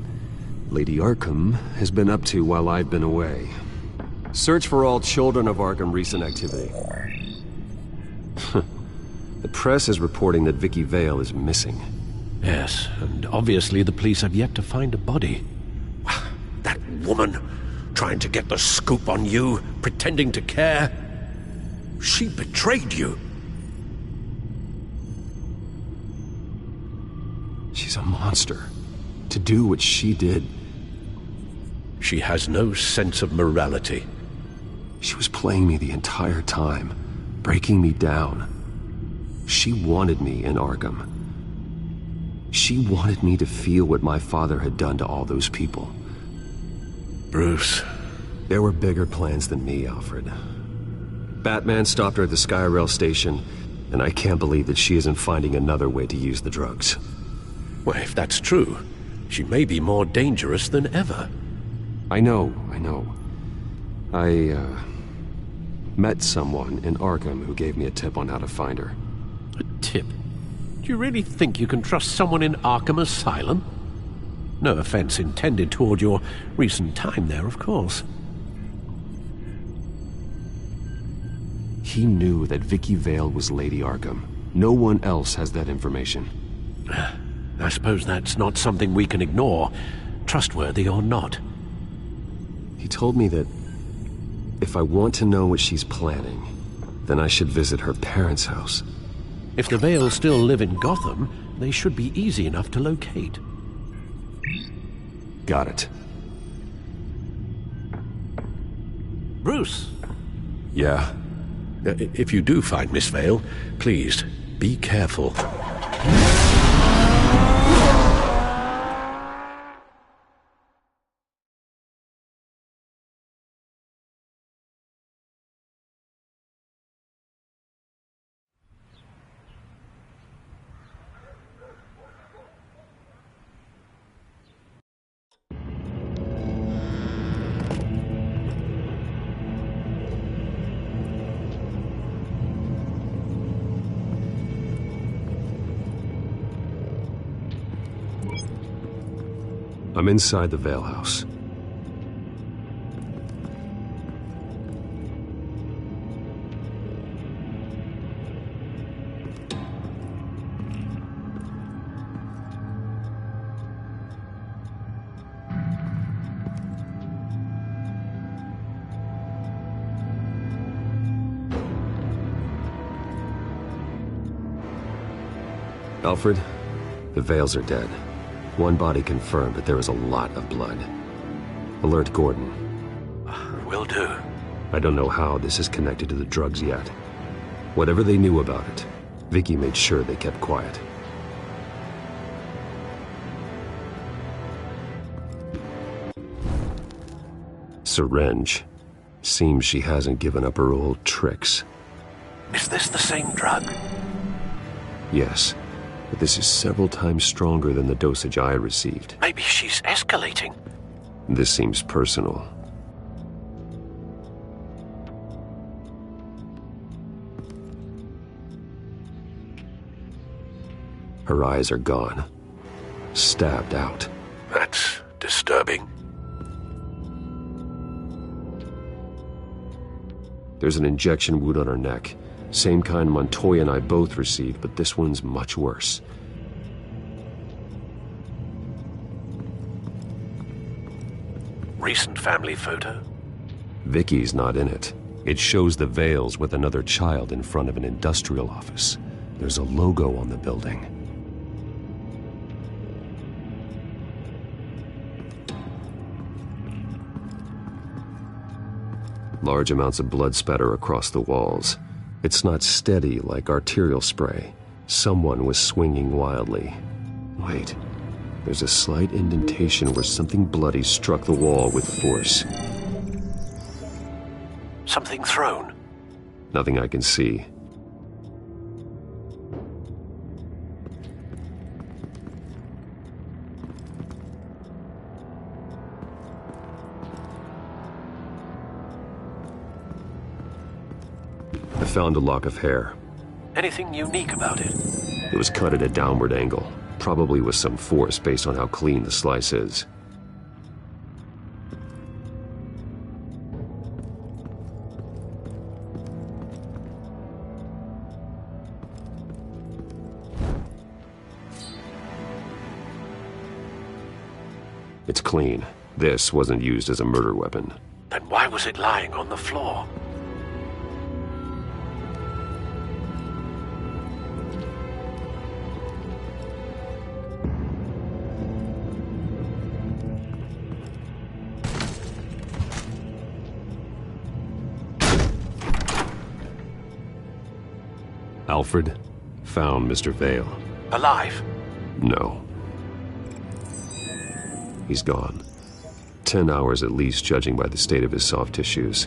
Lady Arkham, has been up to while I've been away. Search for all children of Arkham recent activity. The press is reporting that Vicky Vale is missing. Yes, and obviously the police have yet to find a body. That woman, trying to get the scoop on you, pretending to care. She betrayed you. She's a monster. To do what she did. She has no sense of morality. She was playing me the entire time, breaking me down. She wanted me in Arkham. She wanted me to feel what my father had done to all those people. Bruce. There were bigger plans than me, Alfred. Batman stopped her at the Skyrail station, and I can't believe that she isn't finding another way to use the drugs. Well, if that's true, she may be more dangerous than ever. I know. I met someone in Arkham who gave me a tip on how to find her. A tip? Do you really think you can trust someone in Arkham Asylum? No offense intended toward your recent time there, of course. He knew that Vicky Vale was Lady Arkham. No one else has that information. I suppose that's not something we can ignore, trustworthy or not. He told me that if I want to know what she's planning, then I should visit her parents' house. If the Vales still live in Gotham, they should be easy enough to locate. Got it. Bruce! Yeah? If you do find Miss Vale, please, be careful. I'm inside the Vale house. Alfred, the Vales are dead. One body confirmed, but there is a lot of blood. Alert Gordon. Will do. I don't know how this is connected to the drugs yet. Whatever they knew about it, Vicky made sure they kept quiet. Syringe. Seems she hasn't given up her old tricks. Is this the same drug? Yes. But this is several times stronger than the dosage I received. Maybe she's escalating. This seems personal. Her eyes are gone. Stabbed out. That's disturbing. There's an injection wound on her neck. Same kind Montoya and I both received, but this one's much worse. Recent family photo? Vicky's not in it. It shows the Vales with another child in front of an industrial office. There's a logo on the building. Large amounts of blood spatter across the walls. It's not steady like arterial spray. Someone was swinging wildly. Wait, there's a slight indentation where something bloody struck the wall with force. Something thrown? Nothing I can see. I found a lock of hair. Anything unique about it? It was cut at a downward angle, probably with some force based on how clean the slice is. It's clean. This wasn't used as a murder weapon. Then why was it lying on the floor? Alfred found Mr. Vale. Alive? No. He's gone. 10 hours at least, judging by the state of his soft tissues.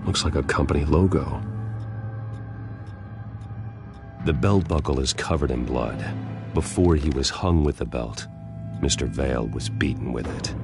Looks like a company logo. The belt buckle is covered in blood. Before he was hung with the belt, Mr. Vale was beaten with it.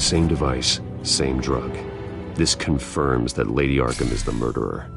Same device, same drug. This confirms that Lady Arkham is the murderer.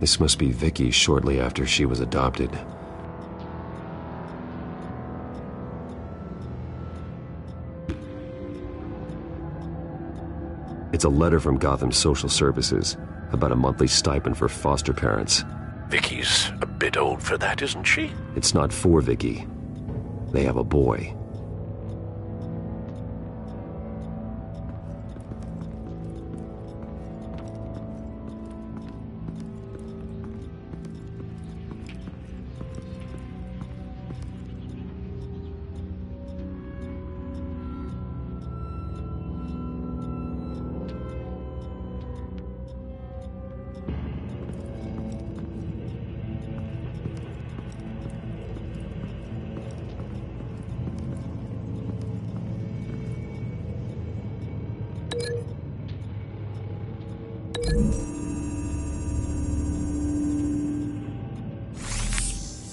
This must be Vicky shortly after she was adopted. It's a letter from Gotham Social Services about a monthly stipend for foster parents. Vicky's a bit old for that, isn't she? It's not for Vicky. They have a boy.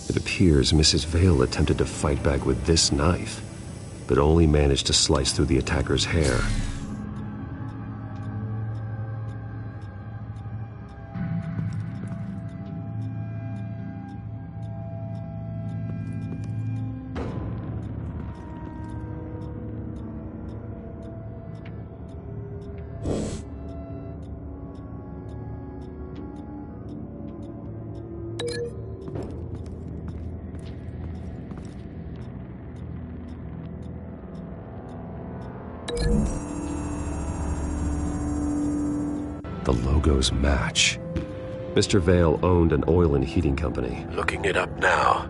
It appears Mrs. Vale attempted to fight back with this knife, but only managed to slice through the attacker's hair. The logos match. Mr. Vale owned an oil and heating company. Looking it up now.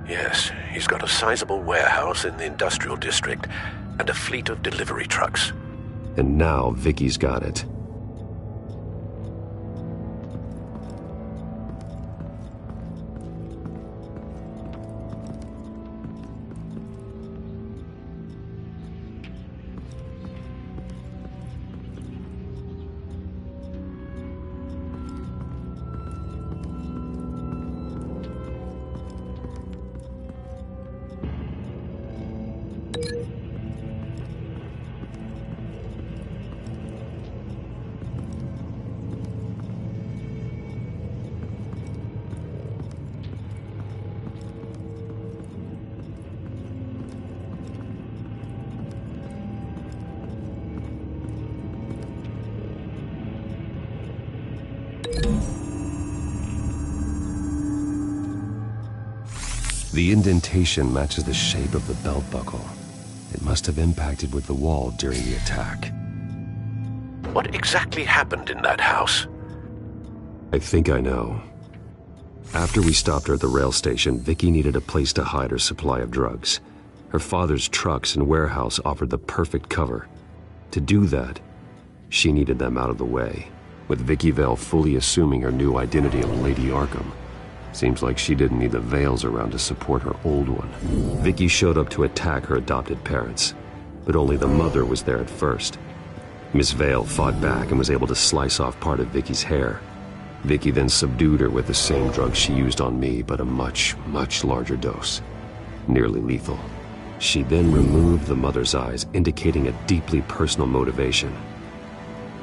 Yes, he's got a sizable warehouse in the industrial district and a fleet of delivery trucks. And now Vicky's got it. The indentation matches the shape of the belt buckle. It must have impacted with the wall during the attack. What exactly happened in that house? I think I know. After we stopped her at the rail station, Vicky needed a place to hide her supply of drugs. Her father's trucks and warehouse offered the perfect cover. To do that, she needed them out of the way, with Vicky Vale fully assuming her new identity of Lady Arkham. Seems like she didn't need the Vales around to support her old one. Vicky showed up to attack her adopted parents, but only the mother was there at first. Miss Vale fought back and was able to slice off part of Vicky's hair. Vicky then subdued her with the same drug she used on me, but a much, much larger dose. Nearly lethal. She then removed the mother's eyes, indicating a deeply personal motivation.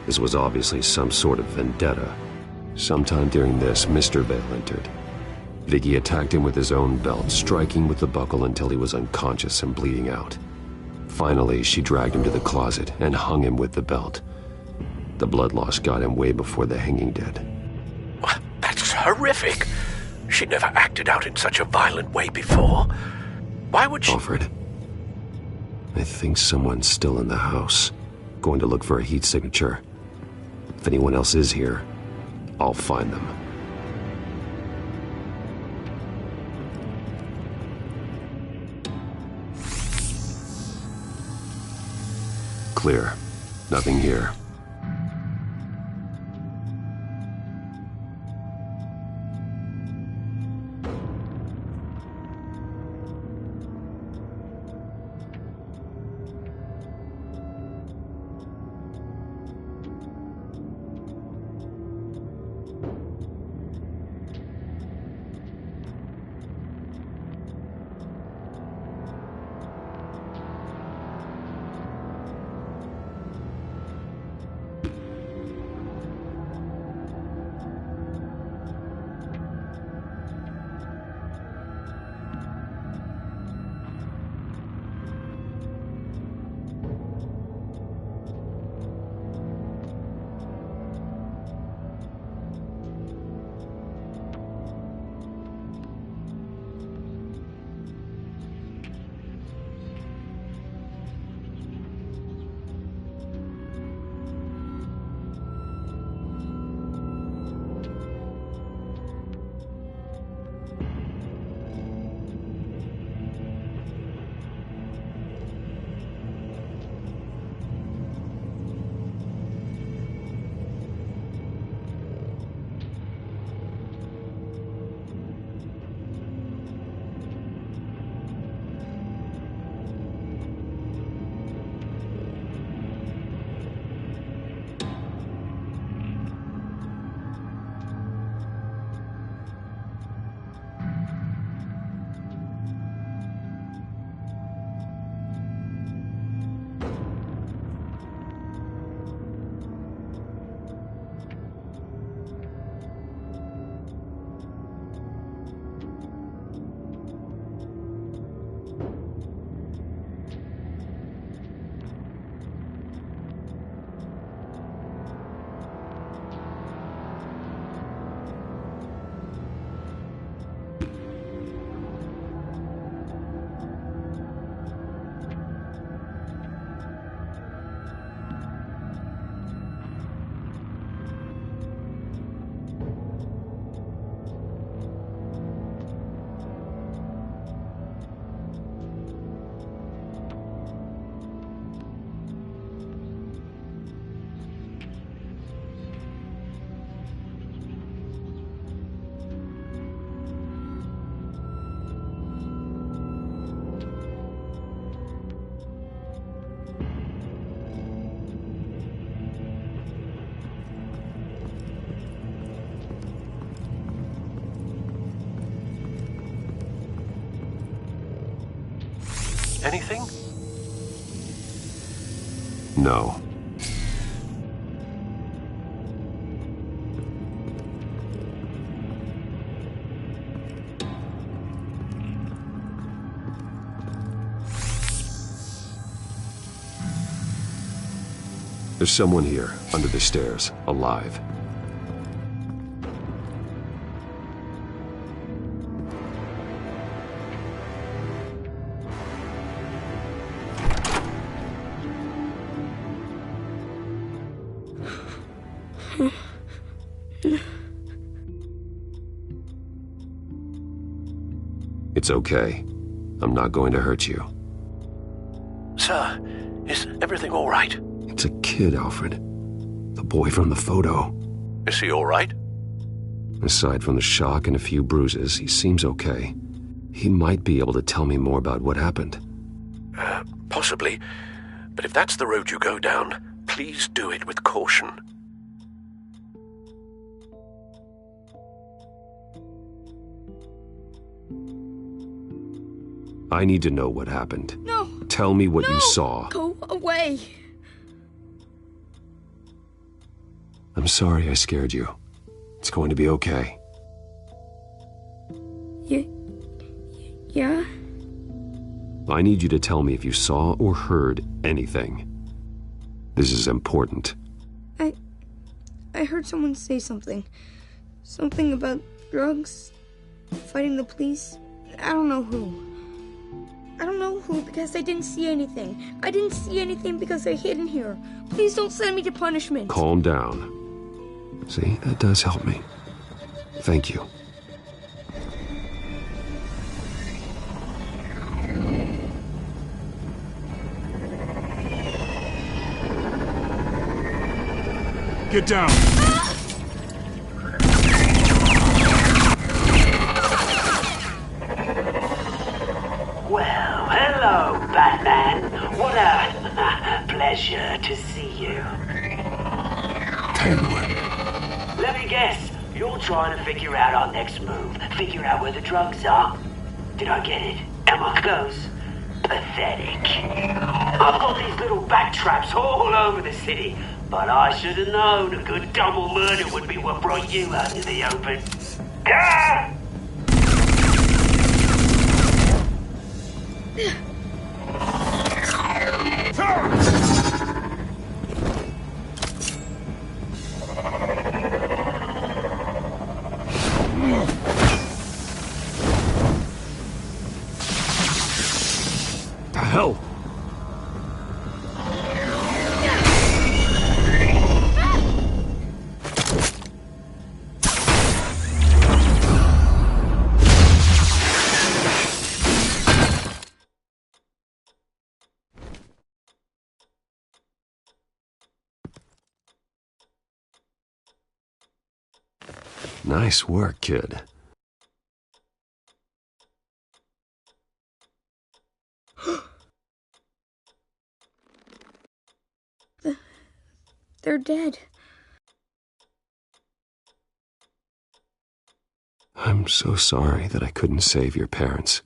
This was obviously some sort of vendetta. Sometime during this, Mr. Vale entered. Vicky attacked him with his own belt, striking with the buckle until he was unconscious and bleeding out. Finally, she dragged him to the closet and hung him with the belt. The blood loss got him way before the hanging did. That's horrific. She never acted out in such a violent way before. Why would she... Alfred, I think someone's still in the house. Going to look for a heat signature. If anyone else is here, I'll find them. Clear. Nothing here. anything? No. There's someone here, under the stairs, alive. It's okay. I'm not going to hurt you. Sir, is everything all right? It's a kid, Alfred. The boy from the photo. Is he all right? Aside from the shock and a few bruises, he seems okay. He might be able to tell me more about what happened. Possibly. But if that's the road you go down, please do it with caution. I need to know what happened. No! Tell me what you saw. Go away! I'm sorry I scared you. It's going to be okay. Yeah? I need you to tell me if you saw or heard anything. This is important. I heard someone say something. Something about drugs, fighting the police. I don't know who. I don't know who because I didn't see anything. I didn't see anything because I hid in here. Please don't send me to punishment. Calm down. See, that does help me. Thank you. Get down. Well, hello, Batman. What a pleasure to see you. Let me guess. You're trying to figure out our next move. Figure out where the drugs are. Did I get it? Am I close? Pathetic. I've got these little bat traps all over the city, but I should have known a good double murder would be what brought you out into the open. Ah! The hell? Nice work, kid. They're dead. I'm so sorry that I couldn't save your parents.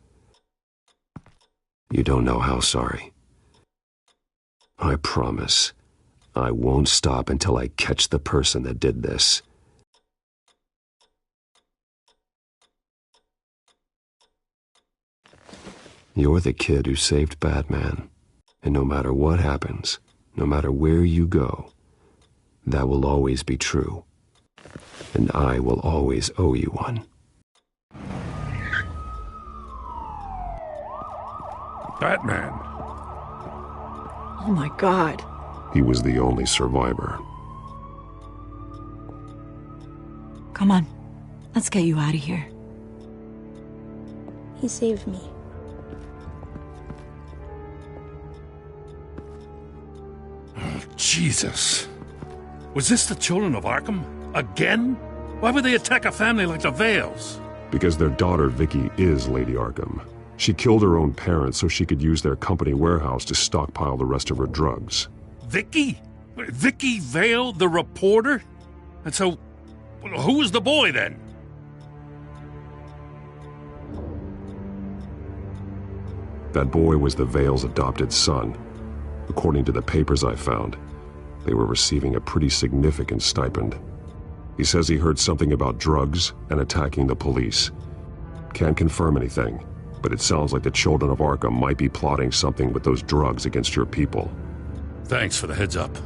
You don't know how sorry. I promise, I won't stop until I catch the person that did this. You're the kid who saved Batman, and no matter what happens, no matter where you go, that will always be true, and I will always owe you one. Batman. Oh my God. He was the only survivor. Come on, let's get you out of here. He saved me. Jesus. Was this the children of Arkham? Again? Why would they attack a family like the Vales? Because their daughter, Vicky, is Lady Arkham. She killed her own parents so she could use their company warehouse to stockpile the rest of her drugs. Vicky? Vicky Vale, the reporter? And so, who was the boy then? That boy was the Vale's adopted son. According to the papers I found, they were receiving a pretty significant stipend. He says he heard something about drugs and attacking the police. Can't confirm anything, but it sounds like the Children of Arkham might be plotting something with those drugs against your people. Thanks for the heads up.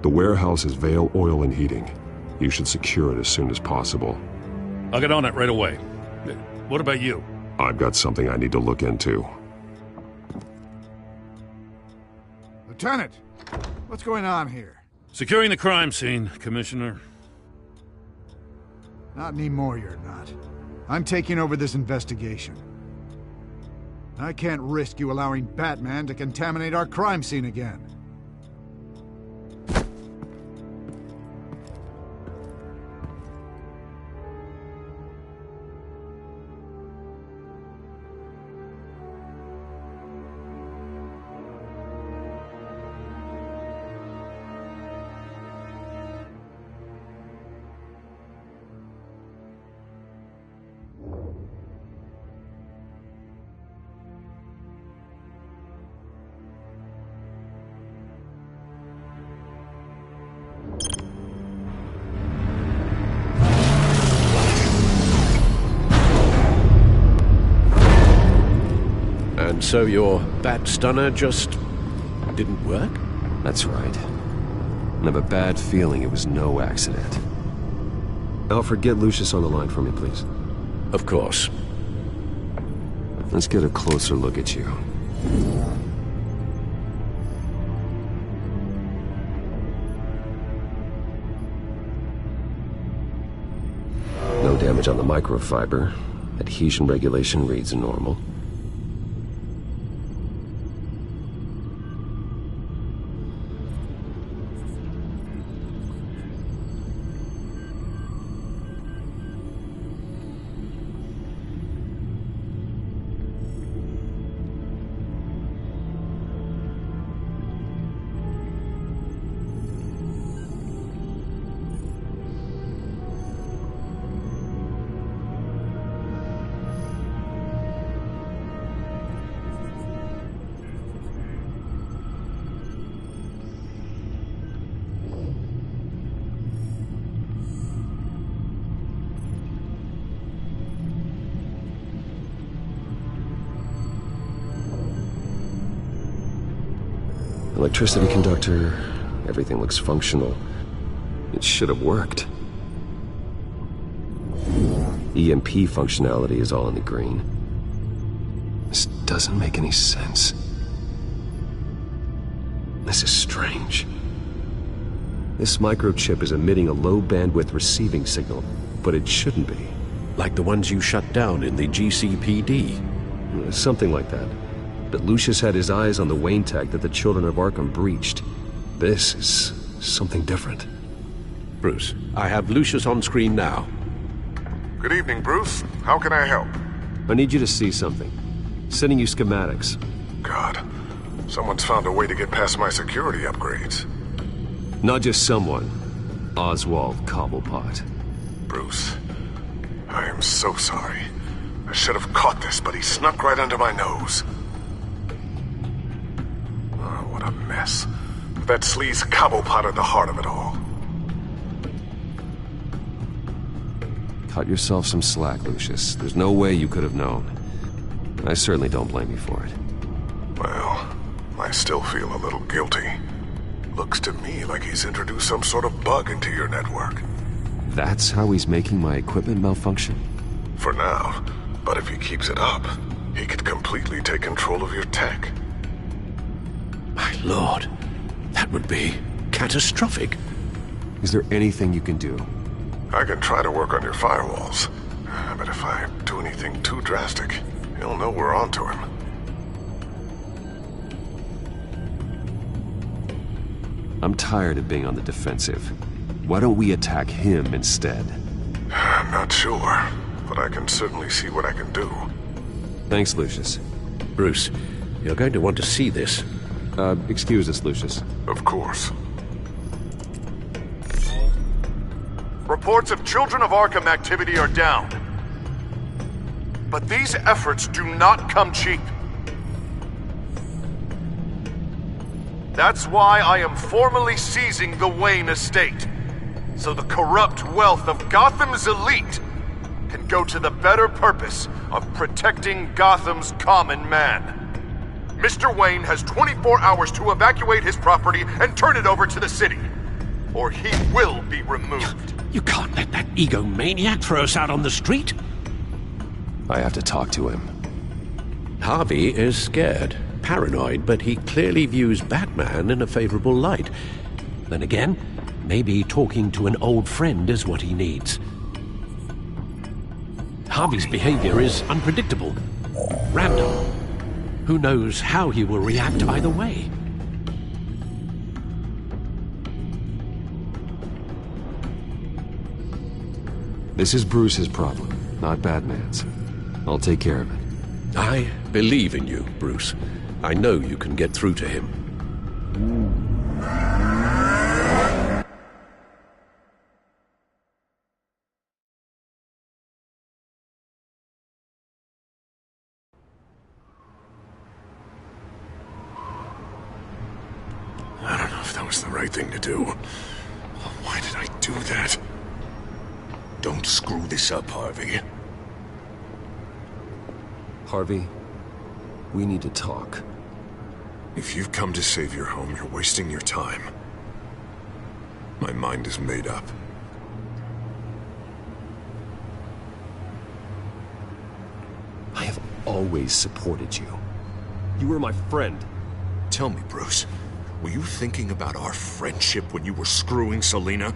The warehouse is Vale Oil and Heating. You should secure it as soon as possible. I'll get on it right away. What about you? I've got something I need to look into. Lieutenant, what's going on here? Securing the crime scene, Commissioner. Not anymore, you're not. I'm taking over this investigation. I can't risk you allowing Batman to contaminate our crime scene again. And so your bat stunner just didn't work? That's right. I have a bad feeling it was no accident. Alfred, get Lucius on the line for me, please. Of course. Let's get a closer look at you. No damage on the microfiber. Adhesion regulation reads normal. Electricity conductor, everything looks functional. It should have worked. EMP functionality is all in the green. This doesn't make any sense. This is strange. This microchip is emitting a low-bandwidth receiving signal, but it shouldn't be. Like the ones you shut down in the GCPD? Something like that. But Lucius had his eyes on the Wayne tag that the Children of Arkham breached. This is something different. Bruce, I have Lucius on screen now. Good evening, Bruce. How can I help? I need you to see something. Sending you schematics. God, someone's found a way to get past my security upgrades. Not just someone. Oswald Cobblepot. Bruce, I am so sorry. I should have caught this, but he snuck right under my nose. Oh, what a mess. That sleaze Cobblepot at the heart of it all. Cut yourself some slack, Lucius. There's no way you could have known. I certainly don't blame you for it. Well, I still feel a little guilty. Looks to me like he's introduced some sort of bug into your network. That's how he's making my equipment malfunction? For now. But if he keeps it up, he could completely take control of your tech. My lord, that would be catastrophic. Is there anything you can do? I can try to work on your firewalls. But if I do anything too drastic, he'll know we're onto him. I'm tired of being on the defensive. Why don't we attack him instead? I'm not sure, but I can certainly see what I can do. Thanks, Lucius. Bruce, you're going to want to see this. Excuse us, Lucius. Of course. Reports of Children of Arkham activity are down. But these efforts do not come cheap. That's why I am formally seizing the Wayne estate, so the corrupt wealth of Gotham's elite can go to the better purpose of protecting Gotham's common man. Mr. Wayne has 24 hours to evacuate his property and turn it over to the city, or he will be removed. You can't let that egomaniac throw us out on the street. I have to talk to him. Harvey is scared, paranoid, but he clearly views Batman in a favorable light. Then again, maybe talking to an old friend is what he needs. Harvey's behavior is unpredictable, random. Who knows how he will react either way? This is Bruce's problem, not Batman's. I'll take care of it. I believe in you, Bruce. I know you can get through to him. I don't know if that was the right thing to do. Why did I do that? Don't screw this up, Harvey. Harvey, we need to talk. If you've come to save your home, you're wasting your time. My mind is made up. I have always supported you. You were my friend. Tell me, Bruce, were you thinking about our friendship when you were screwing Selina?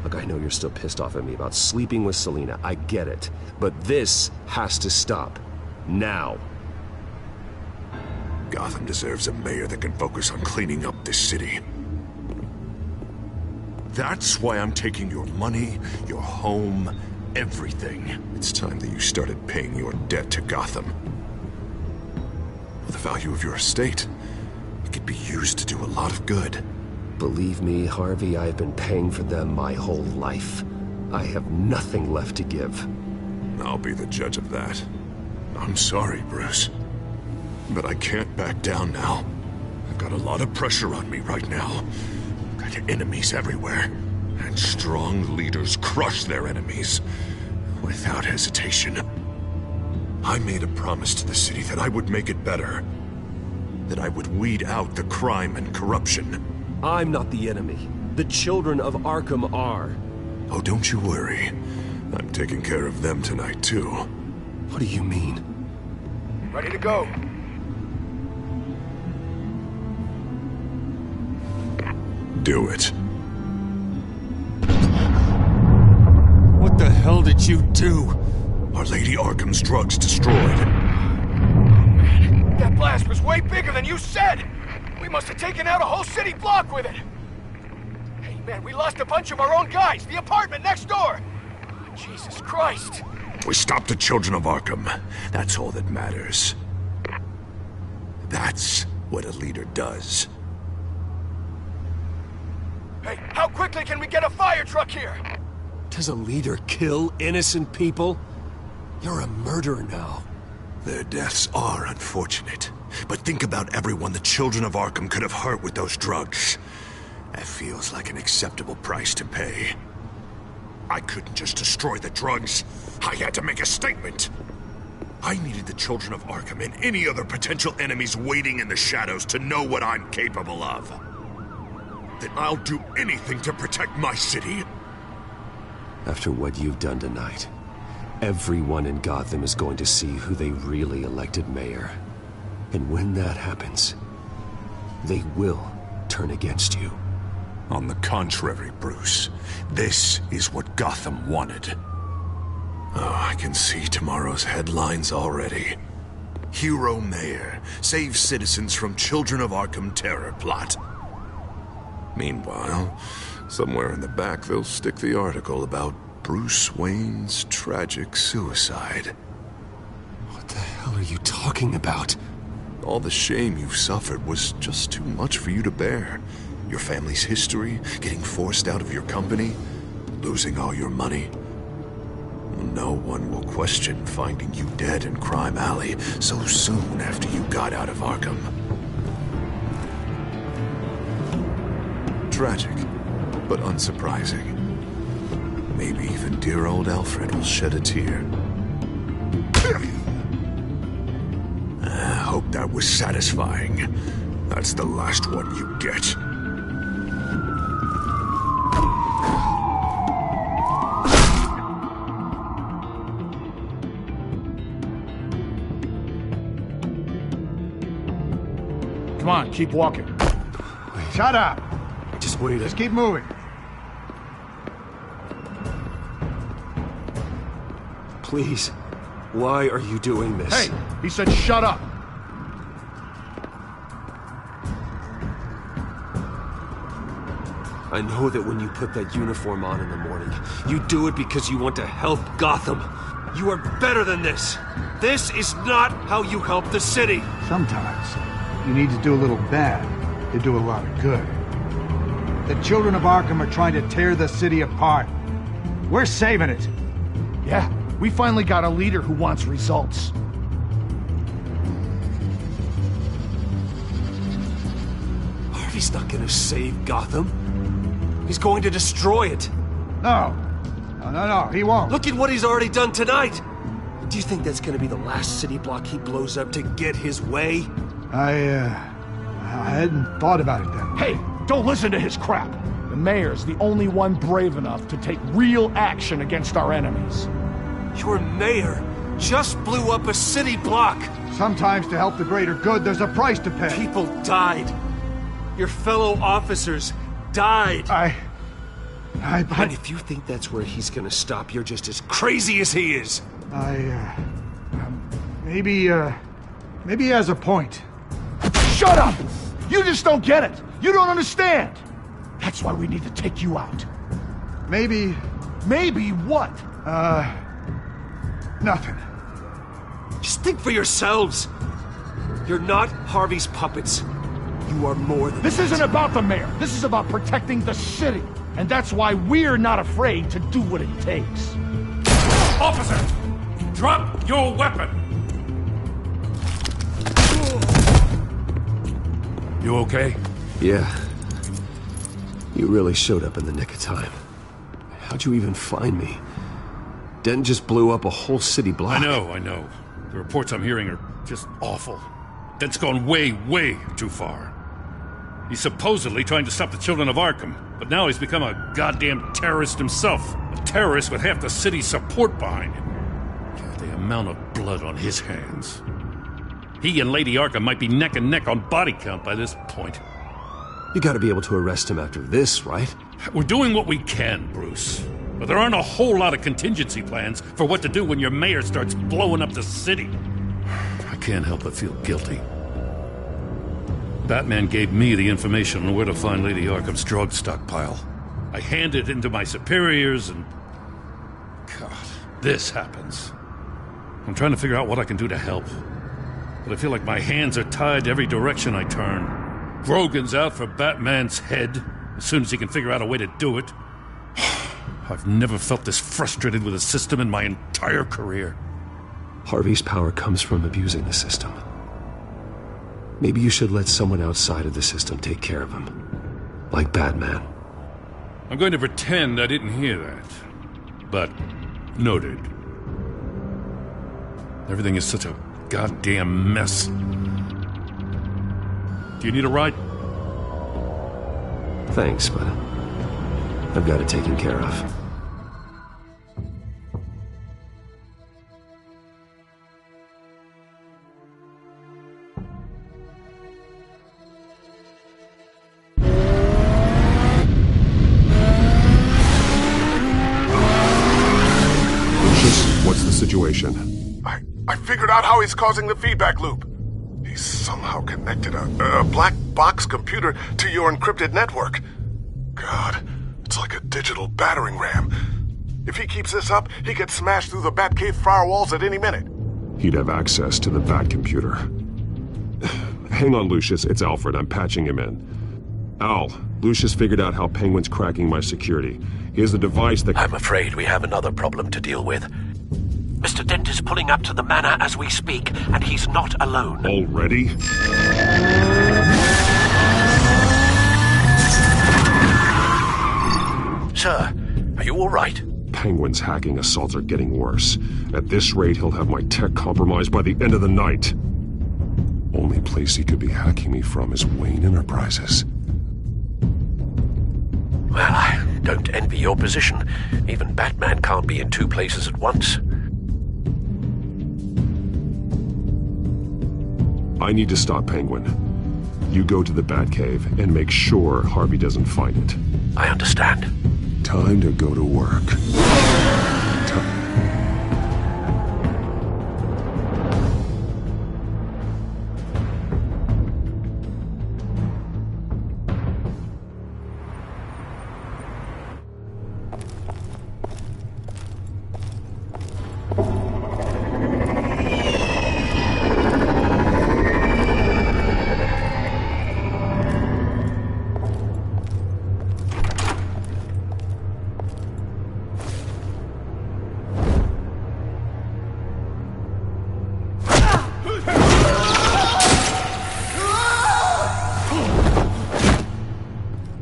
Look, I know you're still pissed off at me about sleeping with Selina. I get it. But this has to stop. Now. Gotham deserves a mayor that can focus on cleaning up this city. That's why I'm taking your money, your home, everything. It's time that you started paying your debt to Gotham. The value of your estate, it could be used to do a lot of good. Believe me, Harvey, I've been paying for them my whole life. I have nothing left to give. I'll be the judge of that. I'm sorry, Bruce. But I can't back down now. I've got a lot of pressure on me right now. I've got enemies everywhere. And strong leaders crush their enemies without hesitation. I made a promise to the city that I would make it better. That I would weed out the crime and corruption. I'm not the enemy. The children of Arkham are. Oh, don't you worry. I'm taking care of them tonight, too. What do you mean? Ready to go. Do it. What the hell did you do? Our Lady Arkham's drugs destroyed. Man, that blast was way bigger than you said! We must have taken out a whole city block with it! Hey man, we lost a bunch of our own guys! The apartment next door! Oh, Jesus Christ! We stopped the children of Arkham. That's all that matters. That's what a leader does. Hey, how quickly can we get a fire truck here? Does a leader kill innocent people? You're a murderer now. Their deaths are unfortunate. But think about everyone the children of Arkham could have hurt with those drugs. That feels like an acceptable price to pay. I couldn't just destroy the drugs. I had to make a statement. I needed the children of Arkham and any other potential enemies waiting in the shadows to know what I'm capable of. That I'll do anything to protect my city. After what you've done tonight, everyone in Gotham is going to see who they really elected mayor. And when that happens, they will turn against you. On the contrary, Bruce, this is what Gotham wanted. Oh, I can see tomorrow's headlines already. Hero Mayor saves citizens from Children of Arkham terror plot. Meanwhile, somewhere in the back they'll stick the article about Bruce Wayne's tragic suicide. What the hell are you talking about? All the shame you've suffered was just too much for you to bear. Your family's history, getting forced out of your company, losing all your money. No one will question finding you dead in Crime Alley so soon after you got out of Arkham. Tragic, but unsurprising. Maybe even dear old Alfred will shed a tear. I hope that was satisfying. That's the last one you get. Come on, keep walking. Shut up! Just wait. Just keep moving. Please. Why are you doing this? Hey, he said shut up. I know that when you put that uniform on in the morning, you do it because you want to help Gotham. You are better than this. This is not how you help the city. Sometimes you need to do a little bad to do a lot of good. The children of Arkham are trying to tear the city apart. We're saving it. Yeah, we finally got a leader who wants results. Harvey's not gonna save Gotham. He's going to destroy it. No, he won't. Look at what he's already done tonight. Do you think that's gonna be the last city block he blows up to get his way? I hadn't thought about it then. Hey, don't listen to his crap. The mayor's the only one brave enough to take real action against our enemies. Your mayor just blew up a city block. Sometimes to help the greater good, there's a price to pay. People died. Your fellow officers died. And if you think that's where he's gonna stop, you're just as crazy as he is. Maybe he has a point. Shut up! You just don't get it. You don't understand. That's why we need to take you out. Maybe what? Nothing. Just think for yourselves. You're not Harvey's puppets. You are more than This isn't about the mayor. This is about protecting the city. And that's why we're not afraid to do what it takes. Officer! Drop your weapon! You okay? Yeah. You really showed up in the nick of time. How'd you even find me? Denton just blew up a whole city block. I know. The reports I'm hearing are just awful. Denton's gone way, way too far. He's supposedly trying to stop the children of Arkham, but now he's become a goddamn terrorist himself. A terrorist with half the city's support behind him. God, the amount of blood on his hands. He and Lady Arkham might be neck and neck on body count by this point. You gotta be able to arrest him after this, right? We're doing what we can, Bruce. But there aren't a whole lot of contingency plans for what to do when your mayor starts blowing up the city. I can't help but feel guilty. Batman gave me the information on where to find Lady Arkham's drug stockpile. I handed it into my superiors and... God, this happens. I'm trying to figure out what I can do to help. But I feel like my hands are tied every direction I turn. Grogan's out for Batman's head as soon as he can figure out a way to do it. I've never felt this frustrated with a system in my entire career. Harvey's power comes from abusing the system. Maybe you should let someone outside of the system take care of him. Like Batman. I'm going to pretend I didn't hear that. But, noted. Everything is such a goddamn mess. Do you need a ride? Thanks, but I've got it taken care of. What's the situation? I figured out how he's causing the feedback loop. He's somehow connected a black box computer to your encrypted network. God, it's like a digital battering ram. If he keeps this up, he could smash through the Batcave firewalls at any minute. He'd have access to the Bat computer. Hang on, Lucius. It's Alfred. I'm patching him in. Al, Lucius figured out how Penguin's cracking my security. He has a device that... I'm afraid we have another problem to deal with. Mr. Dent is pulling up to the manor as we speak, and he's not alone. Already? Sir, are you all right? Penguin's hacking assaults are getting worse. At this rate, he'll have my tech compromised by the end of the night. Only place he could be hacking me from is Wayne Enterprises. Well, I don't envy your position. Even Batman can't be in two places at once. I need to stop Penguin. You go to the Batcave and make sure Harvey doesn't find it. I understand. Time to go to work.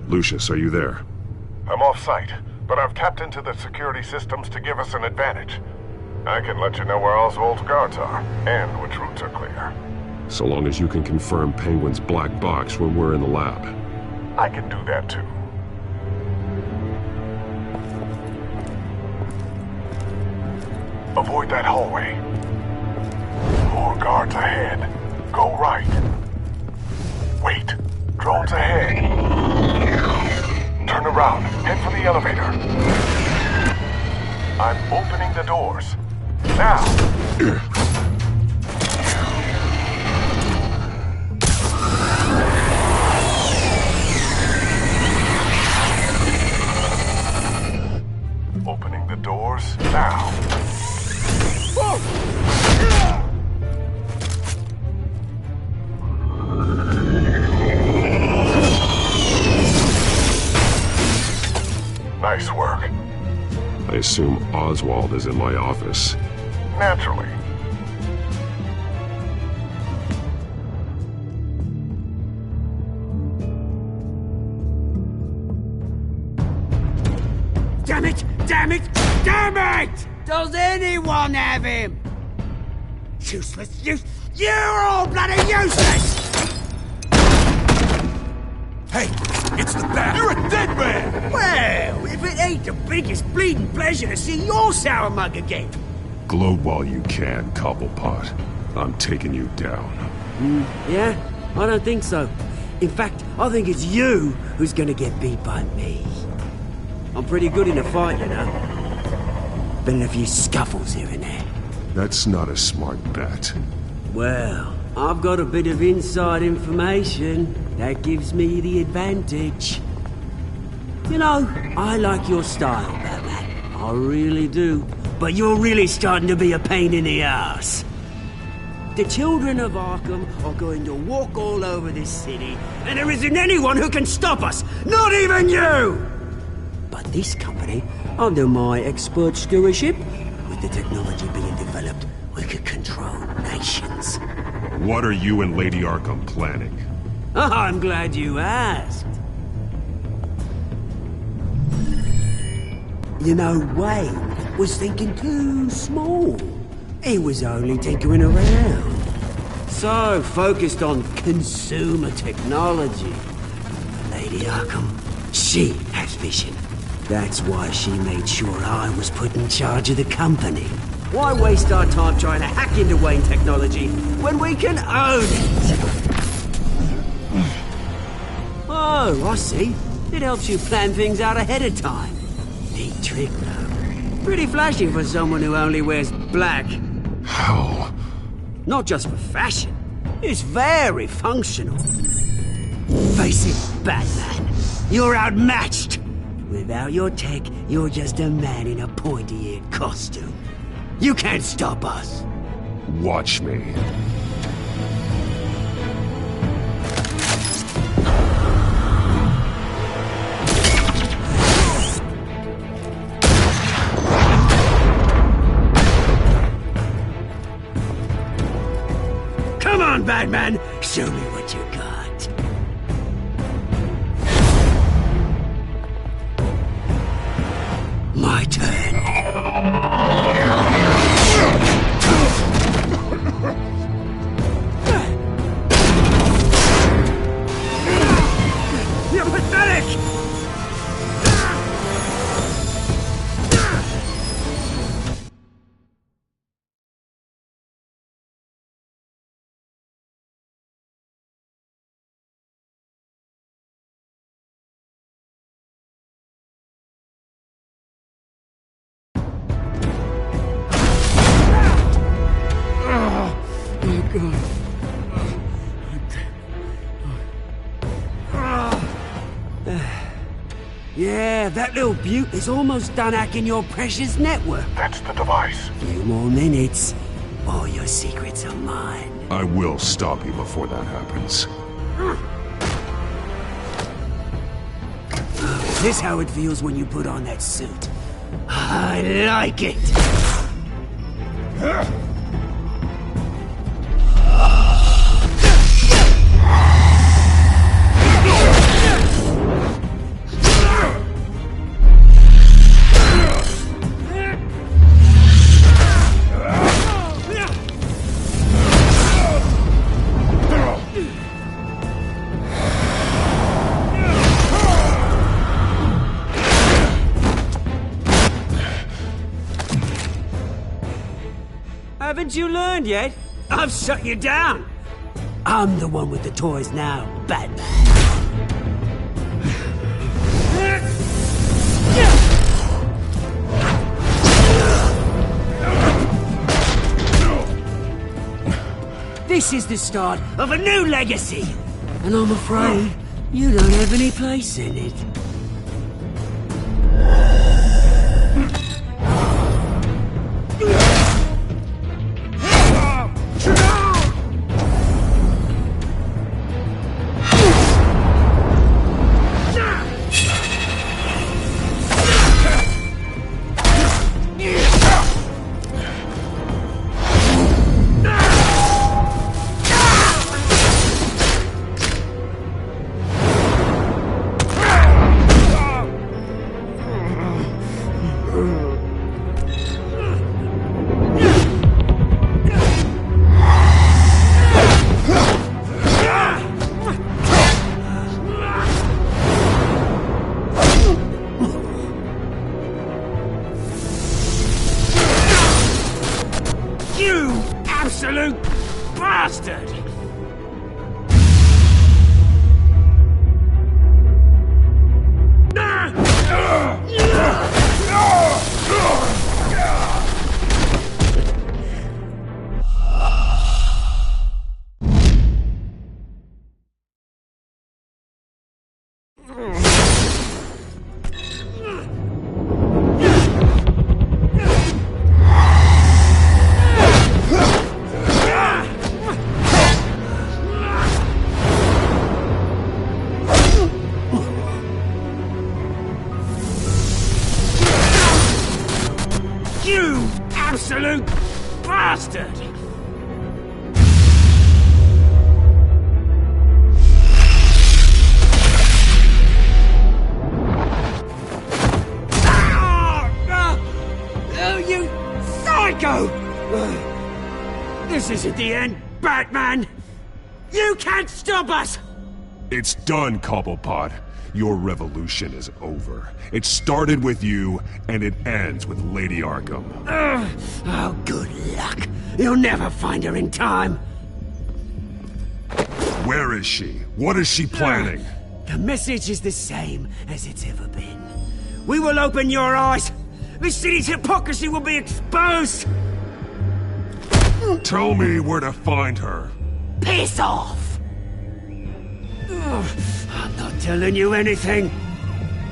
Lucius, are you there? I'm off-site, but I've tapped into the security systems to give us an advantage. I can let you know where Oswald's guards are, and which routes are clear. So long as you can confirm Penguin's black box when we're in the lab. I can do that too. Avoid that hallway. More guards ahead. Go right. Wait. Drones ahead. Turn around. Head for the elevator. I'm opening the doors. Now! Opening the doors now. Nice work. I assume Oswald is in my office. Naturally. Damn it! Damn it! Damn it! Does anyone have him? Useless, you're all bloody useless! Hey, it's the Bat. You're a dead man! Well, if it ain't the biggest bleeding pleasure to see your sour mug again. Gloat while you can, Cobblepot. I'm taking you down. Yeah? I don't think so. In fact, I think it's you who's gonna get beat by me. I'm pretty good in a fight, you know. Been in a few scuffles here and there. That's not a smart bet. Well, I've got a bit of inside information that gives me the advantage. You know, I like your style, Batman. I really do. But you're really starting to be a pain in the ass. The children of Arkham are going to walk all over this city, and there isn't anyone who can stop us! Not even you! But this company, under my expert stewardship, with the technology being developed, we could control nations. What are you and Lady Arkham planning? Oh, I'm glad you asked. You know, Wayne was thinking too small. He was only tinkering around. So focused on consumer technology. Lady Arkham, she has vision. That's why she made sure I was put in charge of the company. Why waste our time trying to hack into Wayne technology when we can own it? Oh, I see. It helps you plan things out ahead of time. Neat trick, though. Pretty flashy for someone who only wears black. How? Not just for fashion. It's very functional. Face it, Batman. You're outmatched. Without your tech, you're just a man in a pointy-eared costume. You can't stop us. Watch me. Come on, Batman! Show me what you got. Yeah, that little beaut is almost done hacking your precious network. That's the device. Few more minutes. All your secrets are mine. I will stop you before that happens. Is this how it feels when you put on that suit? I like it! Haven't you learned yet? I've shut you down. I'm the one with the toys now, Batman. This is the start of a new legacy. And I'm afraid you don't have any place in it. Absolute bastard! You absolute bastard! Oh, you psycho! This isn't the end, Batman! You can't stop us! It's done, Cobblepot. Your revolution is over. It started with you, and it ends with Lady Arkham. Oh, good luck. You'll never find her in time. Where is she? What is she planning? The message is the same as it's ever been. We will open your eyes. This city's hypocrisy will be exposed. Tell me where to find her. Piss off! I'm not telling you anything.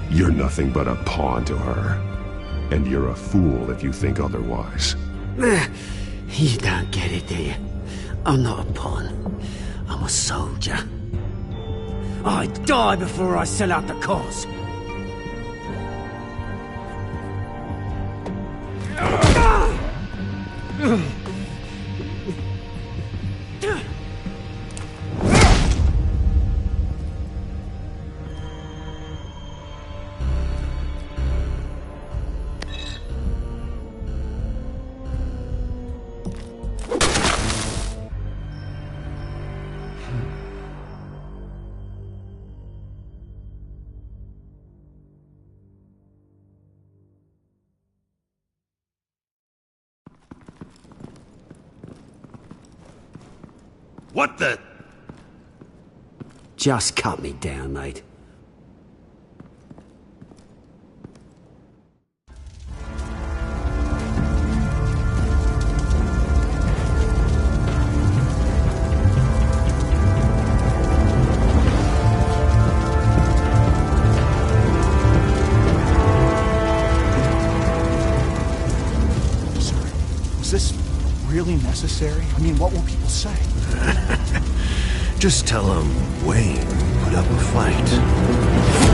You're nothing but a pawn to her. And you're a fool if you think otherwise. You don't get it, do you? I'm not a pawn. I'm a soldier. I'd die before I sell out the cause. What the? Just cut me down, mate. really necessary? I mean, what will people say? Just tell them Wayne put up a fight.